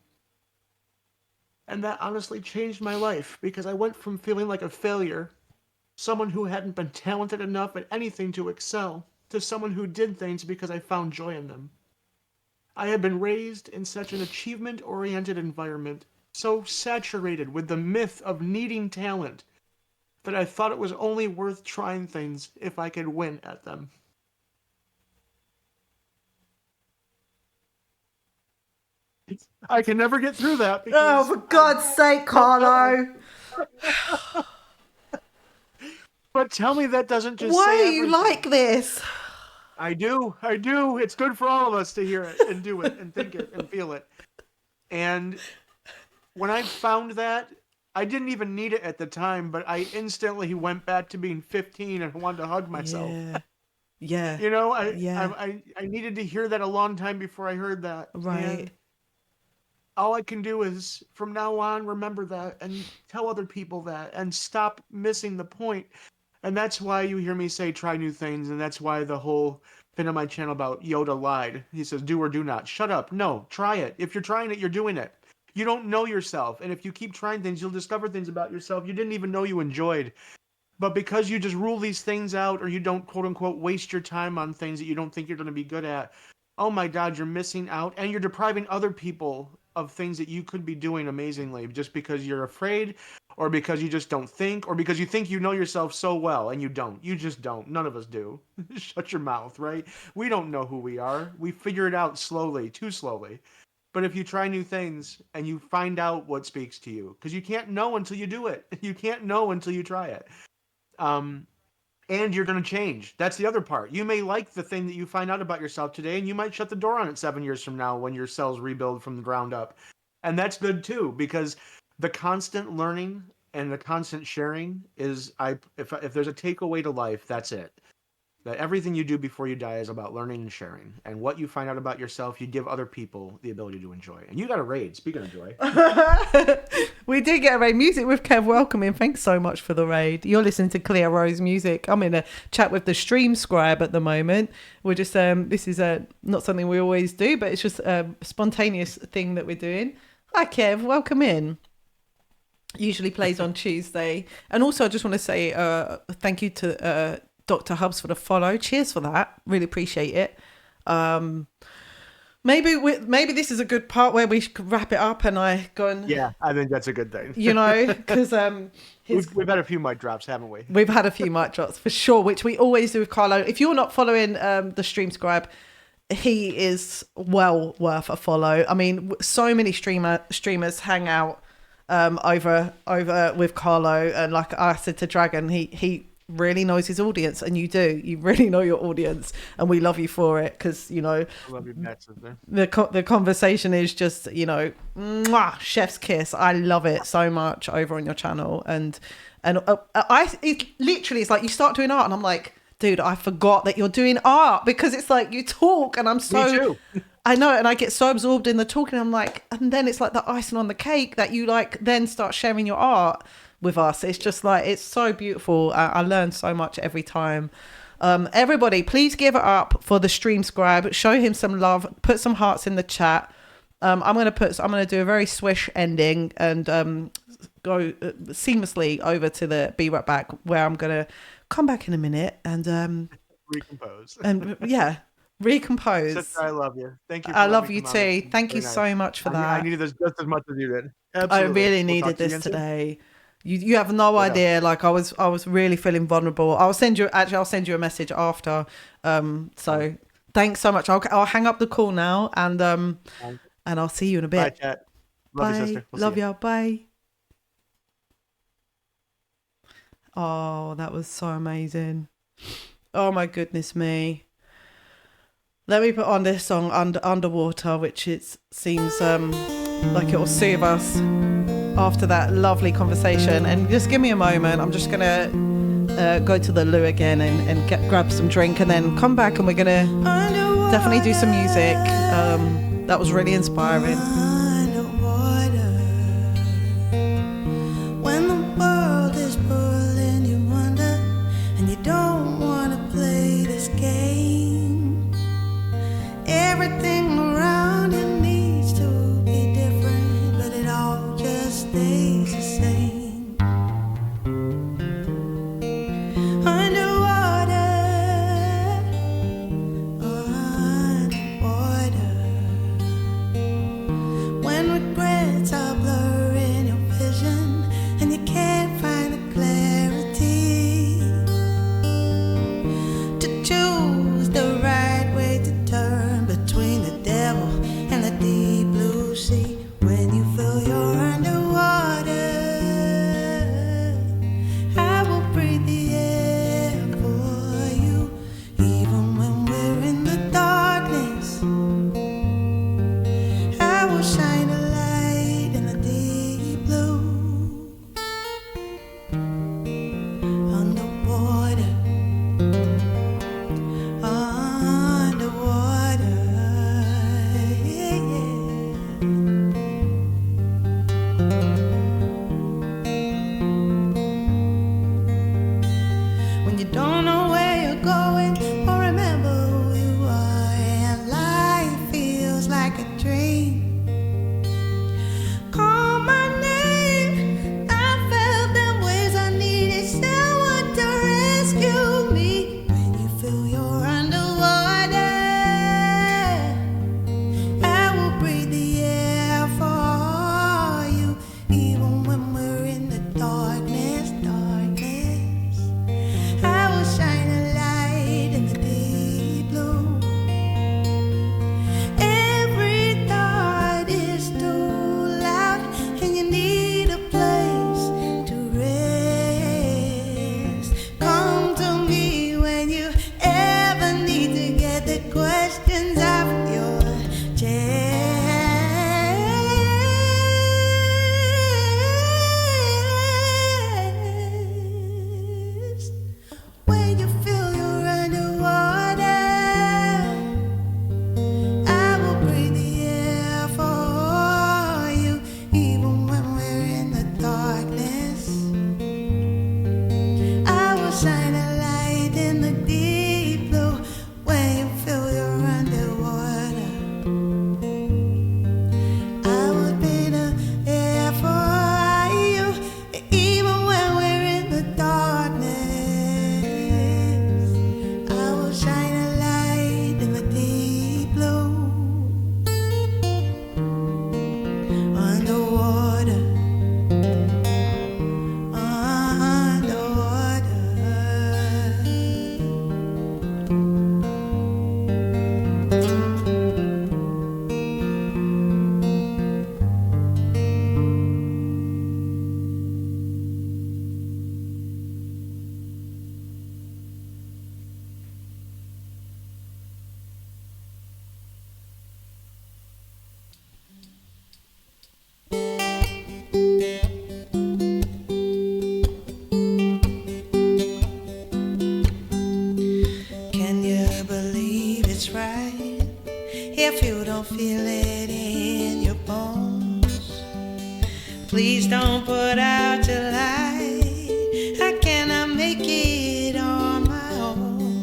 And that honestly changed my life because I went from feeling like a failure, someone who hadn't been talented enough at anything to excel, to someone who did things because I found joy in them. I had been raised in such an achievement-oriented environment, so saturated with the myth of needing talent, that I thought it was only worth trying things if I could win at them. I can never get through that because Oh, for God's sake, Carlo. But tell me that doesn't just Why say are you everything. like this? I do. It's good for all of us to hear it and do it and think it and feel it. And when I found that, I didn't even need it at the time, but I instantly went back to being 15 and wanted to hug myself. Yeah. Yeah. You know, Yeah. I needed to hear that a long time before I heard that. Right. And all I can do is from now on remember that and tell other people that and stop missing the point. And that's why you hear me say try new things, and that's why the whole thing on my channel about Yoda lied. He says do or do not. Shut up. No, try it. If you're trying it, you're doing it. You don't know yourself, and if you keep trying things, you'll discover things about yourself you didn't even know you enjoyed. But because you just rule these things out, or you don't quote unquote waste your time on things that you don't think you're going to be good at, oh my God, you're missing out, and you're depriving other people of things that you could be doing amazingly just because you're afraid, or because you just don't think, or because you think you know yourself so well and you don't. You just don't. None of us do. Shut your mouth, right? We don't know who we are. We figure it out slowly, too slowly. But if you try new things and you find out what speaks to you, because you can't know until you do it. You can't know until you try it. And you're going to change. That's the other part. You may like the thing that you find out about yourself today, and you might shut the door on it 7 years from now when your cells rebuild from the ground up. And that's good too, because the constant learning and the constant sharing is, if there's a takeaway to life, that's it. That everything you do before you die is about learning and sharing. And what you find out about yourself, you give other people the ability to enjoy. And you got a raid, speaking of joy. We did get a raid. Music with Kev welcoming. Thanks so much for the raid. You're listening to Clear Rose Music. I'm in a chat with TheStreamScribe at the moment. We're just, this is not something we always do, but it's just a spontaneous thing that we're doing. Hi, Kev. Welcome in. Usually plays on Tuesday. And also, I just want to say thank you to Dr. Hubs for the follow. Cheers for that. Really appreciate it. maybe this is a good part where we could wrap it up and I go and Yeah, I think that's a good thing. because we've had a few mic drops, haven't we? we've had a few mic drops for sure, which we always do with Carlo. If you're not following the StreamScribe, he is well worth a follow. I mean, so many streamers hang out over with Carlo, and like I said to Dragon, he really knows his audience, and you really know your audience, and we love you for it, because I love you back, sister. the conversation is just mwah, chef's kiss. I love it so much over on your channel, and it literally, it's like you start doing art and I'm like, dude, I forgot that you're doing art, because it's like you talk and I'm so Me too. I know, and I get so absorbed in the talking. I'm like, and then it's like the icing on the cake that you like then start sharing your art with us. It's just like, it's so beautiful. I learn so much every time. Everybody, please give it up for the StreamScribe. Show him some love. Put some hearts in the chat. I'm gonna do a very swish ending and go seamlessly over to the Be Right Back, where I'm gonna come back in a minute and recompose. And recompose. Sister, I love you. Thank you. I love you too. Thank you so much for that. I needed this just as much as you did. Absolutely. I really needed this today. You have no idea. Like I was really feeling vulnerable. I'll send you a message after. So thanks so much. I'll hang up the call now and I'll see you in a bit. Bye, chat. Love you, sister. Love you. Bye. Oh, that was so amazing. Oh my goodness me. Let me put on this song Underwater, which seems like it will soothe us after that lovely conversation. And just give me a moment. I'm just gonna go to the loo again and grab some drink, and then come back, and we're gonna definitely do some music. That was really inspiring. When the world is pulling you under and you don't want to play this game, everything around you needs to be different, but it all just stays the same. Underwater, oh, underwater. if you don't feel it in your bones. Please don't put out your light. I cannot make it on my own.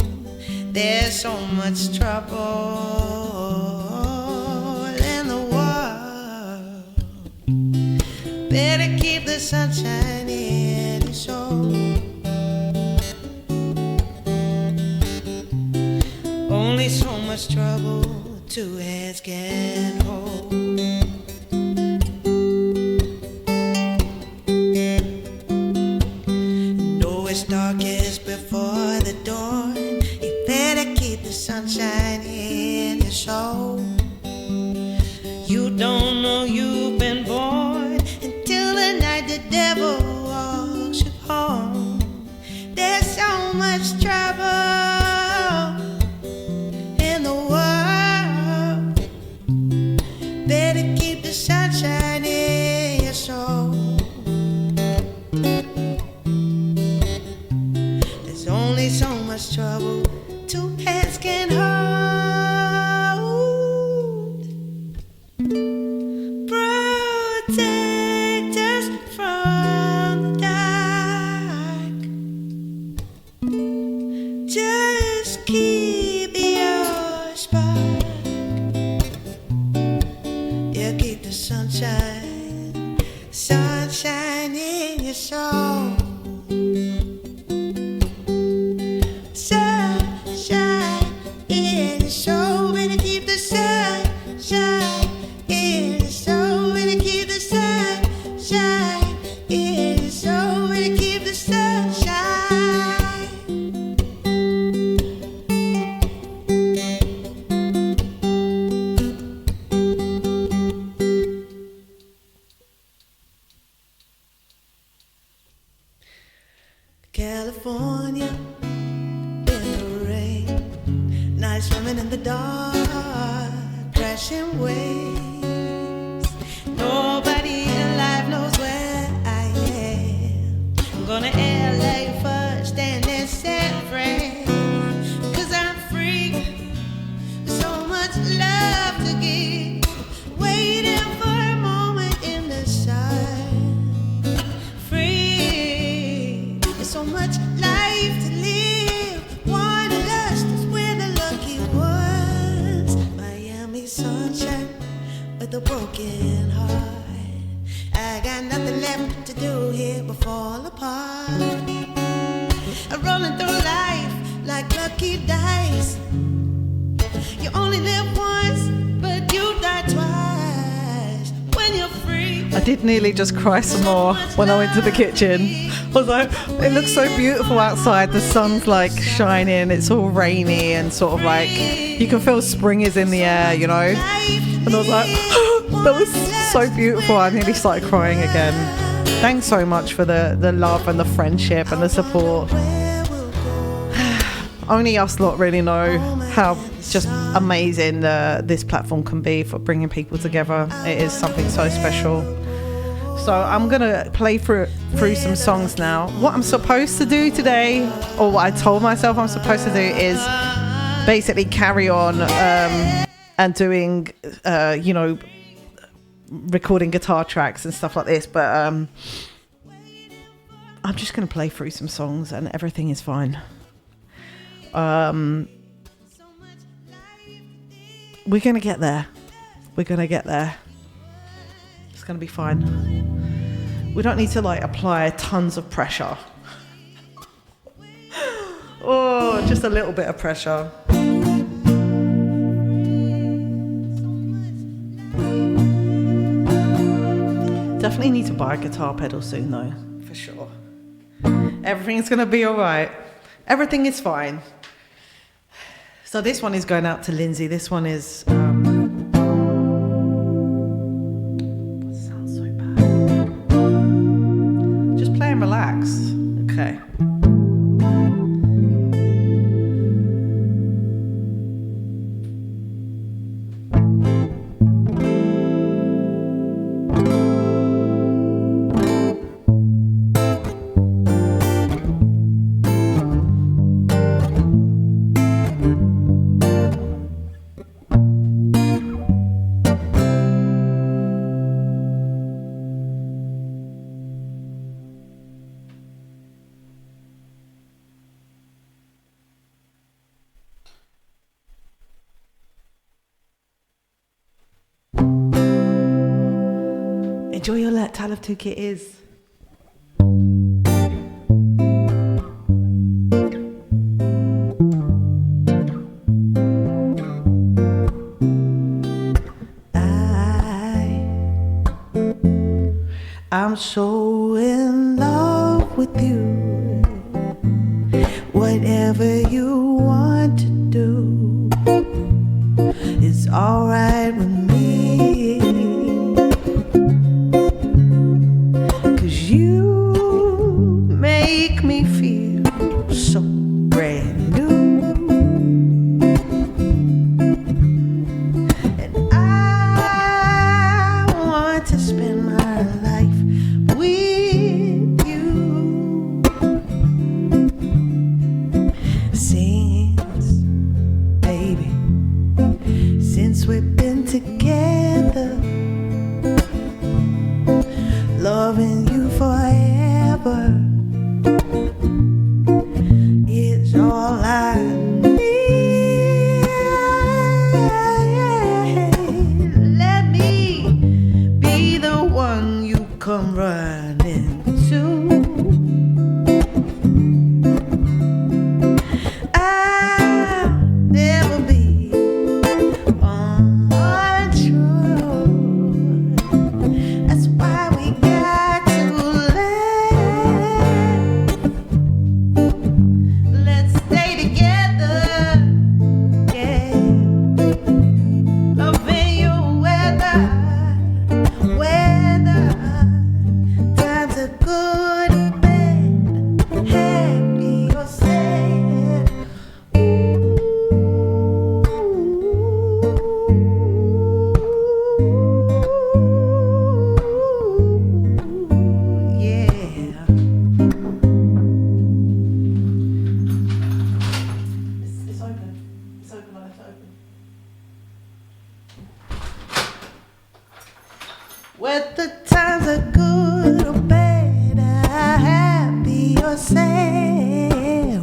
There's so much trouble in the world. Better keep the sunshine in your soul. Only so much trouble two heads can hold. Though it's darkest before the dawn, you better keep the sunshine in your soul. You don't know you've been born until the night the devil walks you home. There's so much trouble in the world. Better keep the sunshine in your soul. There's only so much trouble two hands can hold. Protect us from the dark. Just keep your spark. Yeah, keep the sunshine, sunshine in your soul. Sunshine in your soul. Better keep the sunshine in your soul. Better keep the sunshine in your soul. Better keep the sunshine. California in the rain, nights swimming in the dark, crashing waves. Nobody alive knows where I am. I'm gonna LA first and then San Fran, 'cause I'm free, so much love to give, waiting for a moment in the sun. Free, there's so much life to live. Wanderlust is we're the lucky ones. Miami sunshine with a broken heart. I got nothing left to do here but fall apart. I'm rolling through life like lucky dice. You only live once, but you die twice. When you're free, I did nearly just cry some more when I went to the kitchen. I was like, it looks so beautiful outside. The sun's like shining. It's all rainy and sort of like you can feel spring is in the air, you know. And I was like, that was so beautiful. I nearly started crying again. Thanks so much for the love and the friendship and the support. Only us lot really know how just amazing this platform can be for bringing people together. It is something so special. So I'm gonna play through some songs now. What I'm supposed to do today, or what I told myself I'm supposed to do, is basically carry on and doing, recording guitar tracks and stuff like this. But I'm just gonna play through some songs and everything is fine. We're gonna get there. We're gonna get there. It's gonna be fine. We don't need to like apply tons of pressure. Oh, just a little bit of pressure. Definitely need to buy a guitar pedal soon though, for sure. Everything's gonna be alright. Everything is fine. So this one is going out to Lindsay. This one is sounds so bad. Just play and relax. Okay. Joy Let Tale of Two Kitties. I'm so in love with you. Whatever you want to do is alright with me. 'Cause you make me feel so brand new. And I want to spend my life with you. Since we've been together, loving you forever is all I need. Let me be the one you come running to. Whether times are good or bad, happy or sad,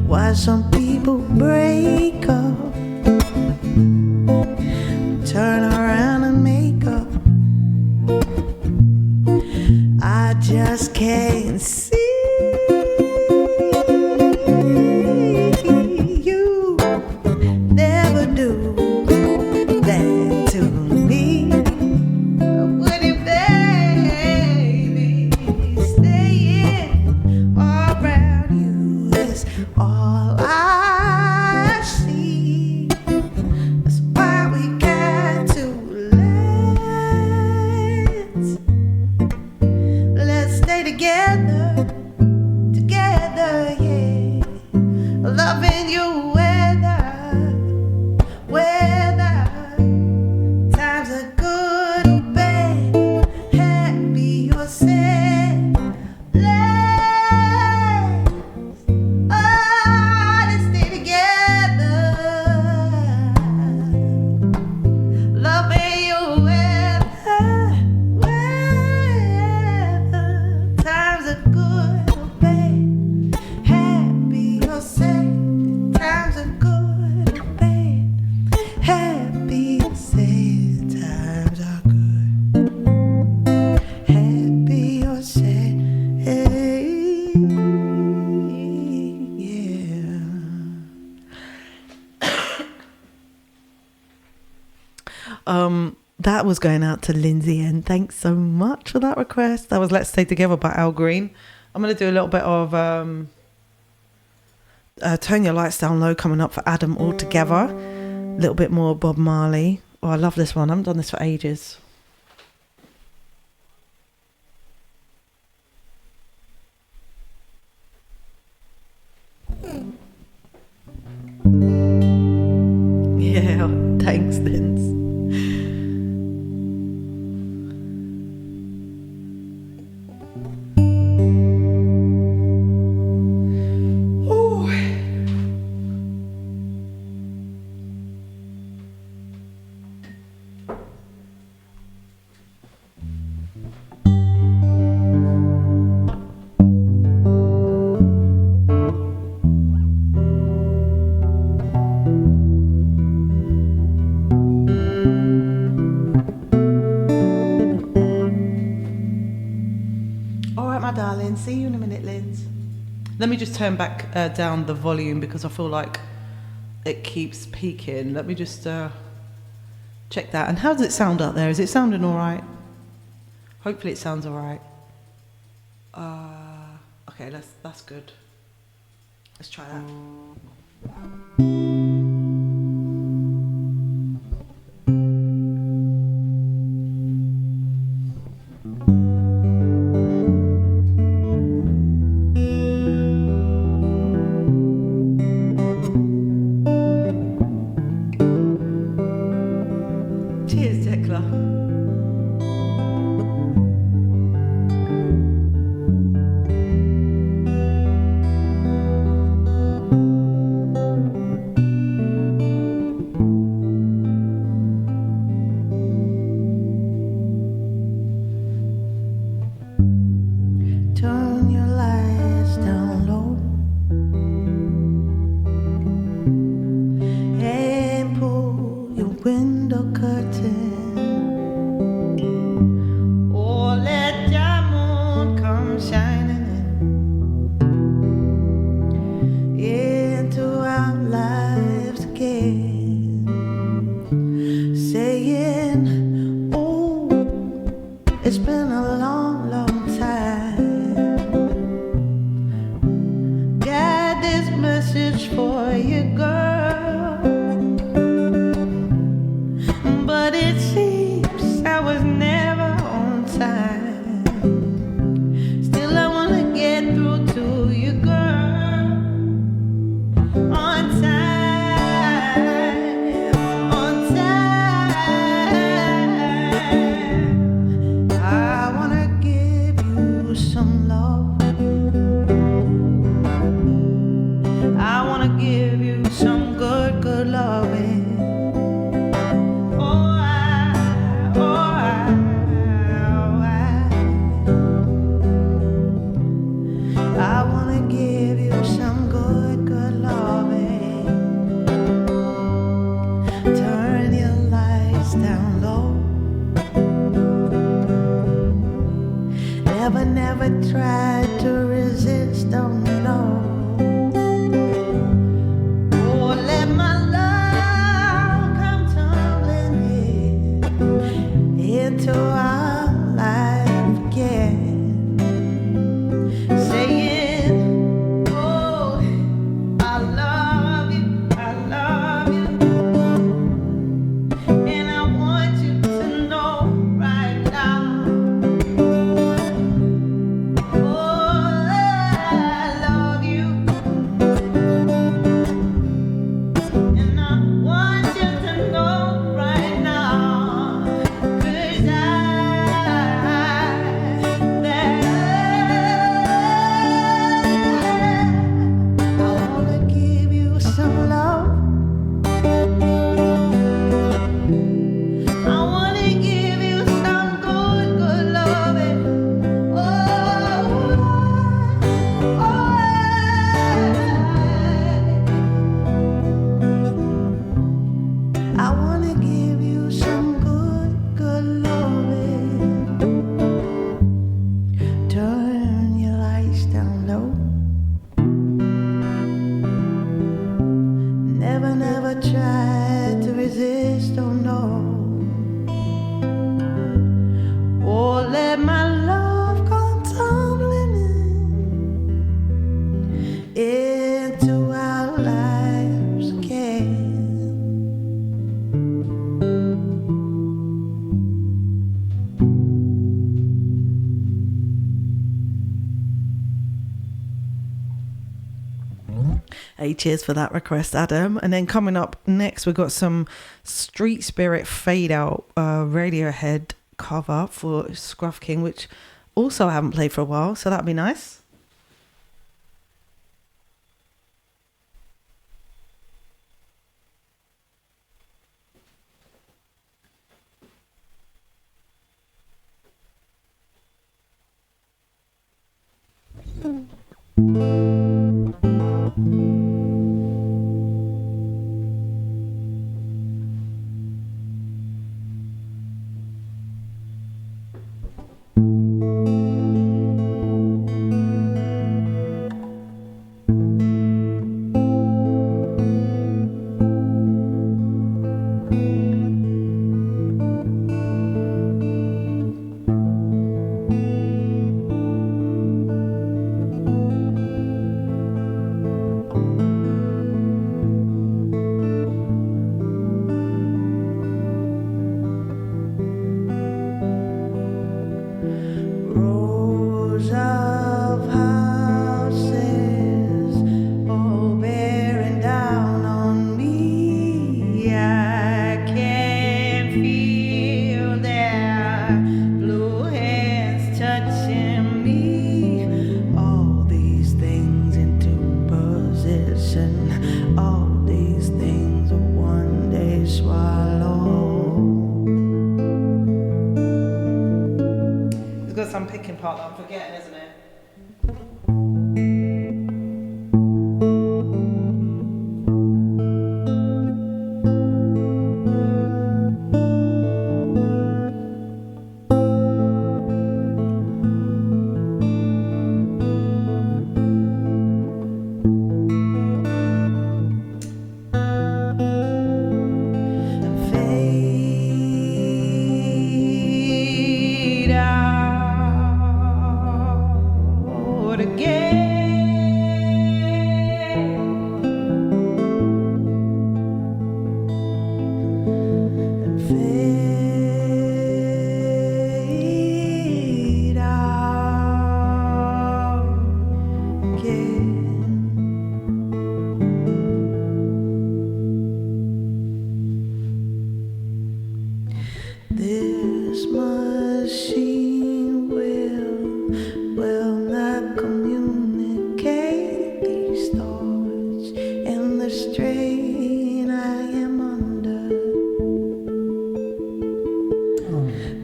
why some people break up, turn around and make up. I just can't see you never do that to me. Would it, baby, staying around you is all I see. That's why we got to let's stay together, yeah. Loving you whether times are good or bad, happy or sad. Let's stay together, loving you whether times are good or bad, happy or sad. Times are good or bad, happy or sad. Times are good, happy or sad. Yeah. That was going out to Lindsay, and thanks so much for that request. That was Let's Stay Together by Al Green. I'm going to do a little bit of Turn Your Lights Down Low coming up for Adam Altogether. A little bit more Bob Marley. Oh, I love this one. I haven't done this for ages. Yeah, thanks, Vince. Let me just turn back down the volume because I feel like it keeps peaking. Let me just check that. And how does it sound out there? Is it sounding all right? Hopefully it sounds all right. Okay, that's good. Let's try that. Cheers, Tekla. Turn your lights down low and pull your window curtain, or let your moon come shining into our lives again, saying, oh, it's been a long, long time. Got this message for you, girl, but it seems I was never on time. Still I wanna get through to you, girl, on time, on time. I wanna give you some love. I wanna give you some good, good loving. I wanna give you some good, good loving. Turn your lights down low. Never, never try to resist, don't know. Oh, let my love come tumbling into our life again, saying, oh, I love you, and I want you to know right now. Oh, I love you, and I want you to know right now, 'cause I wanna give you some love. I wanna give you some good, good loving. I wanna give you some good, good loving. Turn your lights down low. Never, never try to resist, oh no. Or let my love come tumbling into our lives again. Hey, cheers for that request, Adam. And then coming up next, we've got some Street Spirit Fade Out Radiohead cover for Scruff King, which also I haven't played for a while, so that'd be nice. part that I'm forgetting, isn't it? Fade out again. Fade out again. This machine will not communicate these thoughts and the strain I am under.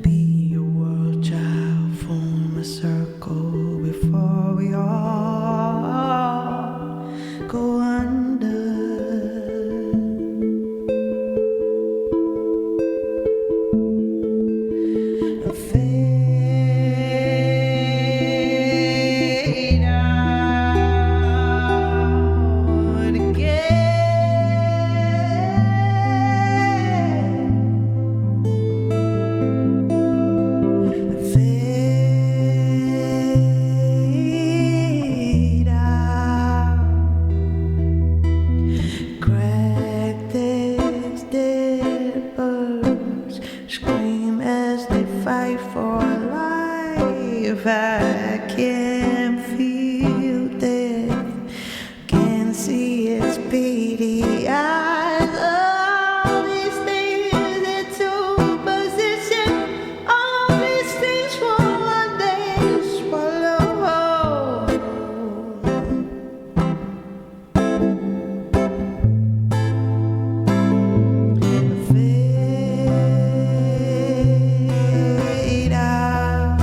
Be a world child, form a circle before we all go under. Fade out again. Fade out. Cracked eggs, dead birds scream as they fight for life. I can feel death, can see its beady eyes. All these things into position, all these things will one day swallow whole. Fade out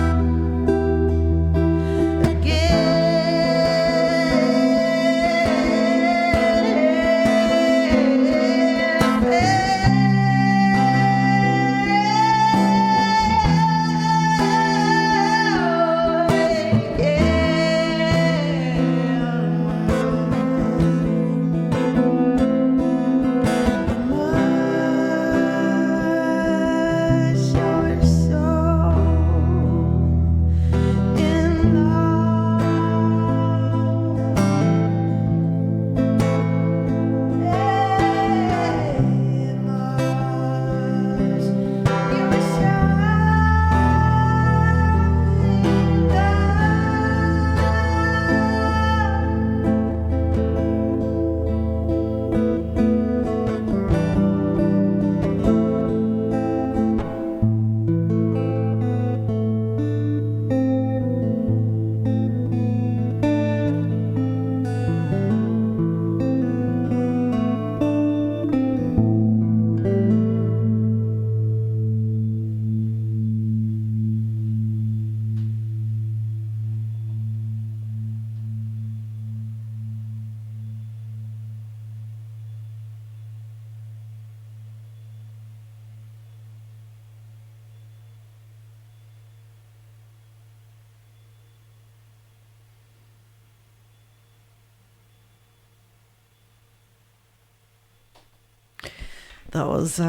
That was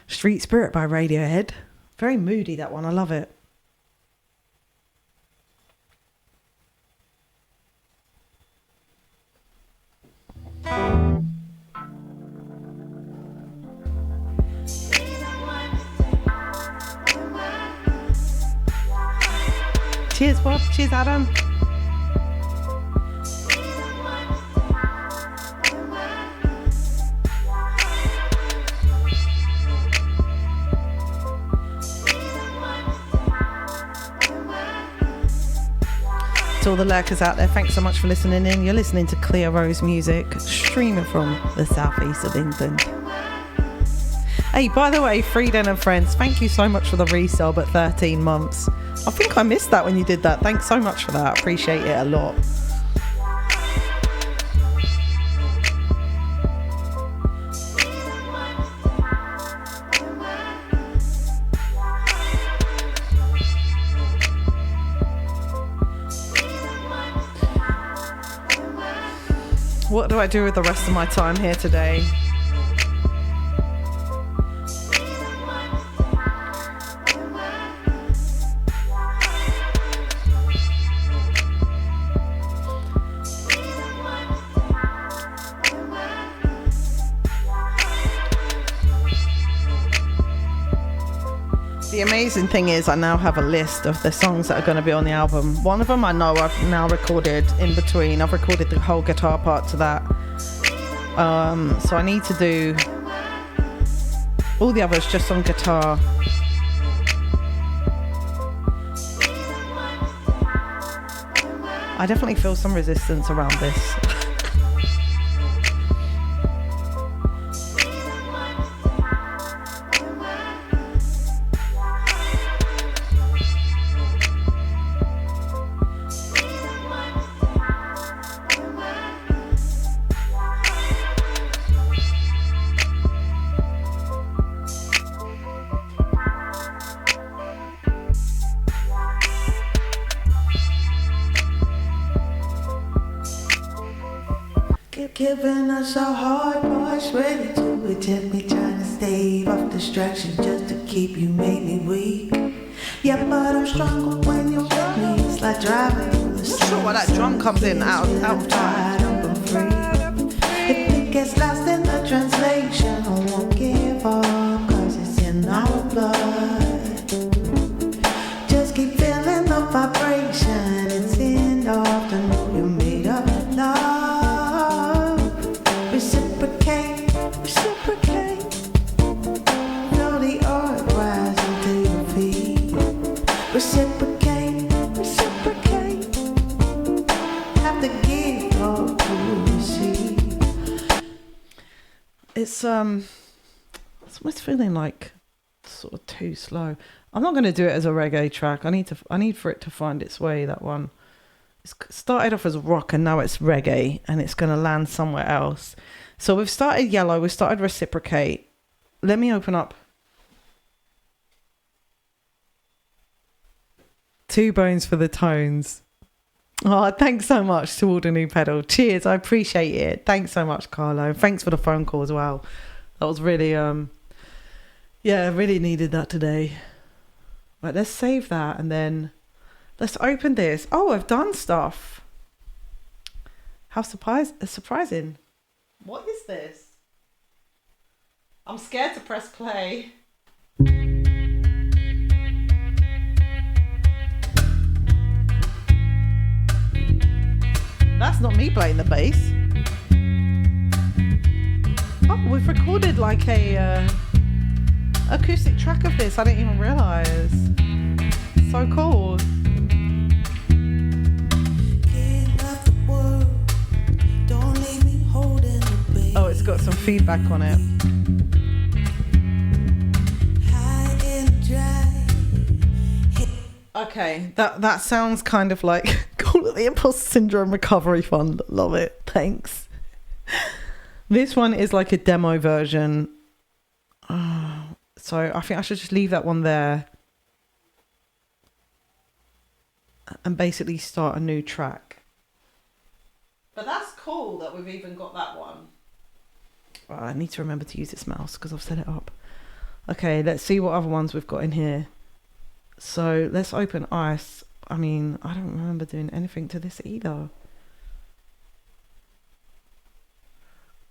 Street Spirit by Radiohead. Very moody, that one. I love it. Cheers, Bob. Cheers, Adam. To all the lurkers out there, thanks so much for listening in. You're listening to Clear Rose Music, streaming from the southeast of England. Hey, by the way, Frieden and friends, thank you so much for the resub at 13 months. I think I missed that when you did that. Thanks so much for that. I appreciate it a lot. What do I do with the rest of my time here today? The amazing thing is I now have a list of the songs that are going to be on the album. One of them I know I've now recorded in between. I've recorded the whole guitar part to that. So I need to do all the others just on guitar. I definitely feel some resistance around this. Giving us a hard push, ready to reject me, trying to stave off distractions just to keep you, make me weak. Yeah, but I'm stronger when you're with me. It's like driving through the sun. Not sure why that drum comes in out of time. If it gets lost in the translation, I won't give up, cause it's in our blood. Just keep feeling the vibration. It's in off the know you're made of love. Reciprocate, reciprocate. Feel the earth rising to your feet. Reciprocate, reciprocate. Have to give up to receive. It's almost feeling like sort of too slow. I'm not going to do it as a reggae track. I need for it to find its way. That one. It's started off as rock and now it's reggae, and it's going to land somewhere else. So we've started Yellow, we've started Reciprocate. Let me open up Two Bones for the Tones. Oh, thanks so much to All the New Pedal. Cheers, I appreciate it. Thanks so much, Carlo. Thanks for the phone call as well. That was really, really needed that today. Right, let's save that and then let's open this. Oh, I've done stuff. How surprising. What is this? I'm scared to press play. That's not me playing the bass. Oh, we've recorded like a acoustic track of this. I didn't even realise. So cool. Oh, it's got some feedback on it. Okay, that sounds kind of like Call it the Imposter Syndrome Recovery Fund. Love it. Thanks. This one is like a demo version. So I think I should just leave that one there and basically start a new track. But that's cool that we've even got that one. Right, I need to remember to use this mouse because I've set it up. Okay, let's see what other ones we've got in here. So let's open Ice. I mean, I don't remember doing anything to this either.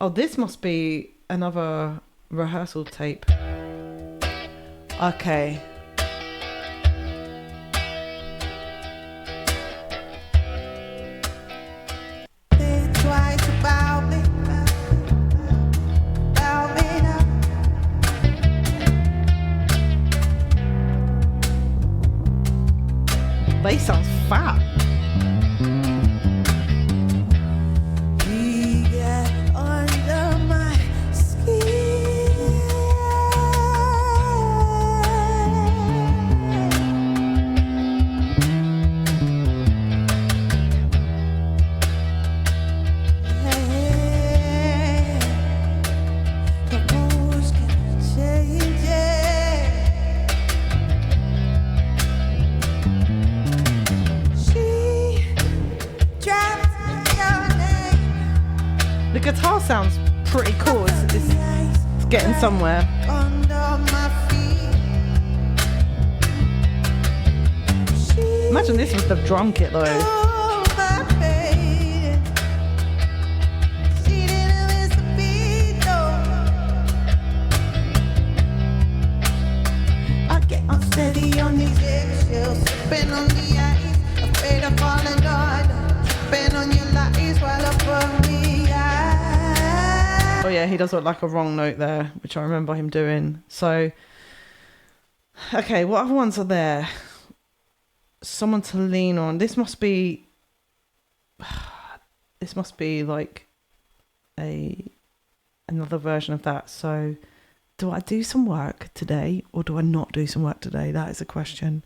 Oh, this must be another rehearsal tape. Okay. Bass sounds fat. Under my skin. cool. It's getting somewhere. under my feet. Imagine this was the drum kit though. Overpaid. She didn't miss a beat though. I get unsteady on these eggshells, sipping on the ice, afraid of falling hard, tripping on your lies while above me. Oh yeah, he does look like a wrong note there, which I remember him doing. So, okay, what other ones are there? Someone to lean on. This must be like another version of that. So, do I do some work today or do I not do some work today? That is a question.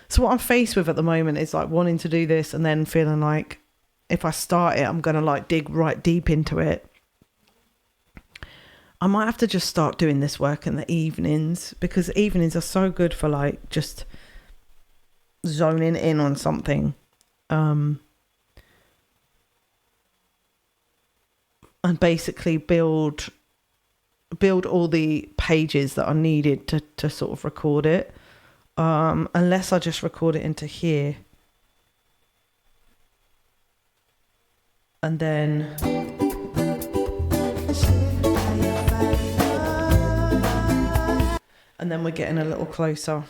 So what I'm faced with at the moment is like wanting to do this and then feeling like if I start it, I'm going to like dig right deep into it. I might have to just start doing this work in the evenings, because evenings are so good for like just zoning in on something. And basically build all the pages that are needed to sort of record it. Unless I just record it into here. And then we're getting a little closer.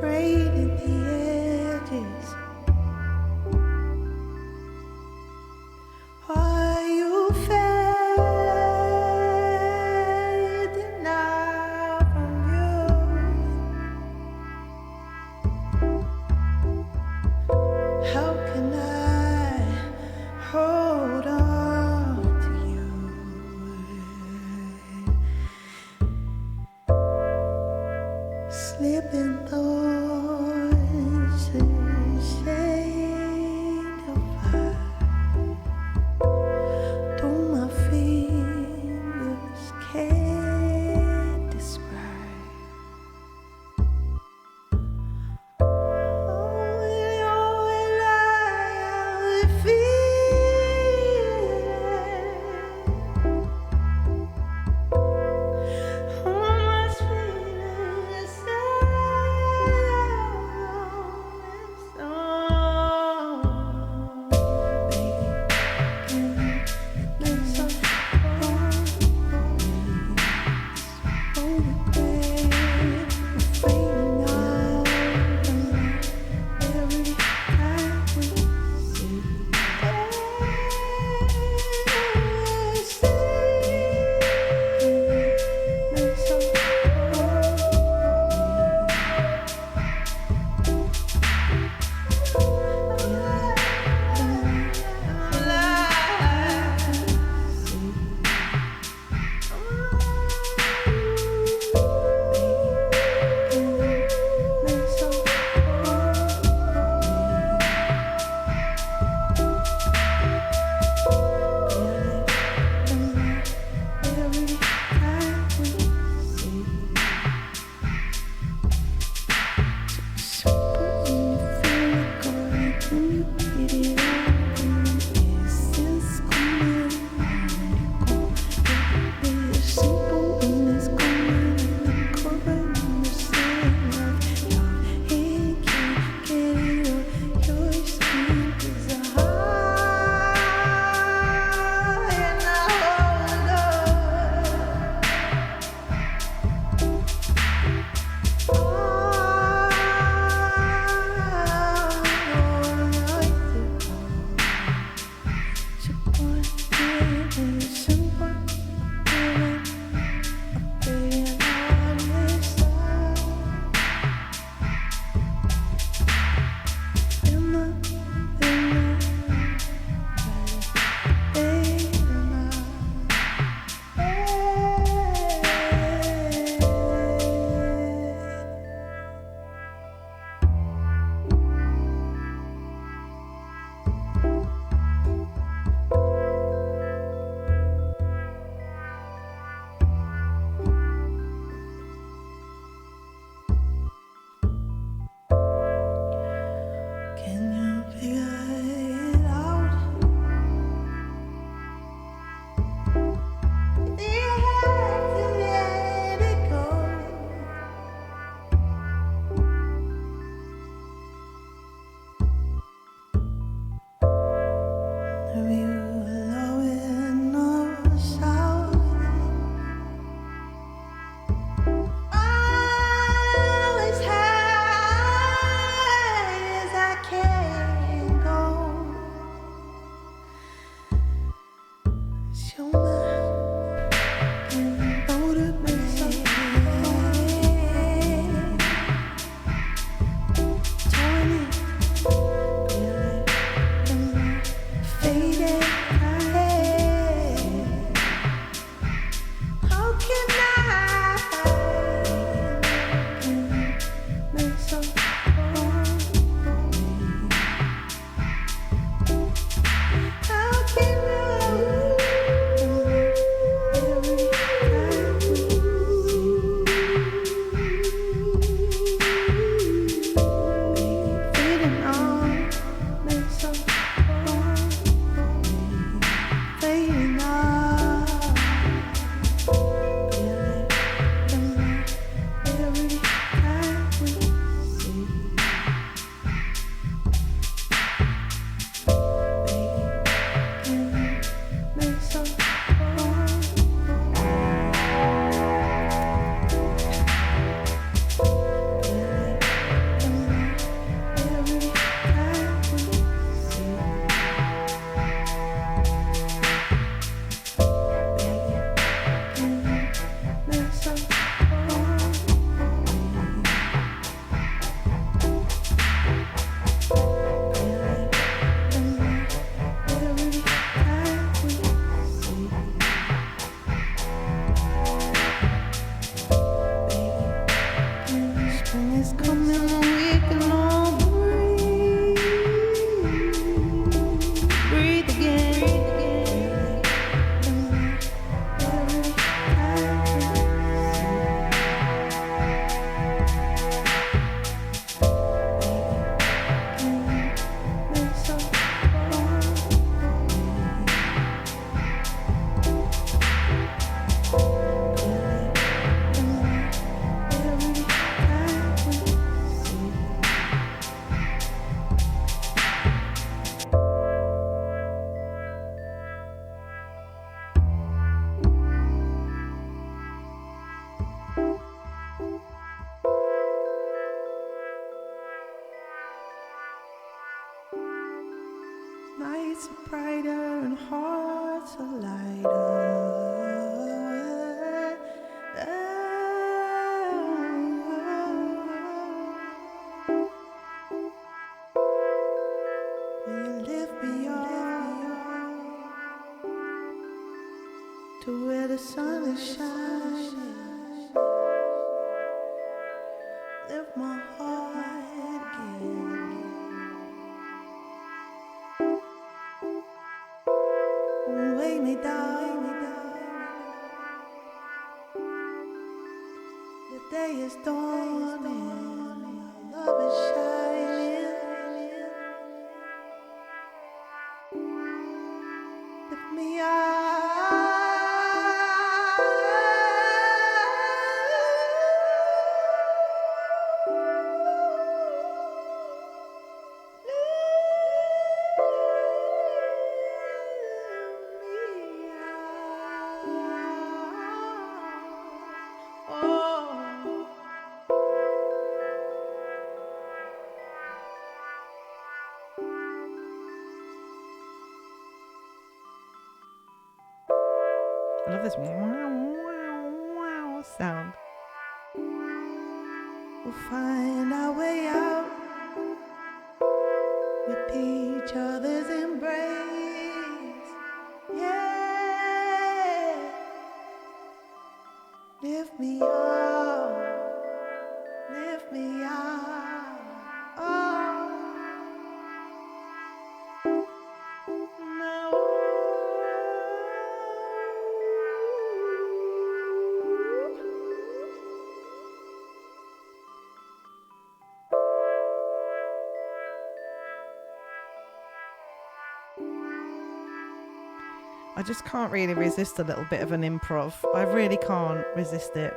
frayed at the edges. Are you fading out from view? How can I hold on to you? Slipping thoughts and shade of fire. Though my fingers can't describe. Oh, you're I feel. Oh, my sweet inside. a lighter. Will you lift me up to where the sun is shining? Lift my heart again. Weigh me down. The day is dawning. Love is shining. Lift me I love this wow sound. We'll find our way out with each other's embrace. Yeah, lift me up, lift me up. Oh, no. I just can't really resist a little bit of an improv. I really can't resist it.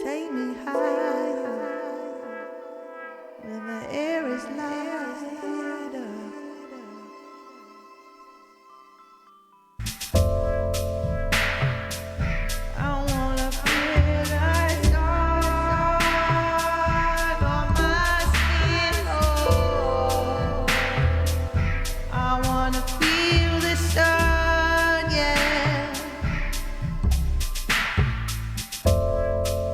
Take me higher where the air is lighter. I wanna feel like stars on my skin. Oh, I wanna feel the sun, yeah.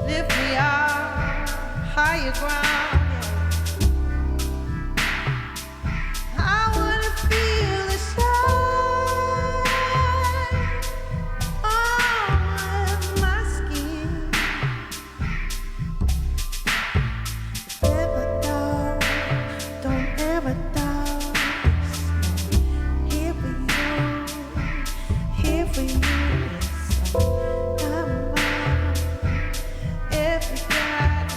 Lift me up, higher ground. I wanna feel the sun on my skin. Never doubt, don't ever doubt. Here for you, here for you. I'm every God.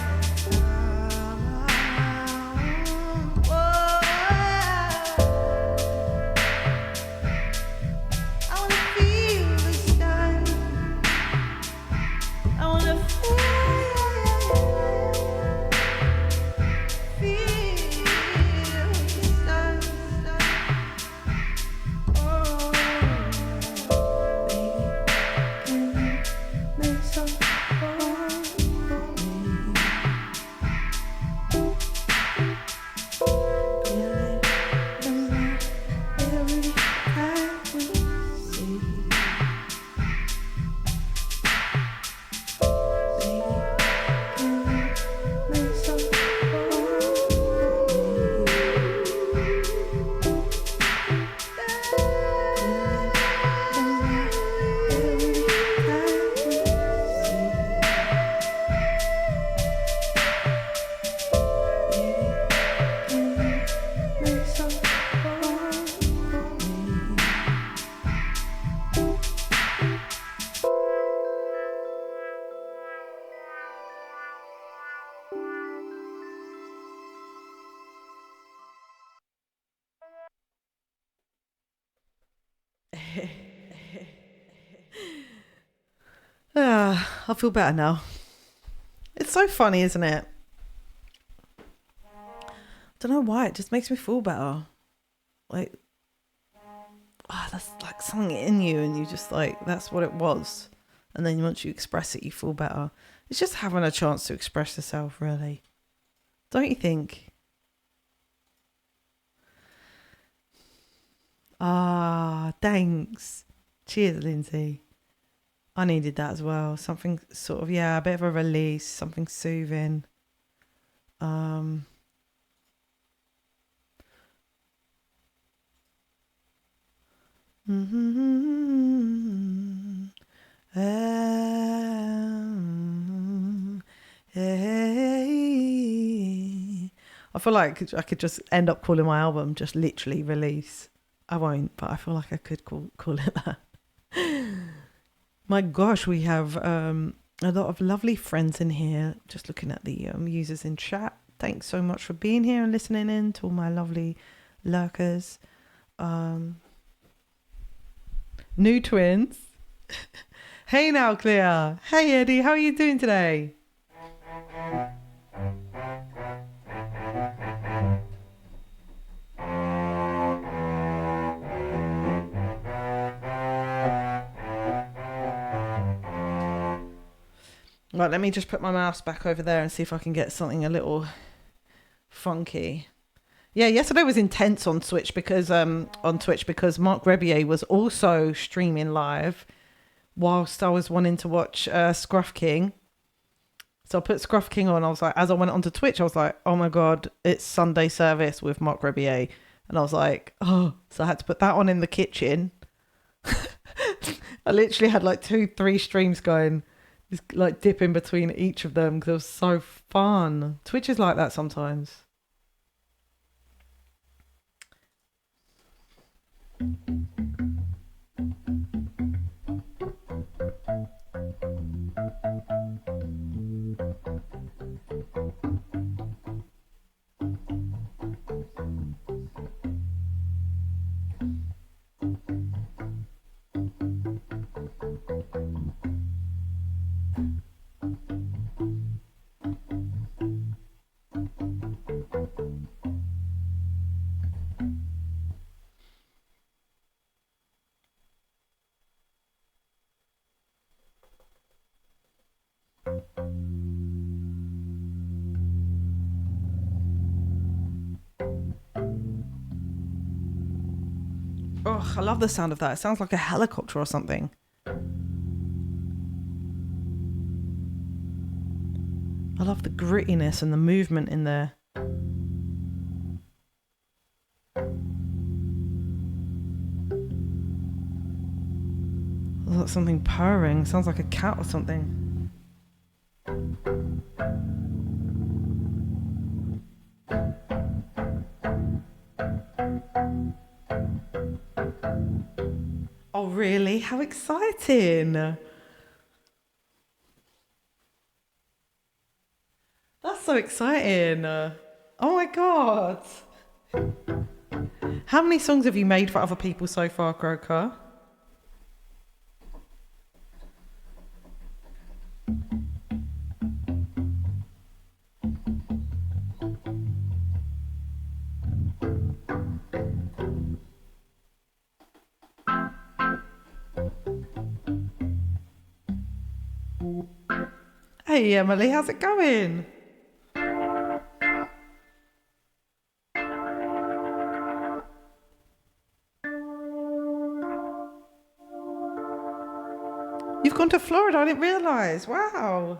I wanna feel the sun. I wanna feel the sun. Oh, baby. I feel better now. It's so funny, isn't it? Don't know why, it just makes me feel better. Like, that's like something in you, and you just like, that's what it was. And then once you express it, you feel better. It's just having a chance to express yourself, really. Don't you think? Thanks. Cheers, Lindsay. I needed that as well. Something sort of, a bit of a release, something soothing. I feel like I could just end up calling my album just literally Release. I won't, but I feel like I could call it that. My gosh, we have a lot of lovely friends in here. Just looking at the users in chat. Thanks so much for being here and listening in to all my lovely lurkers. New twins. Hey now, Clea. Hey, Eddie. How are you doing today? Right, let me just put my mouse back over there and see if I can get something a little funky. Yeah, yesterday was intense on Twitch because Mark Rebier was also streaming live whilst I was wanting to watch Scruff King. So I put Scruff King on. I was like, as I went onto Twitch, I was like, oh my God, it's Sunday service with Mark Rebier. And I was like, oh, so I had to put that on in the kitchen. I literally had like 2-3 streams going, just like dipping between each of them because it was so fun. Twitch is like that sometimes. Oh, I love the sound of that. It sounds like a helicopter or something. I love the grittiness and the movement in there. Oh, that's something purring. Sounds like a cat or something. Oh, really? How exciting! That's so exciting. Oh my God. How many songs have you made for other people so far, Croker? Hey Emily, how's it going? You've gone to Florida, I didn't realise. Wow.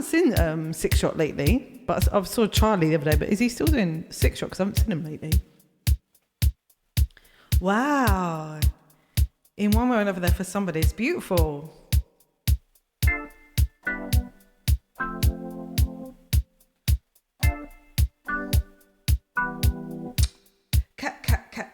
seen Six Shot lately, but I saw Charlie the other day. But is he still doing Six Shot? Because I haven't seen him lately. Wow. In one way or another, there for somebody. It's beautiful. Cat, cat, cat.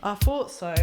I thought so.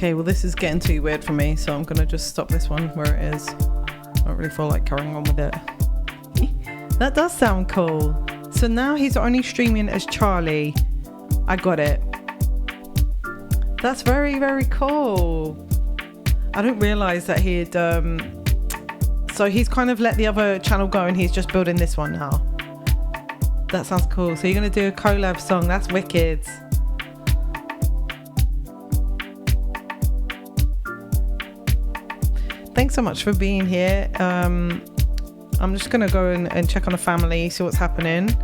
Okay, well this is getting too weird for me, so I'm gonna just stop this one where it is. I don't really feel like carrying on with it. That does sound cool. So now he's only streaming as Charlie. I got it. That's very, very cool. I didn't realise that he'd... So he's kind of let the other channel go and he's just building this one now. That sounds cool. So you're going to do a collab song. That's wicked. Thanks so much for being here. I'm just going to go and check on the family, see what's happening.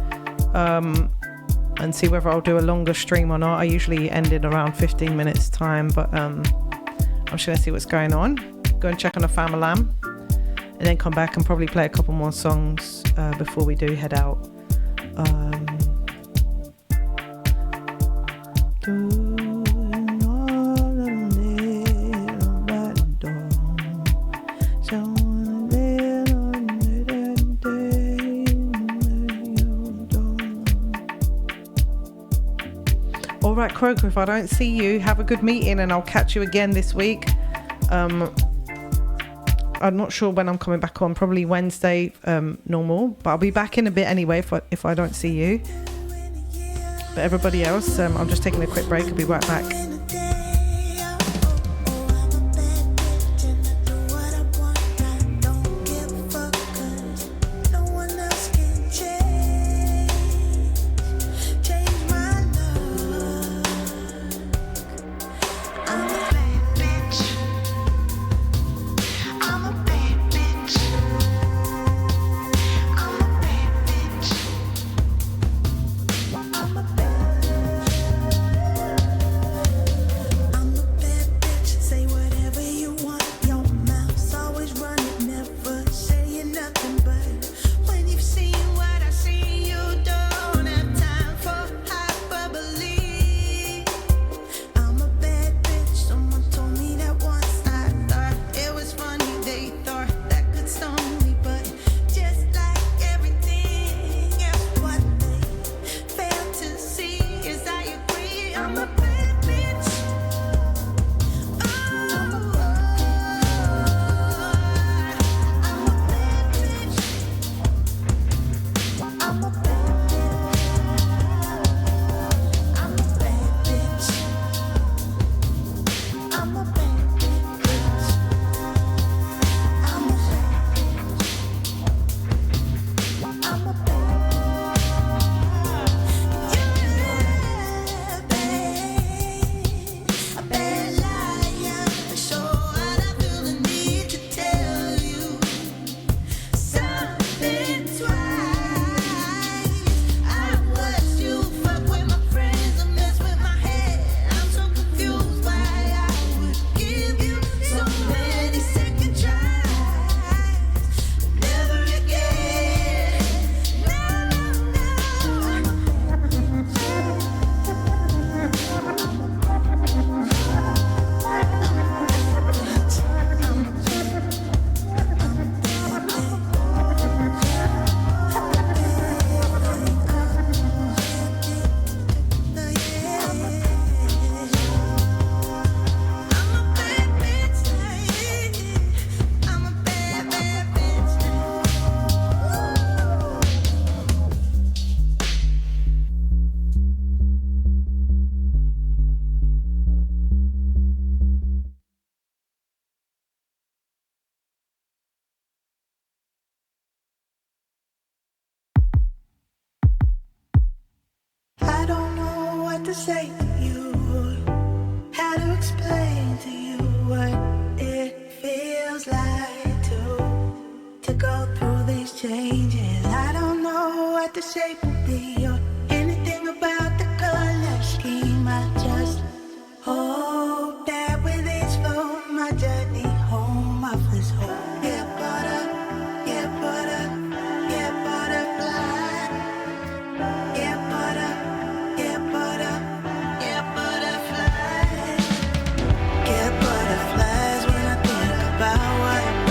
And see whether I'll do a longer stream or not. I usually end in around 15 minutes time, but I'm just going to see what's going on. Go and check on the family, and then come back and probably play a couple more songs before we do head out. Alright, Croker, if I don't see you, have a good meeting and I'll catch you again this week. I'm not sure when I'm coming back on, probably Wednesday normal, but I'll be back in a bit anyway if I don't see you. But everybody else, I'm just taking a quick break. I'll be right back. To say to you, how to explain to you what it feels like to go through these changes. I don't know what the shape will be or anything about the color scheme. I just hope that with each flow, my journey home offers hope. Get butter, get butter, get butterfly, get butter. Butterflies when I think about it.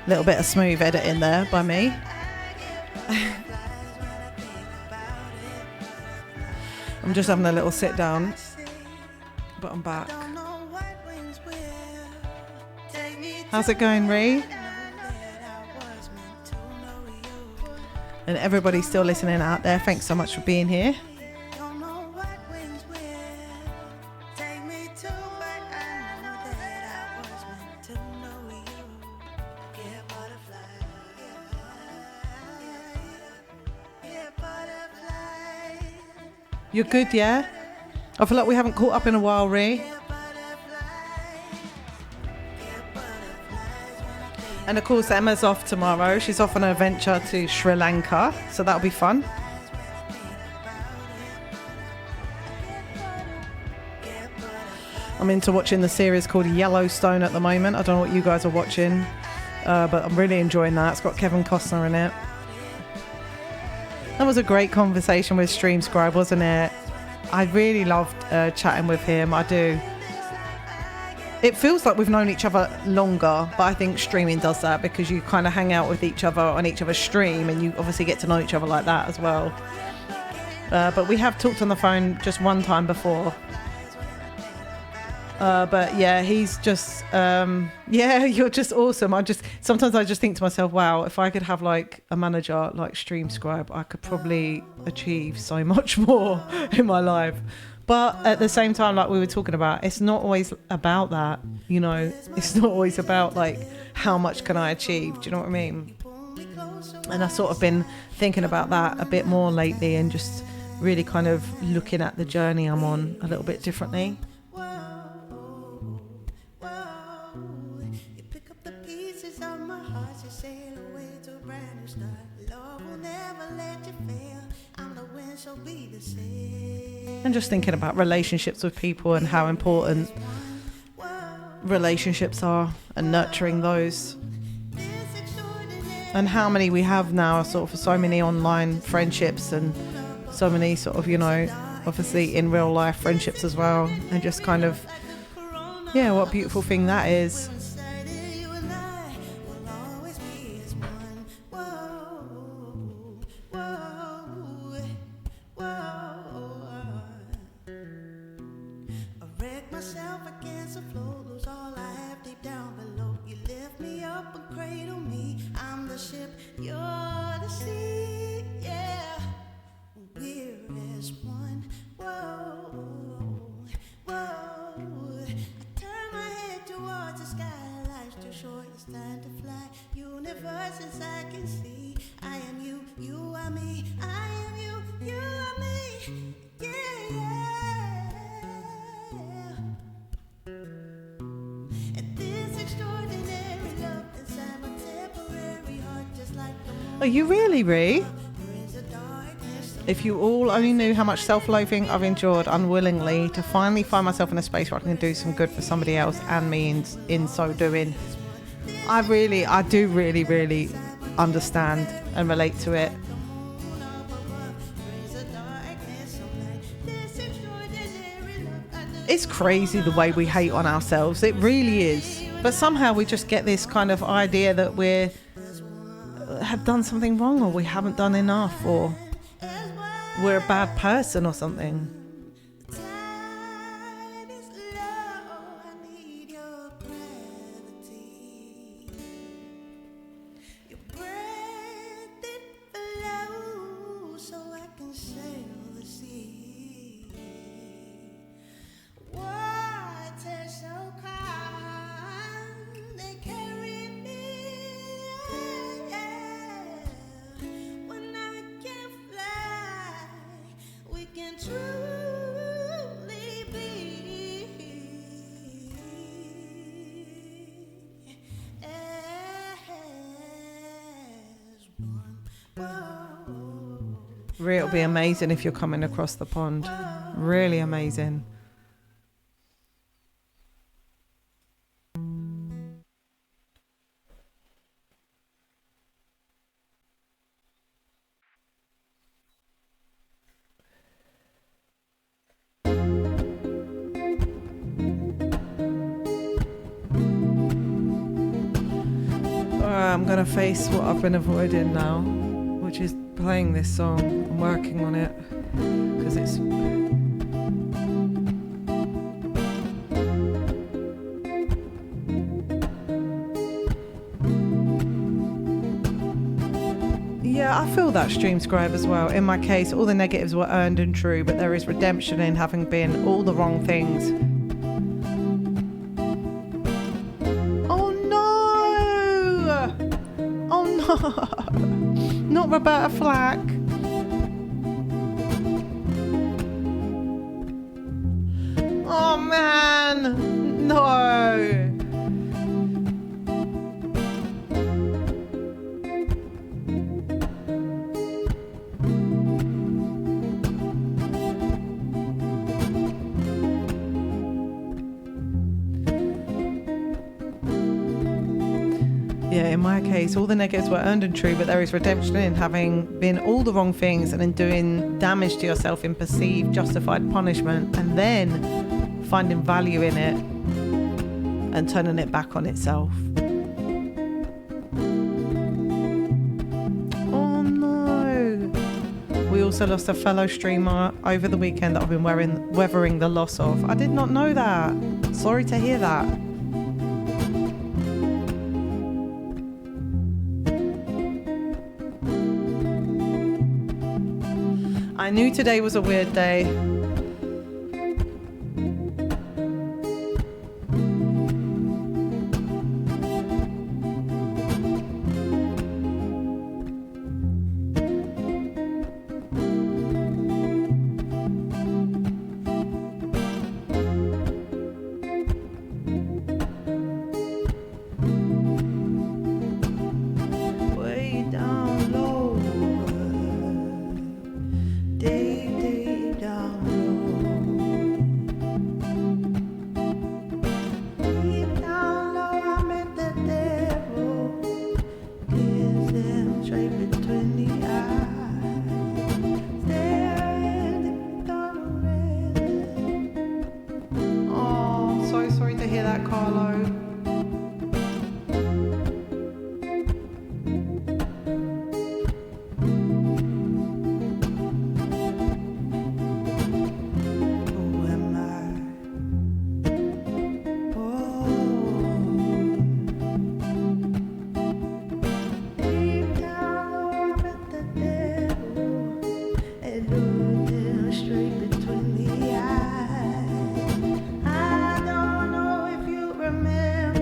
Little bit of smooth editing there by me. I'm just having a little sit down, but I'm back. How's it going, Ree? And everybody still listening out there, thanks so much for being here. You're good, yeah? I feel like we haven't caught up in a while, Ree. And of course, Emma's off tomorrow. She's off on an adventure to Sri Lanka, so that'll be fun. I'm into watching the series called Yellowstone at the moment. I don't know what you guys are watching, but I'm really enjoying that. It's got Kevin Costner in it. That was a great conversation with StreamScribe, wasn't it? I really loved chatting with him. I do. It feels like we've known each other longer, but I think streaming does that because you kind of hang out with each other on each other's stream and you obviously get to know each other like that as well. But we have talked on the phone just one time before. But yeah, he's just, yeah, you're just awesome. Sometimes I just think to myself, wow, if I could have like a manager like StreamScribe, I could probably achieve so much more in my life. But at the same time, like we were talking about, it's not always about that, you know, it's not always about like, how much can I achieve? Do you know what I mean? And I've sort of been thinking about that a bit more lately and just really kind of looking at the journey I'm on a little bit differently. And just thinking about relationships with people and how important relationships are and nurturing those. And how many we have now, sort of so many online friendships and so many sort of, you know, obviously in real life friendships as well. And just kind of, yeah, what a beautiful thing that is. Are you really, Ree? If you all only knew how much self-loathing I've endured unwillingly to finally find myself in a space where I can do some good for somebody else and me in so doing. I do really understand and relate to it. It's crazy the way we hate on ourselves. It really is. But somehow we just get this kind of idea that we have done something wrong or we haven't done enough or we're a bad person or something. It'll be amazing if you're coming across the pond. Really amazing. I'm going to face what I've been avoiding now, which is playing this song and working on it, because it's... Yeah, I feel that, StreamScribe, as well. In my case, all the negatives were earned and true, but there is redemption in having been all the wrong things. Oh no! Oh no! Not Roberta Flack. Oh man! No! Yeah, in my case, all the negatives were earned and true, but there is redemption in having been all the wrong things and in doing damage to yourself in perceived justified punishment, and then finding value in it and turning it back on itself. Oh no! We also lost a fellow streamer over the weekend that I've been weathering the loss of. I did not know that. Sorry to hear that. I knew today was a weird day. Way down low. Deep down low. Deep down low, I met the devil. Kiss him straight between the eyes. Staring at the red. Oh, so sorry to hear that, Carlo. Remember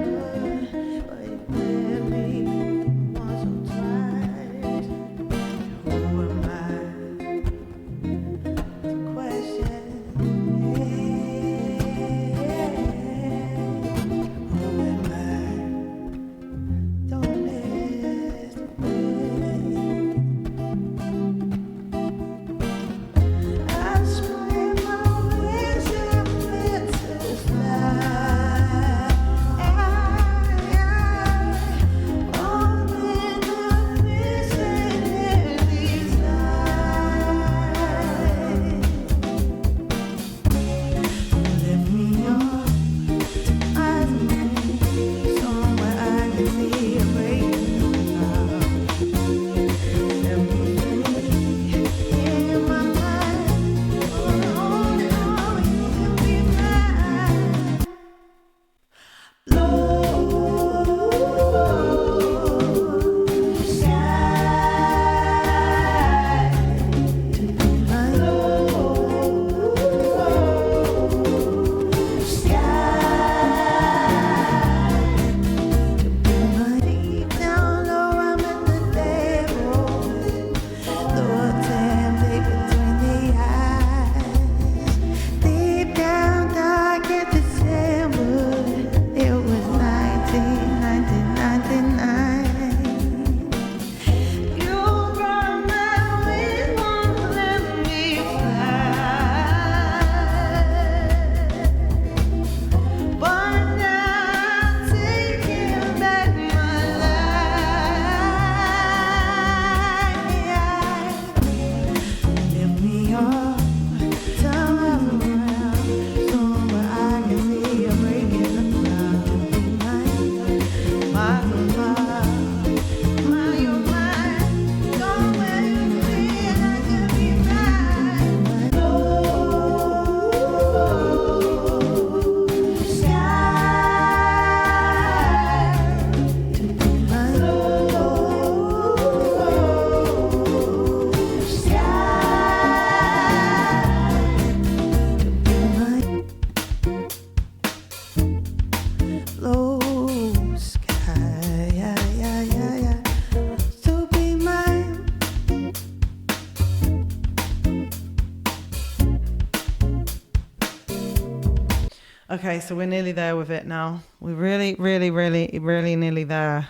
Okay, so we're nearly there with it now. We're really, really, really, really nearly there.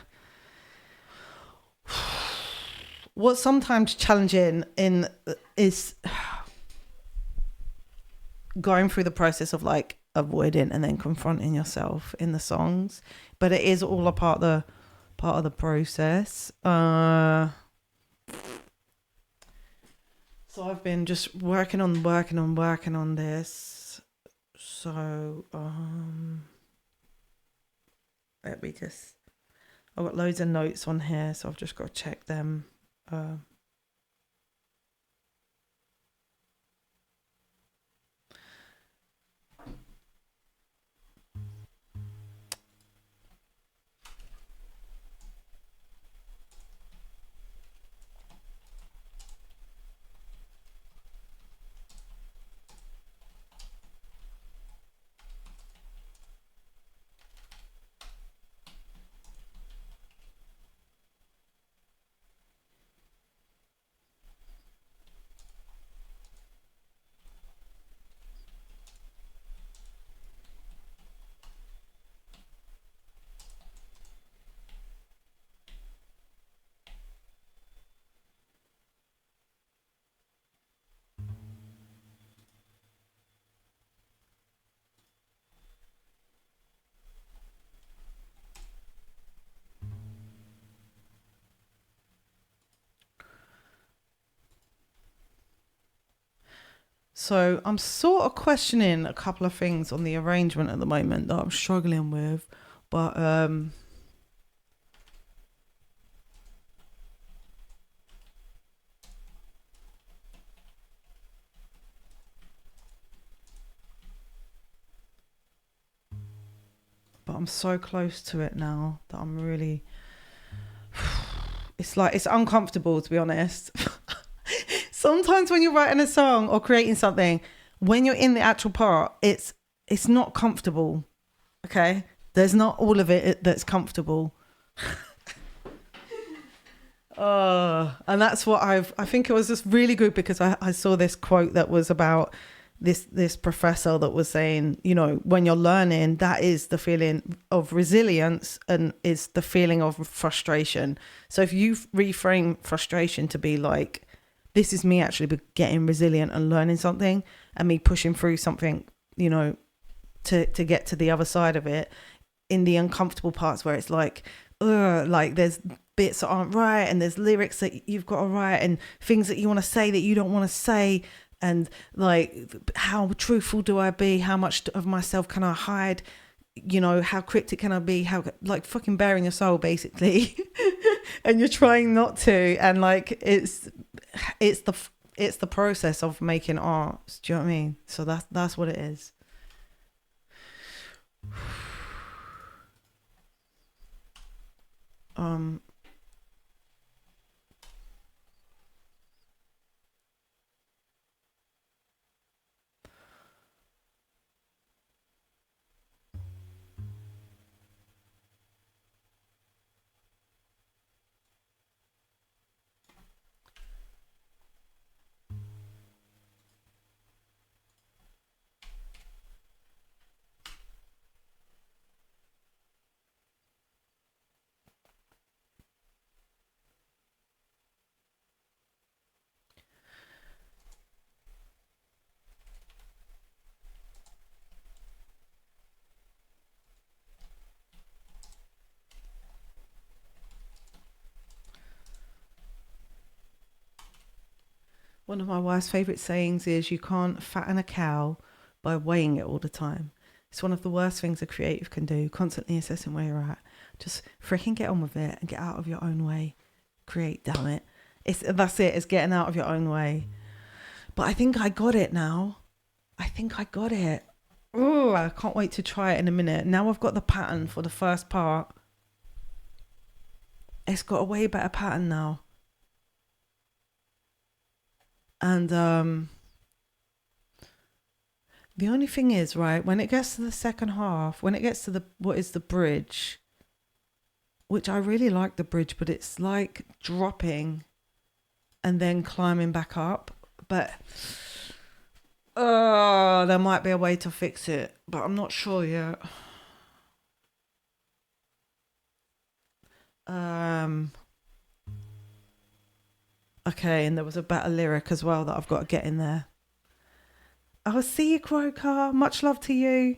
What's sometimes challenging is going through the process of like avoiding and then confronting yourself in the songs, but it is all a part of the process. So I've been just working on this. So let me just, I've got loads of notes on here, so I've just got to check them. So I'm sort of questioning a couple of things on the arrangement at the moment that I'm struggling with, but I'm so close to it now that I'm really, it's like, it's uncomfortable, to be honest. Sometimes when you're writing a song or creating something, when you're in the actual part, it's not comfortable. Okay, there's not all of it that's comfortable. And that's what I think it was just really good, because I saw this quote that was about this professor that was saying, you know, when you're learning, that is the feeling of resilience and is the feeling of frustration. So if you reframe frustration to be like, this is me actually getting resilient and learning something, and me pushing through something, you know, to get to the other side of it, in the uncomfortable parts where it's like, like there's bits that aren't right, and there's lyrics that you've got to write, and things that you want to say that you don't want to say, and like, how truthful do I be? How much of myself can I hide? You know, how cryptic can I be? How, like, fucking bearing your soul, basically. And you're trying not to, and like, it's the process of making art. Do you know what I mean? So that's what it is. One of my wife's favourite sayings is, you can't fatten a cow by weighing it all the time. It's one of the worst things a creative can do, constantly assessing where you're at. Just freaking get on with it and get out of your own way. Create, damn it. That's it, it's getting out of your own way. But I think I got it now. I think I got it. Oh, I can't wait to try it in a minute. Now I've got the pattern for the first part. It's got a way better pattern now. And the only thing is, right, when it gets to the second half, when it gets to what is the bridge, which I really like the bridge, but it's like dropping and then climbing back up. But There might be a way to fix it, but I'm not sure yet. Okay, and there was a better lyric as well that I've got to get in there. I'll see you, Croker. Much love to you.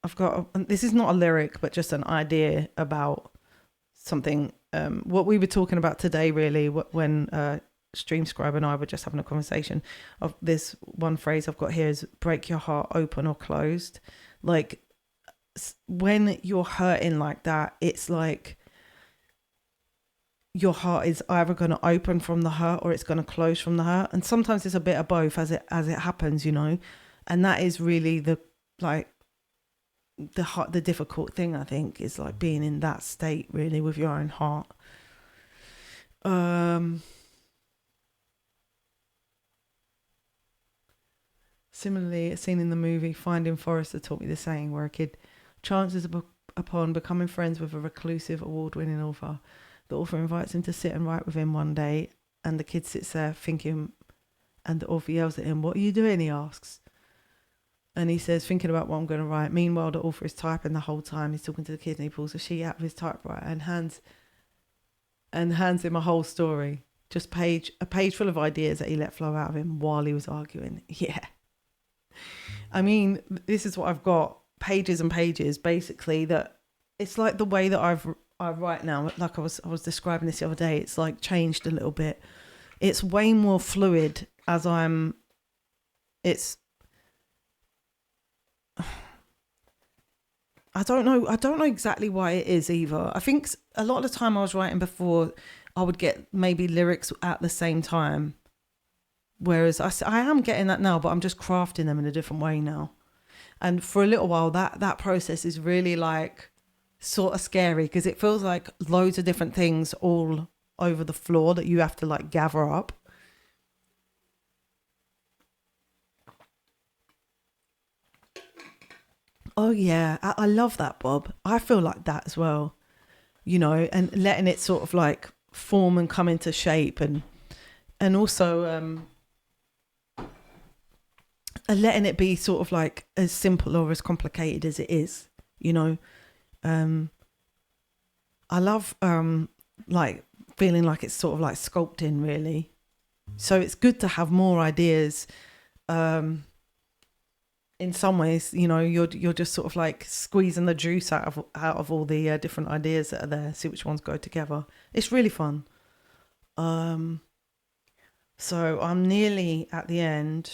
I've got this is not a lyric, but just an idea about something. What we were talking about today, really, when StreamScribe and I were just having a conversation of this one phrase I've got here is break your heart open or closed. Like when you're hurting like that, it's like your heart is either going to open from the hurt or it's going to close from the hurt. And sometimes it's a bit of both as it happens, you know. And that is really the difficult thing, I think, is like being in that state really with your own heart. Similarly, a scene in the movie Finding Forrester taught me the saying where a kid chances upon becoming friends with a reclusive award-winning author. The author invites him to sit and write with him one day, and the kid sits there thinking, and the author yells at him, "What are you doing?" he asks. And he says, "Thinking about what I'm going to write." Meanwhile, the author is typing the whole time. He's talking to the kid and he pulls a sheet out of his typewriter and hands him a whole story. Just a page full of ideas that he let flow out of him while he was arguing. Yeah. I mean, this is what I've got. Pages and pages, basically, that it's like the way that I write now. Like I was describing this the other day. It's like changed a little bit. It's way more fluid as I don't know exactly why it is either. I think a lot of the time I was writing before, I would get maybe lyrics at the same time. Whereas I am getting that now, but I'm just crafting them in a different way now. And for a little while, that process is really like sort of scary because it feels like loads of different things all over the floor that you have to like gather up. Oh yeah, I love that, Bob. I feel like that as well, you know, and letting it sort of like form and come into shape and also and letting it be sort of like as simple or as complicated as it is, you know. I love like feeling like it's sort of like sculpting really. So it's good to have more ideas. In some ways, you know, you're just sort of like squeezing the juice out of all the different ideas that are there, see which ones go together. It's really fun. So I'm nearly at the end.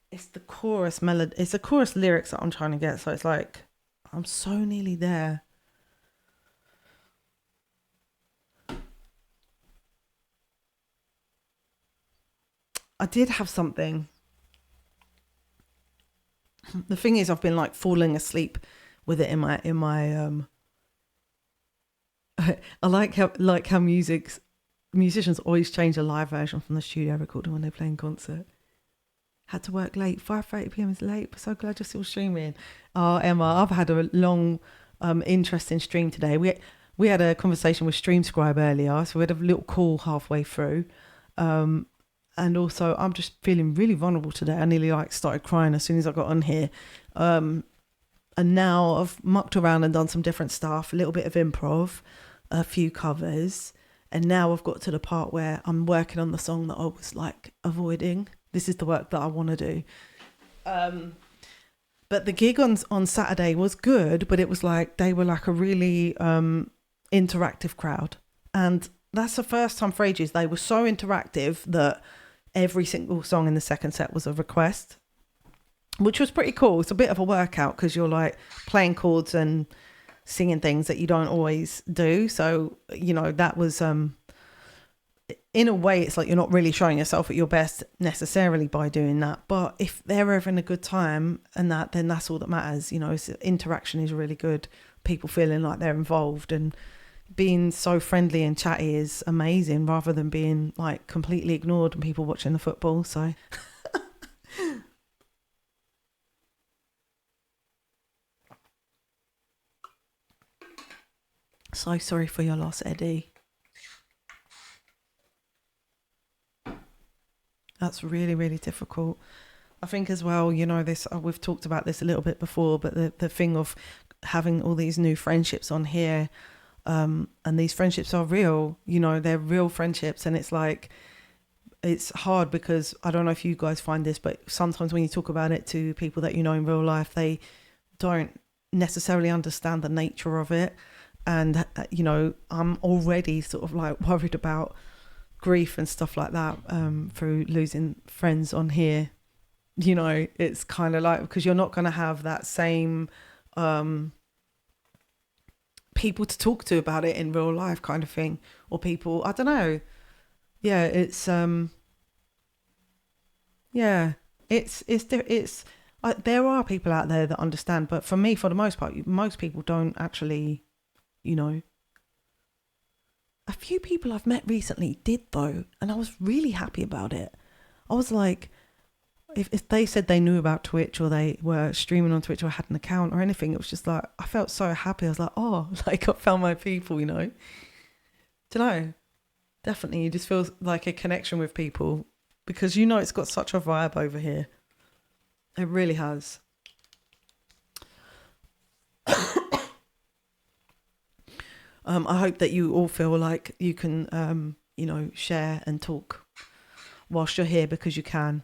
It's the chorus melody. It's the chorus lyrics that I'm trying to get. So it's like, I'm so nearly there. I did have something. The thing is, I've been like falling asleep with it in my I like how musicians always change a live version from the studio recording when they play in concert. Had to work late. 5:30 p.m. is late, but so glad you're still streaming. Oh, Emma, I've had a long, interesting stream today. We had a conversation with StreamScribe earlier, so we had a little call halfway through. And also, I'm just feeling really vulnerable today. I nearly started crying as soon as I got on here. And now I've mucked around and done some different stuff, a little bit of improv, a few covers. And now I've got to the part where I'm working on the song that I was like avoiding. This is the work that I want to do. But the gig on Saturday was good, but it was like they were like a really interactive crowd. And that's the first time for ages. They were so interactive that every single song in the second set was a request, which was pretty cool. It's a bit of a workout because you're like playing chords and singing things that you don't always do. So, you know, that was, in a way, it's like you're not really showing yourself at your best necessarily by doing that. But if they're having a good time and that, then that's all that matters. You know, interaction is really good. People feeling like they're involved and being so friendly and chatty is amazing, rather than being like completely ignored and people watching the football. So so sorry for your loss, Eddie. That's really, really difficult. I think as well, you know, this, we've talked about this a little bit before, but the thing of having all these new friendships on here, and these friendships are real, you know, they're real friendships. And it's like, it's hard because I don't know if you guys find this, but sometimes when you talk about it to people that you know in real life, they don't necessarily understand the nature of it. And, you know, I'm already sort of like worried about grief and stuff like that, through losing friends on here. You know, it's kind of like, because you're not going to have that same people to talk to about it in real life kind of thing, or people, I don't know. Yeah, it's there are people out there that understand, but for me, for the most part, most people don't actually, you know. A few people I've met recently did though, and I was really happy about it. I was like, if they said they knew about Twitch or they were streaming on Twitch or had an account or anything, it was just like, I felt so happy. I was like, oh, like I found my people, you know. Don't know. Definitely, you just feel like a connection with people because, you know, it's got such a vibe over here. It really has. I hope that you all feel like you can, you know, share and talk whilst you're here, because you can.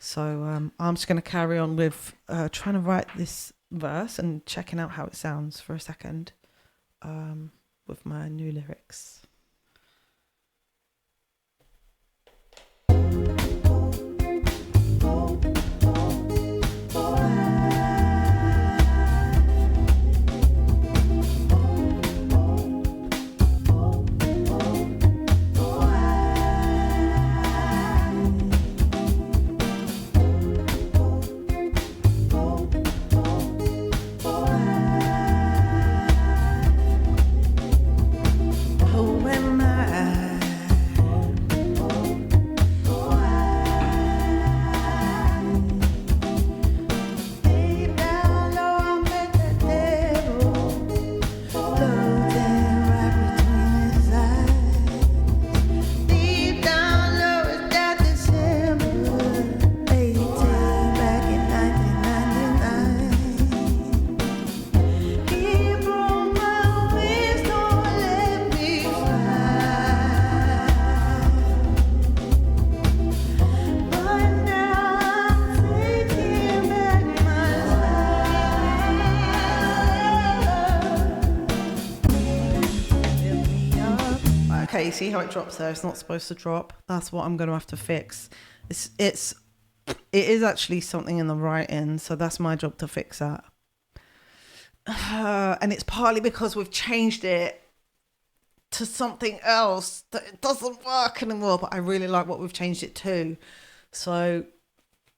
So I'm just going to carry on with trying to write this verse and checking out how it sounds for a second, with my new lyrics. Okay, see how it drops there? It's not supposed to drop. That's what I'm going to have to fix. It is actually something in the writing, so that's my job to fix that. And it's partly because we've changed it to something else that it doesn't work anymore, but I really like what we've changed it to. So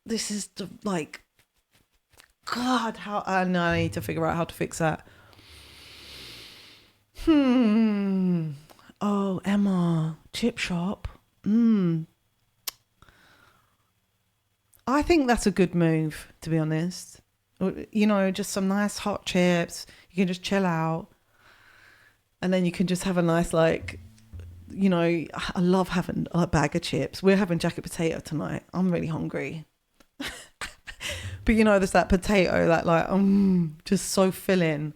this is like, God, how I need to figure out how to fix that. Oh, Emma, chip shop. I think that's a good move, to be honest. You know, just some nice hot chips. You can just chill out. And then you can just have a nice, like, you know, I love having a bag of chips. We're having jacket potato tonight. I'm really hungry. But, you know, there's that potato that, like, just so filling.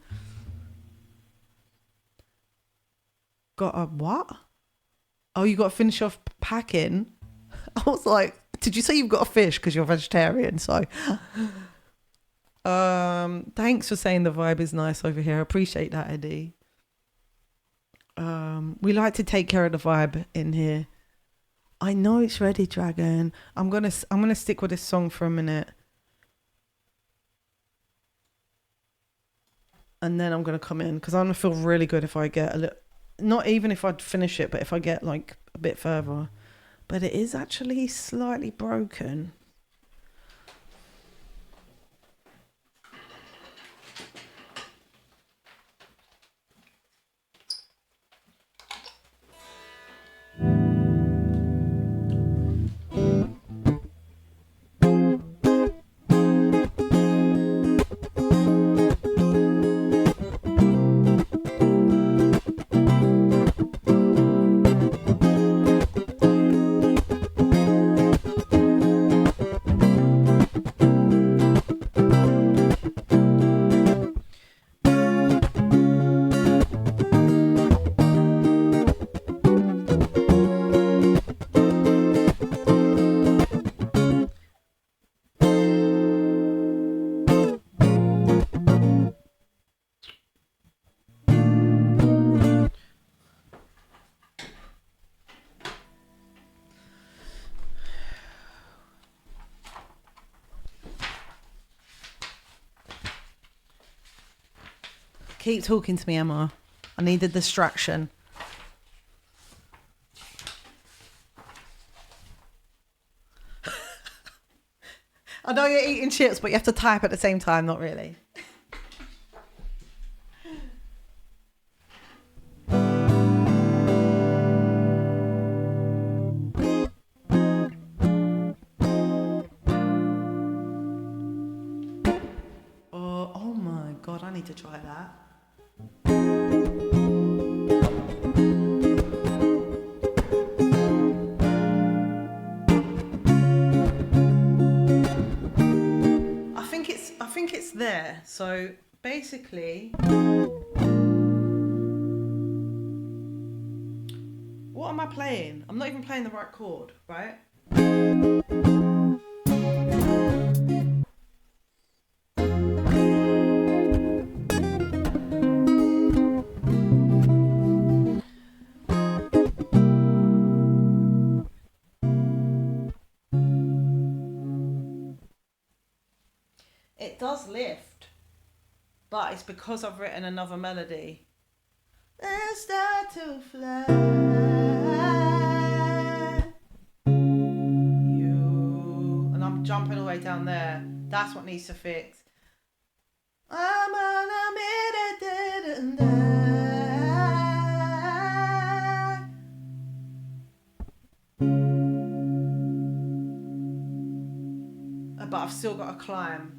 Got a what? Oh, you got to finish off packing? I was like, did you say you've got a fish because you're vegetarian? So thanks for saying the vibe is nice over here. I appreciate that, Eddie. We like to take care of the vibe in here. I know it's ready, Dragon. I'm gonna stick with this song for a minute. and then I'm going to come in because I'm going to feel really good if I get a little, not even if I'd finish it, but if I get like a bit further. But it is actually slightly broken. Keep talking to me, Emma. I need a distraction. I know you're eating chips, but you have to type at the same time, not really. Oh my God, I need to try that. I think it's there. So basically, what am I playing? I'm not even playing the right chord, right? It does lift, but it's because I've written another melody. Let's start to fly. You, and I'm jumping all the way down there. That's what needs to fix. I'm on a minute and but I've still got to climb.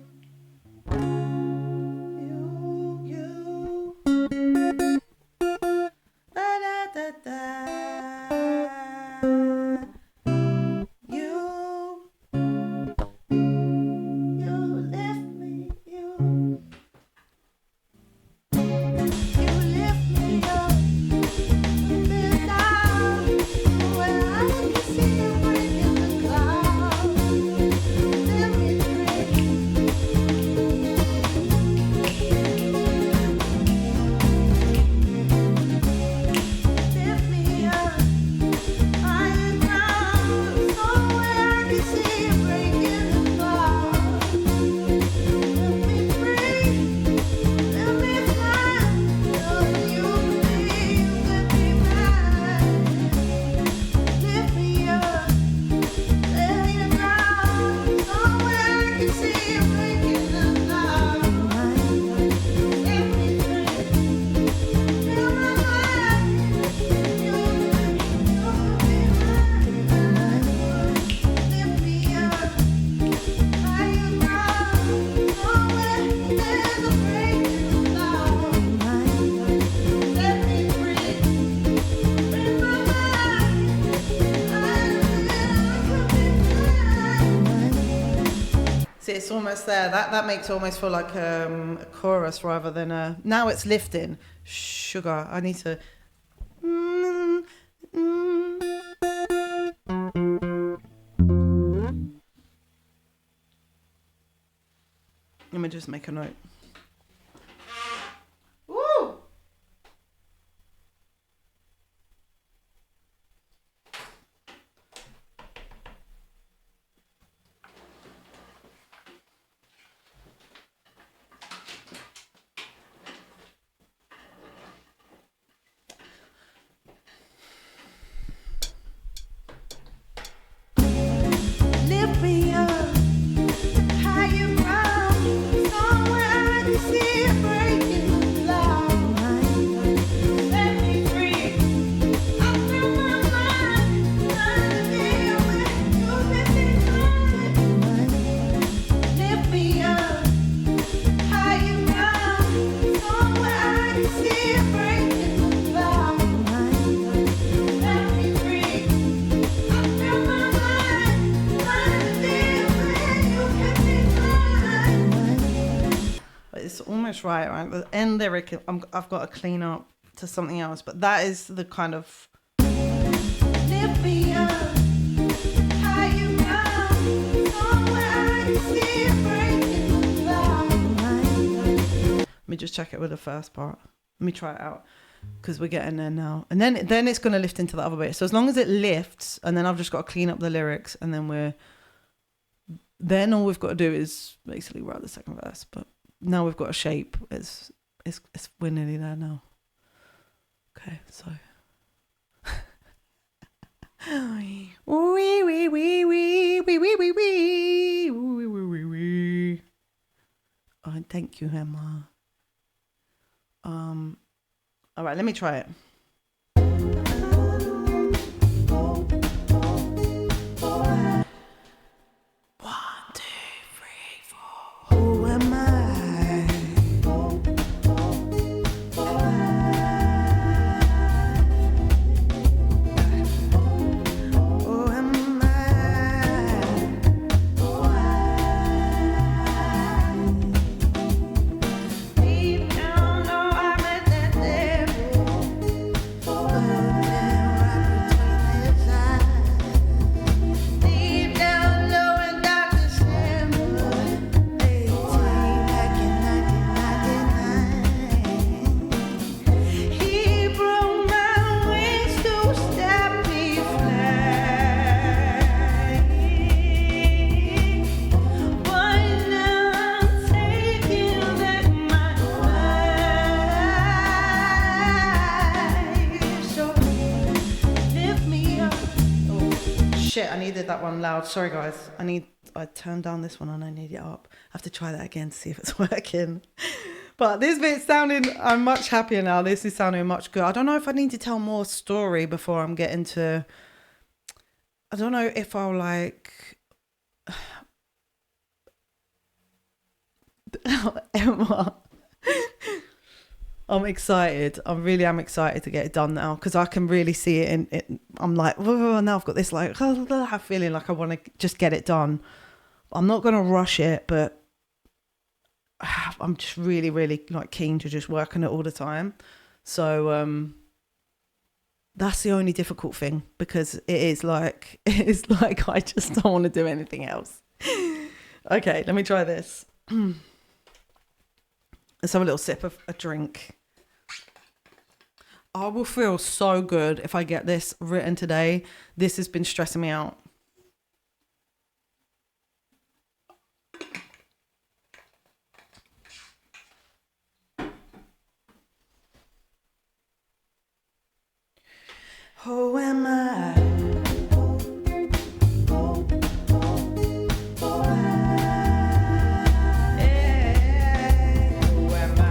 It's almost there. That makes it almost feel like a chorus rather than a... Now it's lifting. Sugar. I need to... Let me just make a note. Woo! almost right. Right, the end lyric, I've got to clean up to something else, but that is the kind of. Lift me up, high you come, somewhere I can see it breaking the light. Let me just check it with the first part. Let me try it out because we're getting there now. And then it's going to lift into the other bit. So as long as it lifts, and then I've just got to clean up the lyrics, and then all we've got to do is basically write the second verse. But now we've got a shape. We're nearly there now. Okay, so. Wee wee wee wee wee wee wee wee wee wee wee wee. Oh, thank you, Emma. All right, let me try it. 1, 2, 3, 4. Who am I? Who am I? Deep down, know I met that devil. Right between his eyes. Deep down low in dark December 18, back in 1999. He broke my wings to step me flying. But now I'm taking back my life. So lift me up. Oh, shit, I needed that one loud. Sorry, guys. I turned down this one and I need it up. I have to try that again to see if it's working. But this bit's I'm much happier now. This is sounding much good. I don't know if I need to tell more story before I'm getting to. I don't know if I'll like. Emma. I'm excited. I really am excited to get it done now because I can really see it. I'm like, oh, now I've got this like feeling like I want to just get it done. I'm not going to rush it, but I'm just really, really like keen to just work on it all the time. So that's the only difficult thing because it's like I just don't want to do anything else. Okay, let me try this. Let's have a little sip of a drink. I will feel so good if I get this written today. This has been stressing me out. Who am I? Who am I?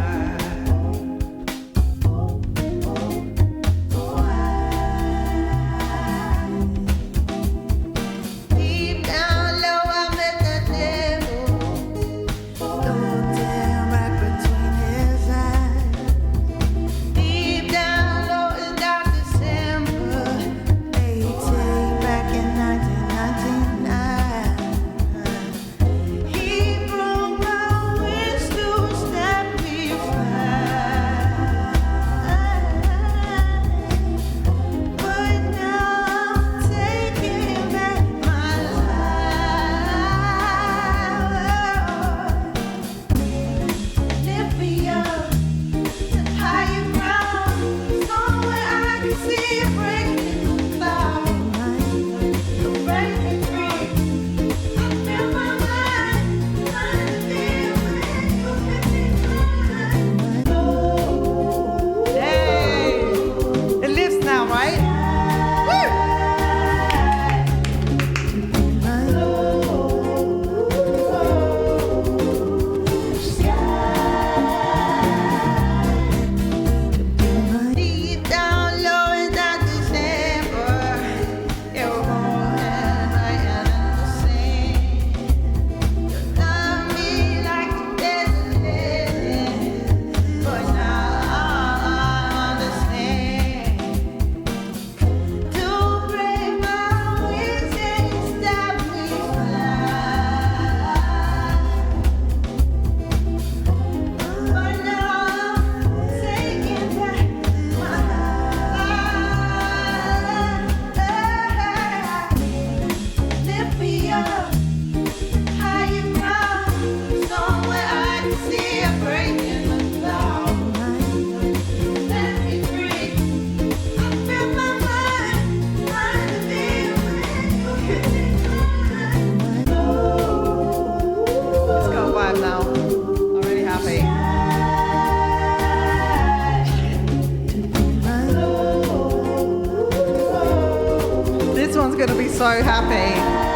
so happy.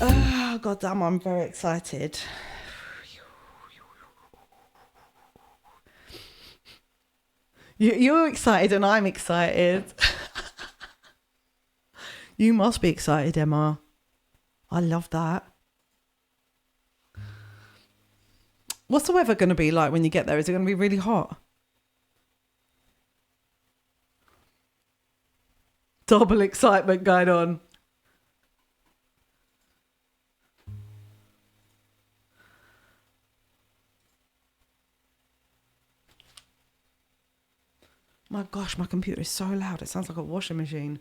Oh, God damn, I'm very excited. You're excited and I'm excited. You must be excited, Emma. I love that. What's the weather going to be like when you get there? Is it going to be really hot? Double excitement going on. My gosh, my computer is so loud. It sounds like a washing machine.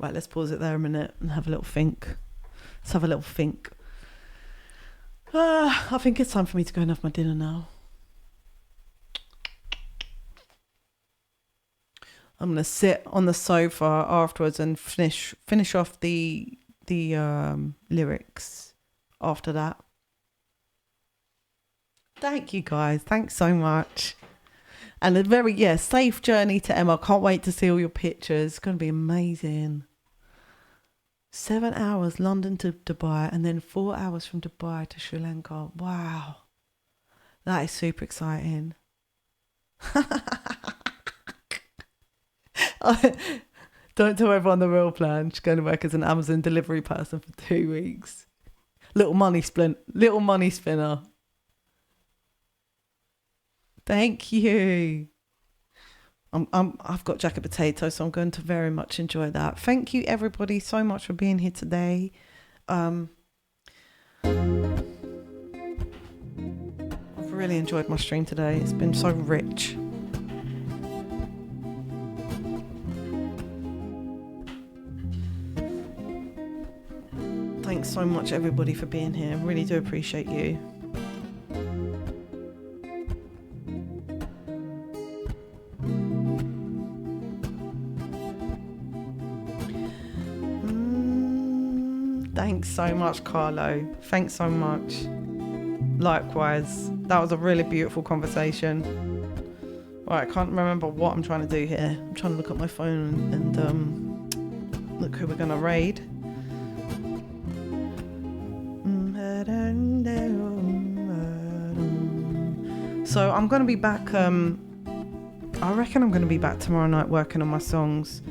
Right, let's pause it there a minute and have a little think. Let's have a little think. I think it's time for me to go and have my dinner now. I'm gonna sit on the sofa afterwards and finish off the lyrics after that. Thank you guys. Thanks so much. And a very safe journey to Emma. Can't wait to see all your pictures. It's gonna be amazing. 7 hours London to Dubai and then 4 hours from Dubai to Sri Lanka. Wow. That is super exciting. Don't tell everyone the real plan. She's going to work as an Amazon delivery person for 2 weeks. Little money spinner. Thank you. I've got jacket potato, so I'm going to very much enjoy that. Thank you everybody so much for being here today. I've really enjoyed my stream today. It's been so rich. Thanks so much everybody for being here. I really do appreciate you. Thanks so much, Carlo. Thanks so much. Likewise. That was a really beautiful conversation. Right, I can't remember what I'm trying to do here. I'm trying to look at my phone and look who we're going to raid. So I'm going to be back, I reckon I'm going to be back tomorrow night working on my songs.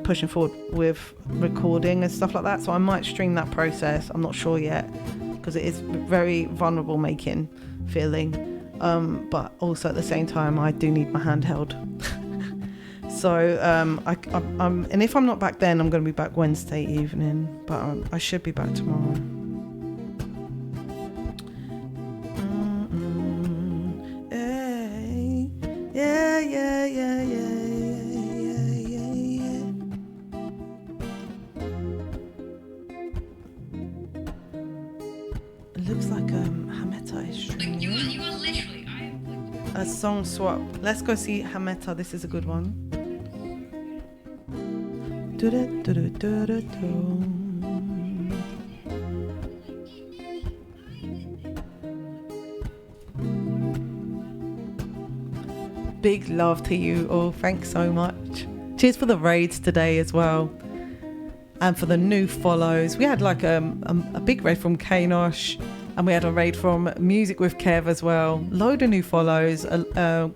Pushing forward with recording and stuff like that, so I might stream that process. I'm not sure yet because it is very vulnerable making feeling, but also at the same time I do need my handheld. So I'm and if I'm not back then, I'm going to be back Wednesday evening, but I should be back tomorrow. Yeah. Looks like Hameta is streaming. You are literally a song swap. Let's go see Hameta. This is a good one. Big love to you all. Thanks so much. Cheers for the raids today as well. And for the new follows. We had like a big raid from Kanosh, and we had a raid from Music with Kev as well. Load of new follows, a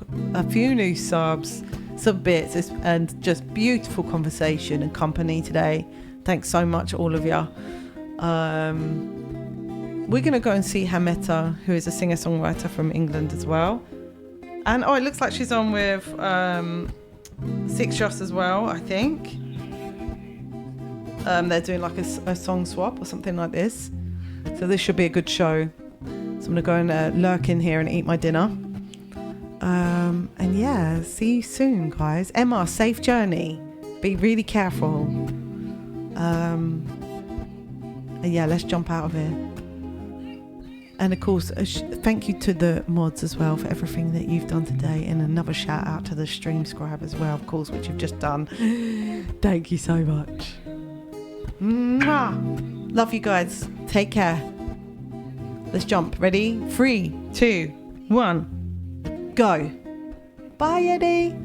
few new subs, some bits, and just beautiful conversation and company today. Thanks so much, all of you. We're going to go and see Hameta, who is a singer-songwriter from England as well. And it looks like she's on with Six Just as well, I think. They're doing like a song swap or something like this. So this should be a good show. So I'm going to go and lurk in here and eat my dinner. And yeah, see you soon, guys. Emma, safe journey. Be really careful. And yeah, let's jump out of here. And of course, thank you to the mods as well for everything that you've done today. And another shout out to the TheStreamScribe as well, of course, which you've just done. Thank you so much. Mwah! Love you guys. Take care. Let's jump. Ready? 3, 2, 1. Go. Bye, Eddie.